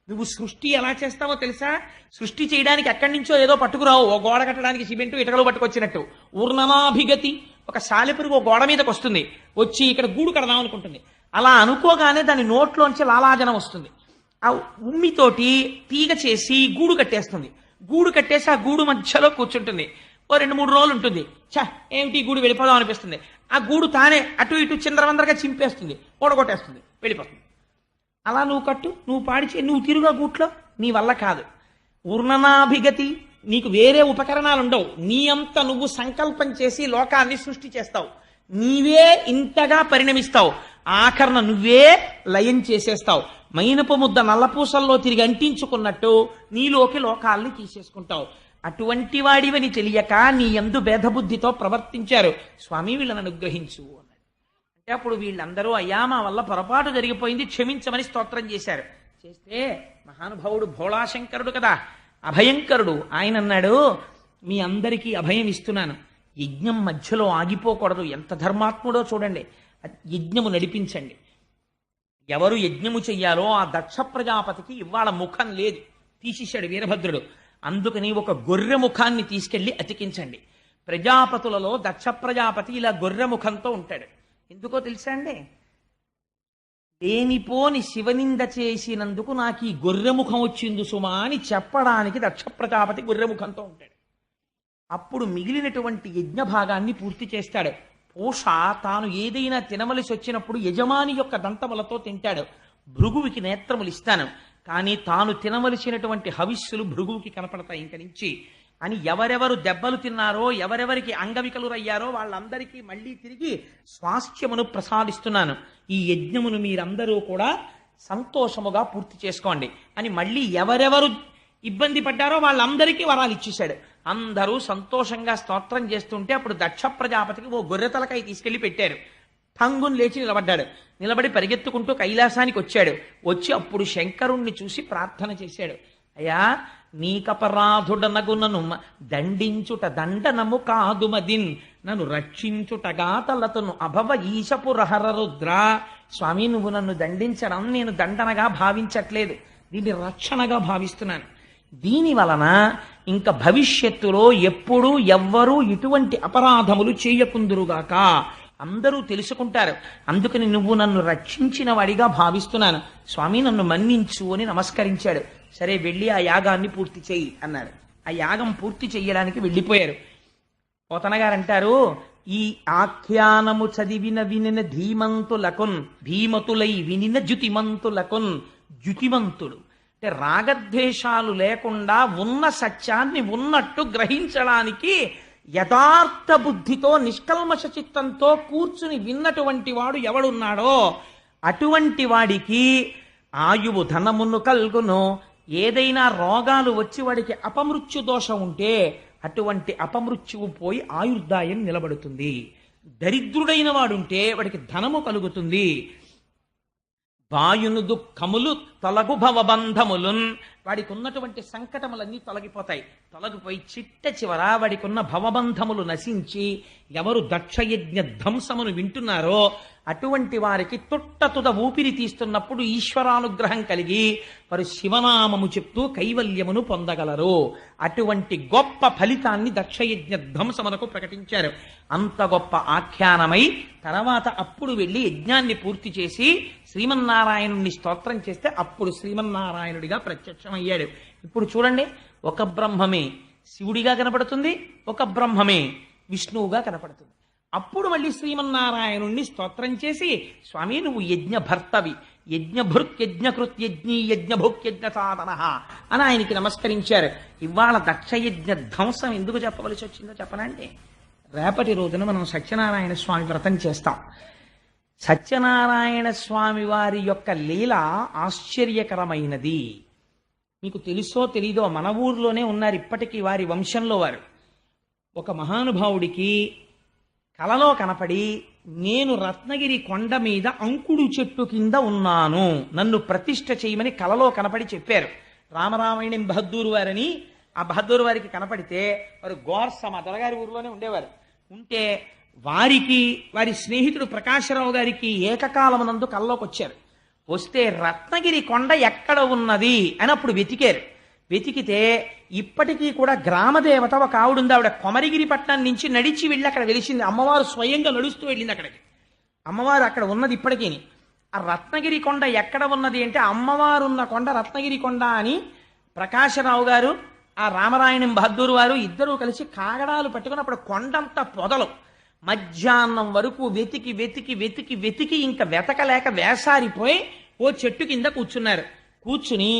నువ్వు సృష్టి ఎలా చేస్తావో తెలుసా, సృష్టి చేయడానికి ఎక్కడి నుంచో ఏదో పట్టుకురావు, ఓ గోడ కట్టడానికి సిమెంటు ఇటకలు పట్టుకొచ్చినట్టు. ఊర్ణనాభిగతి, ఒక సాలెపురుగు ఓ గోడ మీదకి వస్తుంది, వచ్చి ఇక్కడ గూడు కడదాం అనుకుంటుంది. అలా అనుకోగానే దాని నోట్లోంచి లాలాజనం వస్తుంది. ఆ ఉమ్మితోటి తీగ చేసి గూడు కట్టేస్తుంది. గూడు కట్టేసి ఆ గూడు మధ్యలో కూర్చుంటుంది. ఓ 2-3 రోజులు ఉంటుంది. ఏమిటి గూడు, వెళ్ళిపోదాం అనిపిస్తుంది. ఆ గూడు తానే అటు ఇటు చిందరవందరగా చింపేస్తుంది, ఓడగొట్టేస్తుంది, వెళ్ళిపోతుంది. అలా నువ్వు కట్టు, నువ్వు పాడిచే, నువ్వు తిరుగా గూట్లో, నీ వల్ల కాదు. ఊర్ణనాభిగతి, నీకు వేరే ఉపకరణాలు ఉండవు. నీ అంత నువ్వు సంకల్పం చేసి లోకాన్ని సృష్టి చేస్తావు, నీవే ఇంతగా పరిణమిస్తావు, ఆఖరణ నువ్వే లయం చేసేస్తావు. మైనపు ముద్ద నల్లపూసల్లో తిరిగి అంటించుకున్నట్టు నీలోకి లోకాల్ని తీసేసుకుంటావు. అటువంటి వాడివని తెలియక నీ యందు భేదబుద్ధితో ప్రవర్తించారు. స్వామి వీళ్ళని అనుగ్రహించు అన్నాడు. అంటే అప్పుడు వీళ్ళందరూ అయ్యా మా వల్ల పొరపాటు జరిగిపోయింది, క్షమించమని స్తోత్రం చేశారు. చేస్తే మహానుభావుడు భోళాశంకరుడు కదా, అభయంకరుడు, ఆయన అన్నాడు, మీ అందరికీ అభయం ఇస్తున్నాను, యజ్ఞం మధ్యలో ఆగిపోకూడదు. ఎంత ధర్మాత్ముడో చూడండి, యజ్ఞము నడిపించండి. ఎవరు యజ్ఞము చెయ్యాలో ఆ దక్ష ప్రజాపతికి ఇవాళ ముఖం లేదు, తీసేశాడు వీరభద్రుడు. అందుకని ఒక గొర్రె ముఖాన్ని తీసుకెళ్లి అతికించండి. ప్రజాపతులలో దక్ష ప్రజాపతి ఇలా గొర్రె ముఖంతో ఉంటాడు. ఎందుకో తెలుసా అండి, లేనిపోని శివనింద చేసినందుకు నాకు ఈ గొర్రె ముఖం వచ్చింది సుమా అని చెప్పడానికి దక్ష ప్రజాపతి గొర్రె ముఖంతో ఉంటాడు. అప్పుడు మిగిలినటువంటి యజ్ఞ భాగాన్ని పూర్తి చేస్తాడు. పూష తాను ఏదైనా తినవలసి వచ్చినప్పుడు యజమాని యొక్క దంతములతో తింటాడు. భృగువుకి నేత్రములు ఇస్తాను, కానీ తాను తినవలసినటువంటి హవిస్సులు భృగువుకి కనపడతాయి ఇంక నుంచి అని. ఎవరెవరు దెబ్బలు తిన్నారో, ఎవరెవరికి అంగవికలురయ్యారో వాళ్ళందరికీ మళ్ళీ తిరిగి స్వాస్థ్యమును ప్రసాదిస్తున్నాను. ఈ యజ్ఞమును మీరందరూ కూడా సంతోషముగా పూర్తి చేసుకోండి అని మళ్ళీ ఎవరెవరు ఇబ్బంది పడ్డారో వాళ్ళందరికీ వరాలు ఇచ్చేశాడు. అందరూ సంతోషంగా స్తోత్రం చేస్తుంటే అప్పుడు దక్ష ప్రజాపతికి ఓ గొర్రె తలకాయ తీసుకెళ్లి పెట్టారు. ఠంగుని లేచి నిలబడ్డాడు. నిలబడి పరిగెత్తుకుంటూ కైలాసానికి వచ్చాడు. వచ్చి అప్పుడు శంకరుణ్ణి చూసి ప్రార్థన చేశాడు. అయ్యా, నీకపరాధుడనగు నన్ను దండించుట దండనము కాదు మదిన్, నన్ను రక్షించుటగా తలతను అభవ ఈశపురహర రుద్ర. స్వామి నువ్వు నన్ను దండించడం నేను దండనగా భావించట్లేదు, దీన్ని రక్షణగా భావిస్తున్నాను. దీని వలన ఇంకా భవిష్యత్తులో ఎప్పుడూ ఎవ్వరూ ఇటువంటి అపరాధములు చేయకుందురుగాక, అందరూ తెలుసుకుంటారు. అందుకని నువ్వు నన్ను రక్షించిన వాడిగా భావిస్తున్నాను, స్వామి నన్ను మన్నించు అని నమస్కరించాడు. సరే వెళ్ళి ఆ యాగాన్ని పూర్తి చెయ్యి అన్నాడు. ఆ యాగం పూర్తి చెయ్యడానికి వెళ్ళిపోయారు. పోతన గారు అంటారు, ఈ ఆఖ్యానము చదివిన వినిన ధీమంతులకున్ ధీమతులై వినిన జుతిమంతులకున్ జుతిమంతుడు అంటే రాగద్వేషాలు లేకుండా ఉన్న సత్యాన్ని ఉన్నట్టు గ్రహించడానికి యథార్థ బుద్ధితో నిష్కల్మష చిత్తంతో కూర్చుని విన్నటువంటి వాడు ఎవడున్నాడో అటువంటి వాడికి ఆయువు ధనమును కల్గును. ఏదైనా రోగాలు వచ్చి వాడికి అపమృత్యు దోషం ఉంటే అటువంటి అపమృత్యువు పోయి ఆయుర్దాయం నిలబడుతుంది. దరిద్రుడైన వాడుంటే వాడికి ధనము కలుగుతుంది. వాయును దుఃఖములు తొలగు భవబంధములున్ వాడికి ఉన్నటువంటి సంకటములన్నీ తొలగిపోతాయి. తొలగిపోయి చిట్ట చివర వాడికి ఉన్న భవబంధములు నశించి ఎవరు దక్షయజ్ఞ ధ్వంసమును వింటున్నారో అటువంటి వారికి తుట్టతుద ఊపిరి తీస్తున్నప్పుడు ఈశ్వరానుగ్రహం కలిగి వారు శివనామము చెప్తూ కైవల్యమును పొందగలరు. అటువంటి గొప్ప ఫలితాన్ని దక్షయజ్ఞ ధ్వంసమునకు ప్రకటించారు. అంత గొప్ప ఆఖ్యానమై తర్వాత అప్పుడు వెళ్ళి యజ్ఞాన్ని పూర్తి చేసి శ్రీమన్నారాయణుణ్ణి స్తోత్రం చేస్తే అప్పుడు శ్రీమన్నారాయణుడిగా ప్రత్యక్షమయ్యాడు. ఇప్పుడు చూడండి, ఒక బ్రహ్మమే శివుడిగా కనపడుతుంది, ఒక బ్రహ్మమే విష్ణువుగా కనపడుతుంది. అప్పుడు మళ్ళీ శ్రీమన్నారాయణుణ్ణి స్తోత్రం చేసి స్వామి నువ్వు యజ్ఞ భర్తవి, యజ్ఞభృక్ యజ్ఞకృత్ యజ్ఞీ యజ్ఞభుక్ యజ్ఞ సాధన అని ఆయనకి నమస్కరించారు. ఇవాళ దక్షయజ్ఞ ధ్వంసం ఎందుకు చెప్పవలసి వచ్చిందో చెప్పనండి. రేపటి రోజున మనం సత్యనారాయణ స్వామి వ్రతం చేస్తాం. సత్యనారాయణ స్వామి వారి యొక్క లీల ఆశ్చర్యకరమైనది. మీకు తెలుసో తెలీదో, మన ఊర్లోనే ఉన్నారు ఇప్పటికీ వారి వంశంలో వారు. ఒక మహానుభావుడికి కలలో కనపడి నేను రత్నగిరి కొండ మీద అంకుడు చెట్టు కింద ఉన్నాను, నన్ను ప్రతిష్ఠ చేయమని కలలో కనపడి చెప్పారు. రామరామాయణం బహద్దూరు వారని ఆ బహద్దూరు వారికి కనపడితే వారు గోర్స మా దొరగారి ఊరిలోనే ఉండేవారు. ఉంటే వారికి వారి స్నేహితుడు ప్రకాశరావు గారికి ఏకకాలమునందు కల్లోకి వచ్చారు. వస్తే రత్నగిరి కొండ ఎక్కడ ఉన్నది అని అప్పుడు వెతికారు. వెతికితే ఇప్పటికీ కూడా గ్రామదేవత ఒక ఆవిడుంది. ఆవిడ కొమరిగిరి పట్టణం నుంచి నడిచి వెళ్ళి అక్కడ వెలిసింది. అమ్మవారు స్వయంగా నడుస్తూ వెళ్ళింది అక్కడికి. అమ్మవారు అక్కడ ఉన్నది ఇప్పటికీ. ఆ రత్నగిరి కొండ ఎక్కడ ఉన్నది అంటే అమ్మవారు ఉన్న కొండ రత్నగిరి కొండ అని ప్రకాశరావు గారు ఆ రామరాయణం బహద్దూరు వారు ఇద్దరూ కలిసి కాగడాలు పట్టుకుని అప్పుడు కొండంతా పొదలు మధ్యాహ్నం వరకు వెతికి వెతికి వెతికి వెతికి ఇంకా వెతకలేక వేసారిపోయి ఓ చెట్టు కింద కూర్చున్నారు. కూర్చుని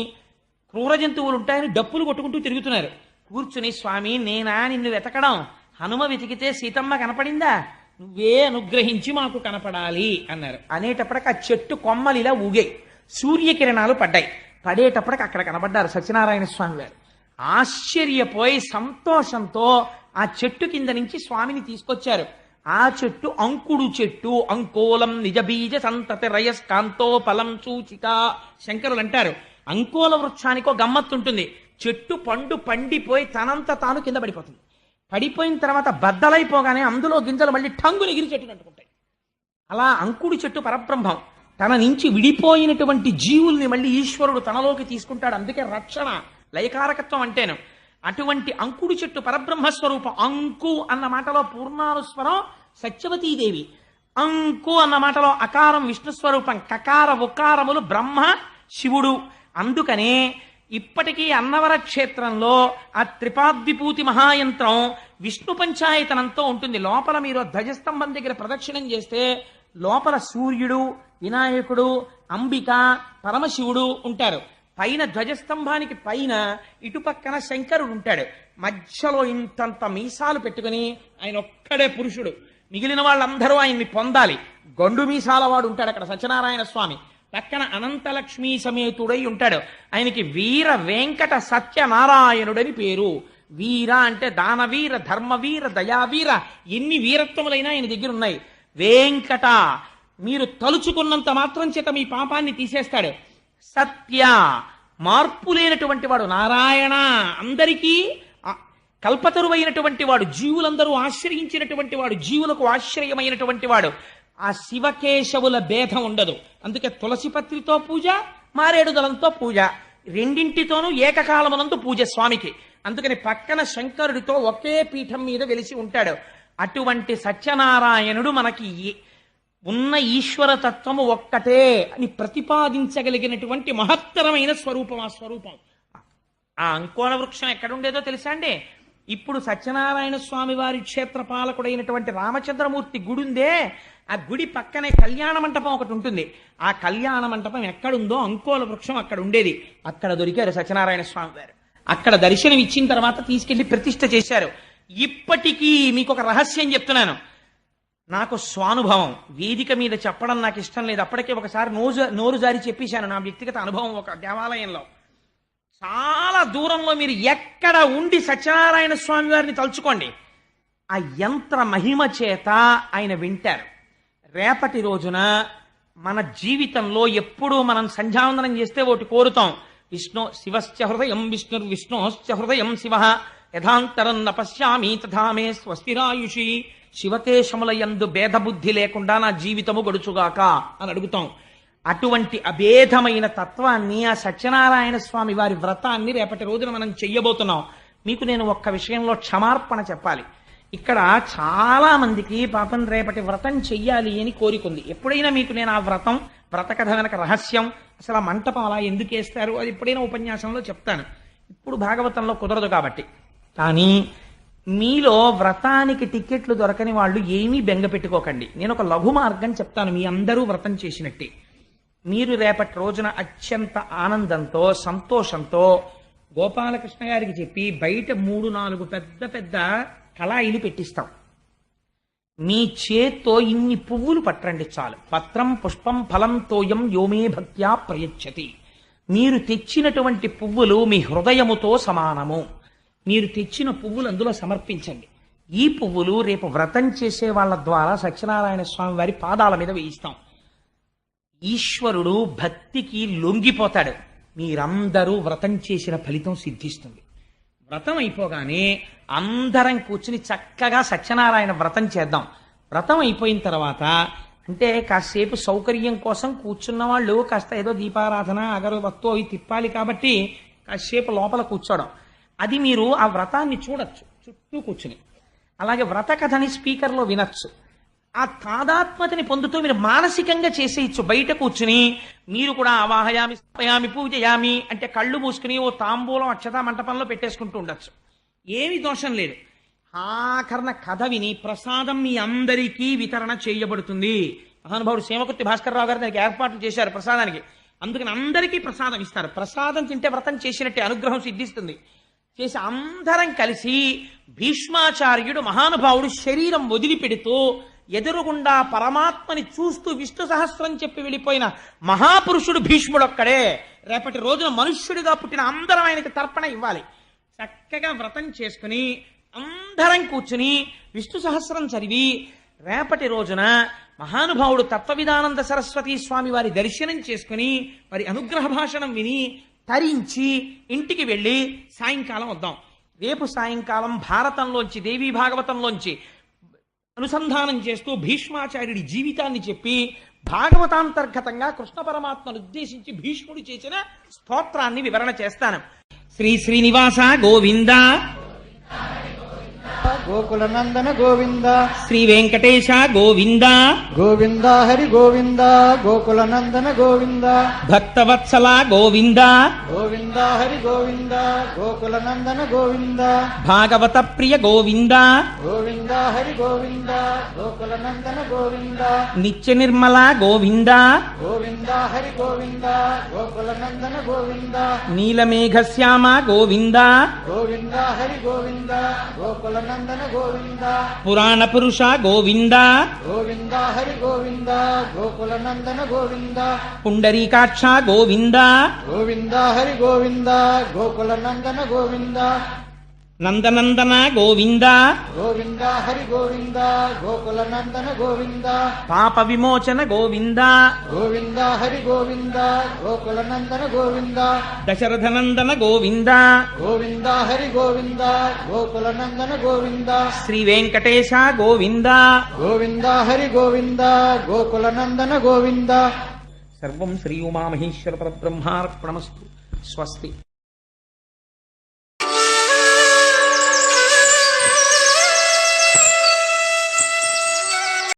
క్రూర జంతువులు ఉంటాయని డప్పులు కొట్టుకుంటూ తిరుగుతున్నారు. కూర్చుని స్వామి నేనా నిన్ను వెతకడం, హనుమ వెతికితే సీతమ్మ కనపడిందా, నువ్వే అనుగ్రహించి మాకు కనపడాలి అన్నారు. అనేటప్పటికి ఆ చెట్టు కొమ్మలు ఇలా ఊగాయి, సూర్యకిరణాలు పడ్డాయి. పడేటప్పటికి అక్కడ కనపడ్డారు సత్యనారాయణ స్వామి వారు. ఆశ్చర్యపోయి సంతోషంతో ఆ చెట్టు కింద నుంచి స్వామిని తీసుకొచ్చారు. ఆ చెట్టు అంకుడు చెట్టు, అంకోలం నిజబీజ సంతతి రయస్కాంతో ఫలం సూచిక శంకరులు అంటారు. అంకోల వృక్షానికో గమ్మత్తుంటుంది. చెట్టు పండు పండిపోయి తనంత తాను కింద పడిపోతుంది. పడిపోయిన తర్వాత బద్దలైపోగానే అందులో గింజలు మళ్ళీ టంగుని ఎగిరి చెట్టును అంటుకుంటాయి. అలా అంకుడు చెట్టు పరబ్రహ్మం. తన నుంచి విడిపోయినటువంటి జీవుల్ని మళ్ళీ ఈశ్వరుడు తనలోకి తీసుకుంటాడు. అందుకే రక్షణ లయకారకత్వం అంటేను. అటువంటి అంకుడు చెట్టు పరబ్రహ్మస్వరూపం. అంకు అన్న మాటలో పూర్ణానుస్వరం సత్యవతీదేవి, అంకు అన్న మాటలో అకారం విష్ణుస్వరూపం, కకార ఉకారములు బ్రహ్మ శివుడు. అందుకనే ఇప్పటికీ అన్నవర క్షేత్రంలో ఆ త్రిపాద్విభూతి మహాయంత్రం విష్ణు పంచాయతనంతో ఉంటుంది. లోపల మీరు ధ్వజస్తంభం దగ్గర ప్రదక్షిణం చేస్తే లోపల సూర్యుడు, వినాయకుడు, అంబిక, పరమశివుడు ఉంటారు. పైన ధ్వజస్తంభానికి పైన ఇటుపక్కన శంకరుడు ఉంటాడు. మధ్యలో ఇంతంత మీసాలు పెట్టుకుని ఆయన ఒక్కడే పురుషుడు, మిగిలిన వాళ్ళందరూ ఆయన్ని పొందాలి. గొండు మీసాల వాడు ఉంటాడు అక్కడ సత్యనారాయణ స్వామి. పక్కన అనంతలక్ష్మీ సమేతుడై ఉంటాడు. ఆయనకి వీర వెంకట సత్యనారాయణుడని పేరు. వీర అంటే దానవీర, ధర్మవీర, దయావీర, ఎన్ని వీరత్వములైనా ఆయన దగ్గర ఉన్నాయి. వెంకట మీరు తలుచుకున్నంత మాత్రం చేత మీ పాపాన్ని తీసేస్తాడు. సత్య మార్పు లేనటువంటి వాడు. నారాయణ అందరికీ కల్పతరువైనటువంటి వాడు, జీవులందరూ ఆశ్రయించినటువంటి వాడు, జీవులకు ఆశ్రయమైనటువంటి వాడు. ఆ శివకేశవుల భేదం ఉండదు. అందుకే తులసిపత్రితో పూజ, మారేడుదలంతో పూజ, రెండింటితోనూ ఏకకాలమునందు పూజ స్వామికి. అందుకని పక్కన శంకరుడితో ఒకే పీఠం మీద వెలిసి ఉంటాడు. అటువంటి సత్యనారాయణుడు మనకి ఉన్న ఈశ్వర తత్వము ఒక్కటే అని ప్రతిపాదించగలిగినటువంటి మహత్తరమైన స్వరూపం. ఆ స్వరూపం ఆ అంకోల వృక్షం ఎక్కడుండేదో తెలుసా అండి? ఇప్పుడు సత్యనారాయణ స్వామి వారి క్షేత్ర పాలకుడైనటువంటి రామచంద్రమూర్తి గుడి ఉందే, ఆ గుడి పక్కనే కళ్యాణ మంటపం ఒకటి ఉంటుంది. ఆ కళ్యాణ మంటపం ఎక్కడుందో అంకోల వృక్షం అక్కడ ఉండేది. అక్కడ దొరికారు సత్యనారాయణ స్వామి వారు. అక్కడ దర్శనం ఇచ్చిన తర్వాత తీసుకెళ్లి ప్రతిష్ఠ చేశారు. ఇప్పటికీ మీకు ఒక రహస్యం చెప్తున్నాను. నాకు స్వానుభవం, వేదిక మీద చెప్పడం నాకు ఇష్టం లేదు. అప్పటికే ఒకసారి నోరు జారి చెప్పేశాను నా వ్యక్తిగత అనుభవం. ఒక దేవాలయంలో చాలా దూరంలో మీరు ఎక్కడ ఉండి సత్యనారాయణ స్వామి వారిని తలుచుకోండి, ఆ యంత్ర మహిమ చేత ఆయన వింటారు. రేపటి రోజున మన జీవితంలో ఎప్పుడూ మనం సంధ్యావందనం చేస్తే ఒకటి కోరుతాం, శివశ్చ హృదయం విష్ణోశ్చ హృదయం శివ యథాంతరం నపశ్యామి తథా మే స్వస్తిరాయుషి. శివకేశముల యందు భేదబుద్ధి లేకుండా నా జీవితము గడుచుగాక అని అడుగుతాం. అటువంటి అభేదమైన తత్వాన్ని, ఆ సత్యనారాయణ స్వామి వారి వ్రతాన్ని రేపటి రోజున మనం చెయ్యబోతున్నాం. మీకు నేను ఒక్క విషయంలో క్షమార్పణ చెప్పాలి. ఇక్కడ చాలా మందికి పాపం రేపటి వ్రతం చెయ్యాలి అని కోరికుంది. ఎప్పుడైనా మీకు నేను ఆ వ్రత కథ వెనక రహస్యం, అసలు ఆ మంటపం అలా ఎందుకు వేస్తారు, అది ఎప్పుడైనా ఉపన్యాసంలో చెప్తాను. ఇప్పుడు భాగవతంలో కుదరదు కాబట్టి. కానీ మీలో వ్రతానికి టికెట్లు దొరకని వాళ్ళు ఏమీ బెంగ పెట్టుకోకండి. నేను ఒక లఘు మార్గం చెప్తాను, మీ అందరూ వ్రతం చేసినట్టే. మీరు రేపటి రోజున అత్యంత ఆనందంతో సంతోషంతో గోపాలకృష్ణ గారికి చెప్పి బయట 3-4 పెద్ద పెద్ద కళాయిలు పెట్టిస్తాం. మీ చేత్తో ఇన్ని పువ్వులు పట్టండి చాలు. పత్రం పుష్పం ఫలం తోయం యోమే భక్త్యా ప్రయచ్చతి. మీరు తెచ్చినటువంటి పువ్వులు మీ హృదయముతో సమానము. మీరు తెచ్చిన పువ్వులు అందులో సమర్పించండి. ఈ పువ్వులు రేపు వ్రతం చేసే వాళ్ళ ద్వారా సత్యనారాయణ స్వామి వారి పాదాల మీద వేయిస్తాం. ఈశ్వరుడు భక్తికి లొంగిపోతాడు. మీరందరూ వ్రతం చేసిన ఫలితం సిద్ధిస్తుంది. వ్రతం అయిపోగానే అందరం కూర్చుని చక్కగా సత్యనారాయణ వ్రతం చేద్దాం. వ్రతం అయిపోయిన తర్వాత అంటే కాసేపు సౌకర్యం కోసం కూర్చున్న వాళ్ళు కాస్త ఏదో దీపారాధన అగరబత్తు అవి తిప్పాలి కాబట్టి కాసేపు లోపల కూర్చోవడం, అది మీరు ఆ వ్రతాన్ని చూడొచ్చు చుట్టూ కూర్చుని. అలాగే వ్రత కథని స్పీకర్లో వినొచ్చు. ఆ తాదాత్మతని పొందుతూ మీరు మానసికంగా చేసేయచ్చు. బయట కూర్చుని మీరు కూడా అవాహయామి స్థాపయామి పూజయామి అంటే కళ్ళు మూసుకుని ఓ తాంబూలం అక్షతా మంటపంలో పెట్టేసుకుంటూ ఉండొచ్చు. ఏమి దోషం లేదు. ఆఖరణ కథ విని ప్రసాదం మీ అందరికీ వితరణ చేయబడుతుంది. మహానుభావుడు సేమకుర్తి భాస్కర్రావు గారు దానికి ఏర్పాట్లు చేశారు ప్రసాదానికి. అందుకని అందరికీ ప్రసాదం ఇస్తారు. ప్రసాదం తింటే వ్రతం చేసినట్టే, అనుగ్రహం సిద్ధిస్తుంది. చేసి అందరం కలిసి భీష్మాచార్యుడు మహానుభావుడు శరీరం వదిలిపెడుతూ ఎదురుగుండా పరమాత్మని చూస్తూ విష్ణు సహస్రం చెప్పి వెళ్ళిపోయిన మహాపురుషుడు భీష్ముడొక్కడే. రేపటి రోజున మనుష్యుడిగా పుట్టిన అందరం ఆయనకి తర్పణ ఇవ్వాలి. చక్కగా వ్రతం చేసుకుని అందరం కూర్చుని విష్ణు సహస్రం చదివి రేపటి రోజున మహానుభావుడు తత్వవిధానంద సరస్వతీ స్వామి వారి దర్శనం చేసుకుని వారి అనుగ్రహ భాషణం విని తరించి ఇంటికి వెళ్ళి సాయంకాలం వద్దాం. రేపు సాయంకాలం భారతంలోంచి దేవీ భాగవతంలోంచి అనుసంధానం చేస్తూ భీష్మాచార్యుడి జీవితాన్ని చెప్పి భాగవతాంతర్గతంగా కృష్ణ పరమాత్మను ఉద్దేశించి భీష్ముడు చేసిన స్తోత్రాన్ని వివరణ చేస్తాను. శ్రీ శ్రీనివాస గోవింద, గోకులనందన గోవింద, శ్రీ వెంకటేశ గోవింద, గోవింద హరి గోవింద, గోకులనందన గోవింద, భక్తవత్సల గోవింద, గోవింద హరి గోవింద, గోకులనందన గోవింద, భాగవత ప్రియ గోవింద, గోవింద హరి గోవింద, గోకులనందన గోవింద, నిత్య నిర్మల గోవింద, గోవింద హరి గోవింద, గోకులనందన గోవింద, నీలమేఘశ్యామ గోవింద, గోవింద హరి గోవింద, గోకులనందన గోవింద, పురాణ పురుష గోవింద, గోవింద హరి గోవింద, గోకులనందన గోవింద, పుండరీకాక్ష గోవింద, గోవింద హరి గోవింద, గోకులనందన గోవింద, నందనందన గోవింద, గోవింద హరి గోవింద, గోకులనందన గోవింద, పాప విమోచన గోవింద, గోవింద హరి గోవింద, గోకులనందన గోవింద, దశరథనందన గోవింద, గోవింద హరి గోవింద, గోకులనందన గోవింద, శ్రీ వెంకటేశ గోవింద. గోవింద హరి గోవింద, గోకులనందన గోవింద. సర్వం శ్రీ ఉమామహేశ్వర పరబ్రహ్మార్పణమస్తు. స్వస్తి.